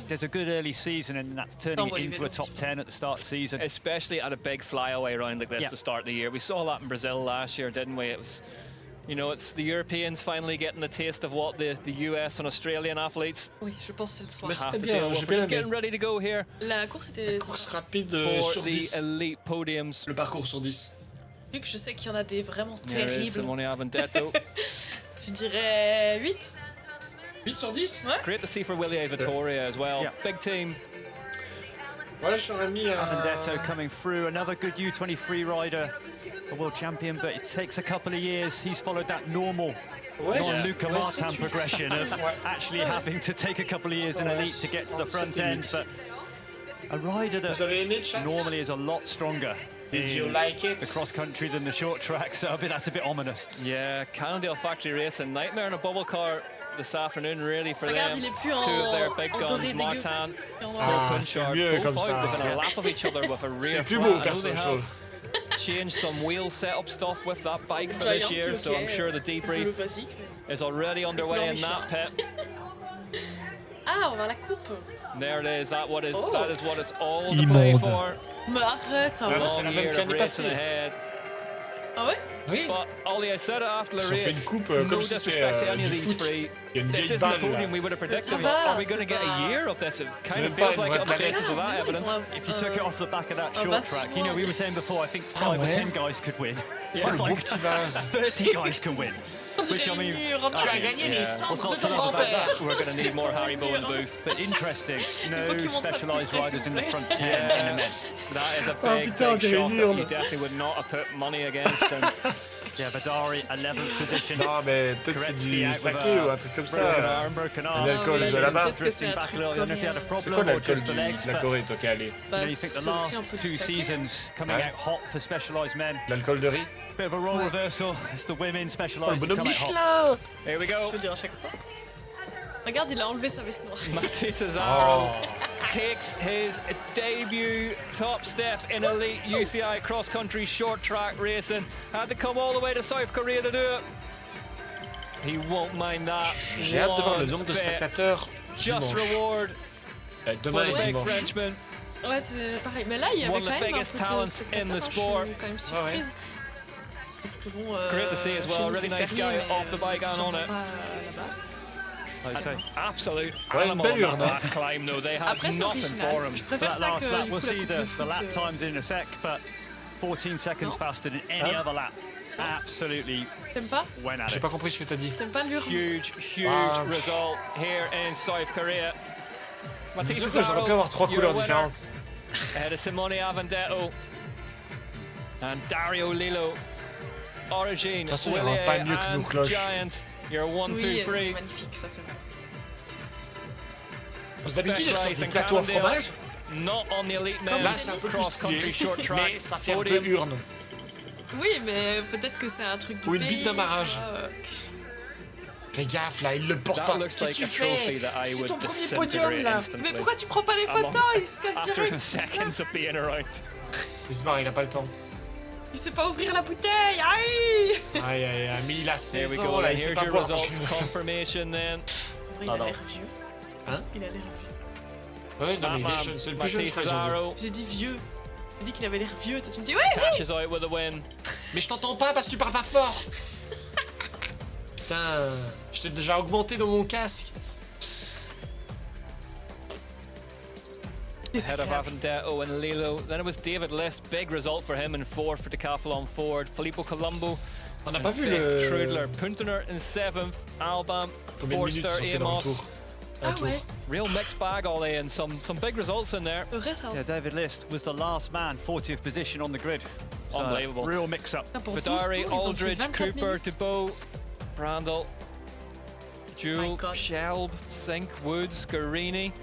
there's a good early season, and that's turning it into a top 10 at the start of the season. Especially at a big flyaway round like this Yeah. to start the year. We saw that in Brazil last year, didn't we? It was You know, it's the Europeans finally getting the taste of what the US and Australian athletes Oui, je pense que c'est le soir. Mais have c'était to bien, deal with. j'ai We're bien just aimé. getting ready to go here La course était Course sympa. rapide for sur the 10. elite podiums. Le parcours sur 10. Vu que je sais qu'il y en a des vraiment There is terribles, Simone Avendetto. je dirais 8. 8 sur 10. Ouais. Great to see for Willie Vittoria as well. Yeah. Big team. Ouais, j'aurais mis Avendetto coming through, another good U23 rider, a world champion, but it takes a couple of years. He's followed that normal non-Luca Martin progression of actually having to take a couple of years in elite to get to the front end, but a rider that normally is a lot stronger Did you in like it? the cross-country than the short track, so I think that's a bit ominous. Yeah, Cannondale Factory Racing, nightmare in a bubble car this afternoon, really, for Regarde, them. il est plus Two of their en big doré guns, dégueu. Martin, Ah, c'est Punchard, mieux both comme out ça. within a lap of each other with a rear C'est plus flat. beau, I know perso, they je have trouve. changed some wheel setup stuff with that bike for this year, so I'm sure the debrief is already underway in that pit. Ah, on va à la coupe. There it is. That is what it's all to Immonde. play for. Mais arrête, ça va. c'est la Long même year que of l'année racing passée. ahead. Ah ouais? Oui. But Ollie, I said it after the Ils ont fait race. une coupe No comme si c'était disrespect to any of du these foot. three. Il y a une This vieille isn't the balle podium là. we would have predicted. Ça va, Are we going to ça get va. a year of this? It kind même of pas feels une like it on the vraie basis of that Mais non, ils evidence. ont If you took it off the back of that Oh, short that's track, you know, we were saying before, I think 5 or ouais. 10 guys could win. Oh, It's le beau like petit vase. 30 guys can win. Which I mean, Tu as gagné les cendres de ton grand-père. We're going to need more Harry Bow in the booth. but interesting. faut No qu'il monte sa specialised coupe, riders in the s'il vous front plaît. 10 in the men. That is a Oh, big, putain, big j'ai shock une that urne. you definitely would not have put money against him. Yeah, Badari, 11th position. Non, mais peut-être c'est Correctly du out with saké ou un truc comme broken ça. arm, broken Et arm. l'alcool de là-bas. peut-être que c'est Drifting un back a truc little. I don't know if he had a coréen. C'est problem quoi or l'alcool just the legs. de la but, Corée, toi qui es allé? you Bah, know, you think the c'est aussi last un peu du 2 saké. seasons coming Ouais. out hot for specialised men. L'alcool de riz? Bit of a role reversal as the women Oh, le specialised bonhomme come out hot. Michelin! Here we go. Je veux dire à chaque fois. Regarde, il a enlevé sa veste noire. Matty Cesaro Oh. takes his debut top step in elite UCI cross-country short track racing. Had to come all the way to South Korea to do it. He won't mind that. J'ai hâte de voir le one nombre de bit. spectateurs Just dimanche. reward Demain for the et big dimanche. Frenchman. Ouais, c'est pareil. Mais là, il y avait One of quand the même un biggest peu de talents spectateurs, in the hein, je sport. suis quand même Ouais, ouais. surprise. Parce que bon, Great to see as chez well. nous, Really c'est nice férié, guy mais, off the bike and j'en on vois it. pas, là-bas. I'd say. Absolute Ouais, une animal belle on urne, that hein. last climb though. They had Après, c'est nothing original. for him. Je préfère That ça last que lap, du we'll coup, la see coupe de the foot, lap times in a sec, but 14 seconds faster than any other lap. Absolutely T'aimes pas? went at J'ai it. pas compris ce que t'as dit. T'aimes pas l'urne? Huge Ah. result here in South Korea. Matty C'est sûr que j'aurais pu avoir 3 you're couleurs a winner. différentes. Ahead of Simone Avendetto and Dario Lillo. Origin, De toute façon, il y Willie aura pas mieux que nos and cloches. Giant. You're 1, 2, Oui, 3. c'est magnifique, ça c'est vrai. D'habitude, il y a Specialised des in plateaux à Cannondale. fromage. Not on the elite Là, men's c'est un peu plus cross-country stylé, short track. mais ça fait un peu podium. urne. Oui, mais peut-être que c'est un truc du Ou une pays, bite d'amarrage. Fais gaffe là, il le porte That pas. looks Qu'est-ce like que tu a trophy fais? that I C'est would ton premier disintegrate podium là. instantly. Mais pourquoi tu prends pas les photos? Il se casse After direct. seconds of being around. Il se barre, il a pas le temps. Il sait pas ouvrir la bouteille. Aïe! Aïe aïe aïe, mais il a There 16 we ans go. là, And il sait here's pas your boire. results confirmation then. Il Ah a non. l'air vieux. Hein? Il a l'air vieux. Ouais, non mais il est Batman, jeune, c'est le plus jeune Matty je crois qu'ils ont dit. Cesaro J'ai dit vieux. J'ai dit qu'il avait l'air vieux. Toi, tu me dis, oui, oui! cashes out with a win. Mais je t'entends pas parce que tu parles pas fort. Putain, je t'ai déjà augmenté dans mon casque. Ahead of Avendetto and Lilo. Then it was David List. Big result for him in 4th for Decathlon Ford. Filippo Colombo. On n'a pas vu Trudler. le... Puntener in 7th. Albam. Combien de minutes ils Forster. ont fait dans le Amos. tour? Ah ouais. Real mixed bag, Ollie, and some big results in there. C'est vrai ça. Yeah, David List was the last man, 40th position on the grid. So, Unbelievable. Real mix-up. Putain, pour 12 Badari, tours, ils ont fait Aldridge, 24 Cooper, minutes. DeBow, Brandel, My Jewel, God. Shelb, Sink, Woods, Garini,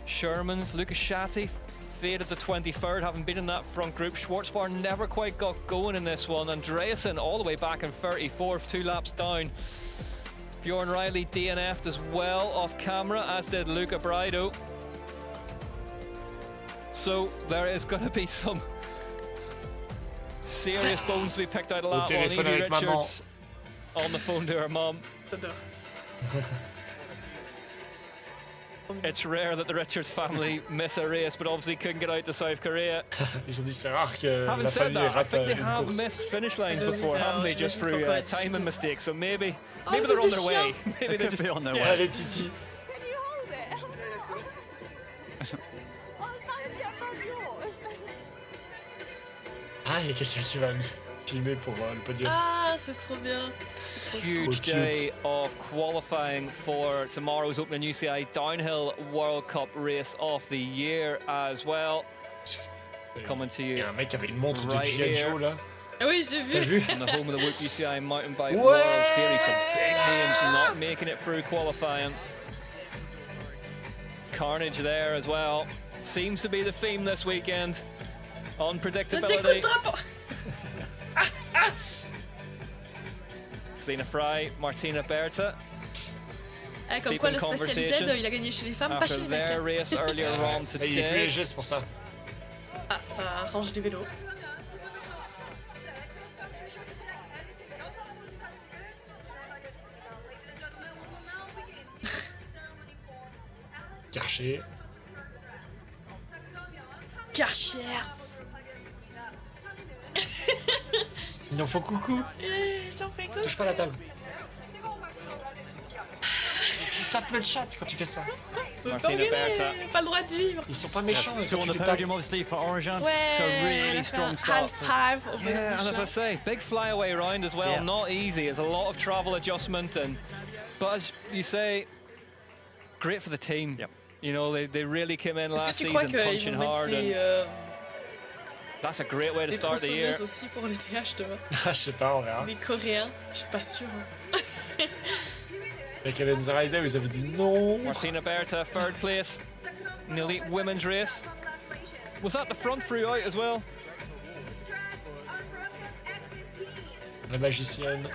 Shermans, Lucas Shatty faded to 23rd, having been in that front group. Schwarzbar never quite got going in this one. Andreasen all the way back in 34th, 2 laps down. Bjorn Riley DNF'd as well off camera, as did Luca Brido. So there is going to be some serious bones to be picked out of Au that one. téléphone Evie avec maman. Richards on the phone to her mom. J'adore. It's rare that the Richards family miss a race, but obviously couldn't get out to South Korea. Ils ont dit c'est rare que Having la said famille that, I rate think they une have course. missed finish lines before, haven't they? Just through timing mistakes. So maybe Oh, they're on le their way. Maybe they're just be on their yeah. way. Allez Titi. Can you hold it? Oh, mine's above yours. Ah, il y a quelqu'un qui va me filmer pour le podium. Ah, c'est trop bien. Huge day of qualifying for tomorrow's opening UCI Downhill World Cup race of the year as well. Coming to you. Il y a un mec avec une montre right de G.I. here. Joe là. Ah oui, j'ai T'as vu. vu? On the home of the Whoop UCI Mountain Bike Ouais. World Series. Some big names not making it through qualifying. Carnage there as well. Seems to be the theme this weekend. Unpredictability. Zena Fry, Martina Berta. Ah, comme quoi le spécialisé, il a gagné chez les femmes, pas chez les mecs. Their race earlier on Il est plus today. léger, c'est pour ça. Ah, ça range des vélos. Karcher. Karcher. Il en faut coucou. Ça fait quoi? Touche pas la table. Tu tapes le chat quand tu fais ça. Martina Berta. Pas le droit de vivre. Ils sont pas méchants. Two on the podium, obviously, for Origin. Ouais. So really strong start. Half. Yeah, and as I say, big flyaway round as well. Yeah. Not easy. It's a lot of travel adjustment, but as you say, great for the team. Yep. You know, they really came in last Est-ce que tu crois season punching qu'ils vont hard, mettre and that's a great way to des start the year. tronçonneuses aussi pour les TH, tu vois? Ah, je sais pas, on verra. Des Coréens, je suis pas sûre. Hein. Avec Evans Rider, ils avaient dit non. Martina Berta, third place in the elite women's race. Was that the front throughout as well? La magicienne.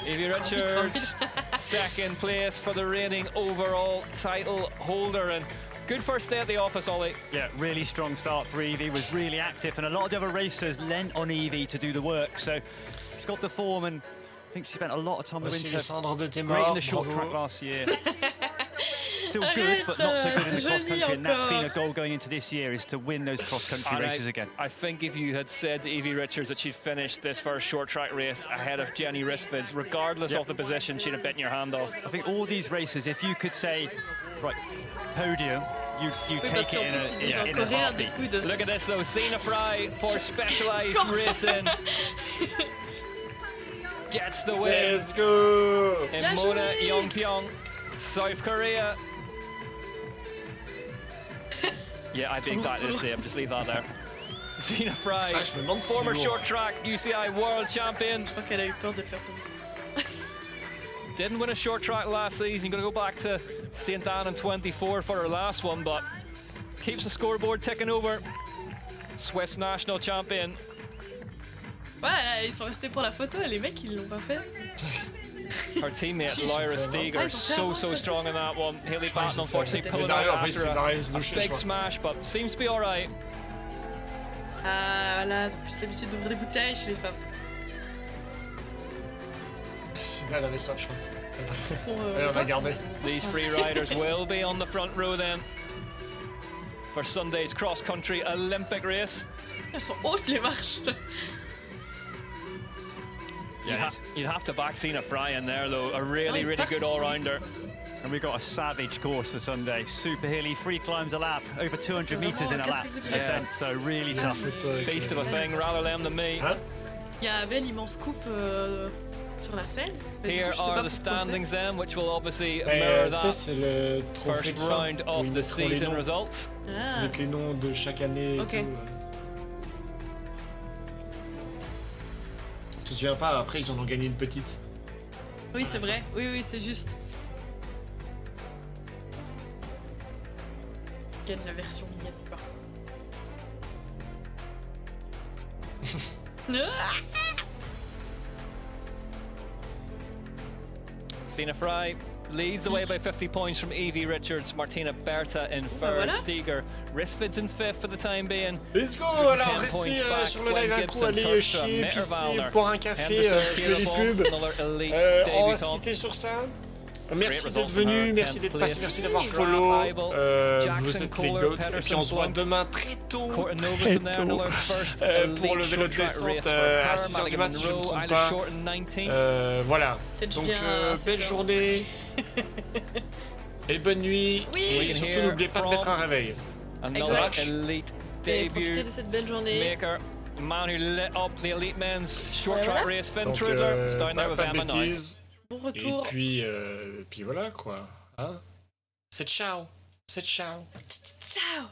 Evie Richards, second place for the reigning overall title holder, and good first day at the office, Ollie. Yeah, really strong start for Evie, was really active, and a lot of the other racers lent on Evie to do the work, so she's got the form, and I think she spent a lot of time in the winter. Great in the short track last year. Still good, but not so good in the cross country, and that's been a goal going into this year, is to win those cross country races again. I think if you had said to Evie Richards that she'd finished this first short track race ahead of Jenny Risfids, regardless of the position, she'd have bitten your hand off. I think all these races, if you could say, right, podium, you take it in a heartbeat. Look at this though, Zena Fry for Specialized Racing. Gets the win. Let's go! In Mona Yongpyong, South Korea. Yeah, I'd be exactly the same. Just leave that there. Zena Fry, former short track UCI world champion. Je crois qu'elle a eu peur de le faire tomber. Didn't win a short track last season. You're going to go back to St. Anne in 24 for her last one, but keeps the scoreboard ticking over. Swiss national champion. Ouais, ils sont restés pour la photo et les mecs ils l'ont pas fait. Her teammate Lyra Steger, so strong in that one. Haley Patton unfortunately pulling out after a big smash, but seems to be alright. Ah voilà, ils ont plus l'habitude d'ouvrir des bouteilles chez les femmes. Elle avait soif, je crois. Elle on a gardé. These free riders will be on the front row then for Sunday's cross-country Olympic race. Elles sont hautes les marches. You'd have to back Zena Fry in there though, a really good all-rounder. And we've got a savage course for Sunday. Super hilly, 3 climbs a lap, over 200 metres in a lap. Yeah. So really tough. Beast of a thing, rather them than me. Il y a un bel immense coupe sur la scène. Here are the standings then, which will obviously mirror that first round of the season results. Avec les noms de chaque année et tout. Tu te souviens pas, après ils en ont gagné une petite. Oui, c'est vrai. Oui, c'est juste. Gagne la version miniature. Zena Fry leads the way by 50 points from Evie Richards, Martina Berta in third, Steger, Risfids in fifth for the time being. Let's go! Alors restez sur le live un coup, allez chier, pisser, boire un café, je fais les pubs. On va se quitter sur ça. Merci d'être venu, merci d'être passé, merci d'avoir follow. Vous êtes les GOAT. Et puis on se voit demain très tôt pour le vélo de descente à 6h du mat, si je ne me trompe pas. Voilà. Donc belle journée. Et bonne nuit. Et surtout n'oubliez pas de mettre un réveil. Et profitez de cette belle journée. Man who lit up the elite men's short track race, Finn Donc, Trudler, starting there with pas de Emma now. bêtises. Bon retour. Et puis voilà quoi. Hein, c'est ciao. C'est ciao. Ciao.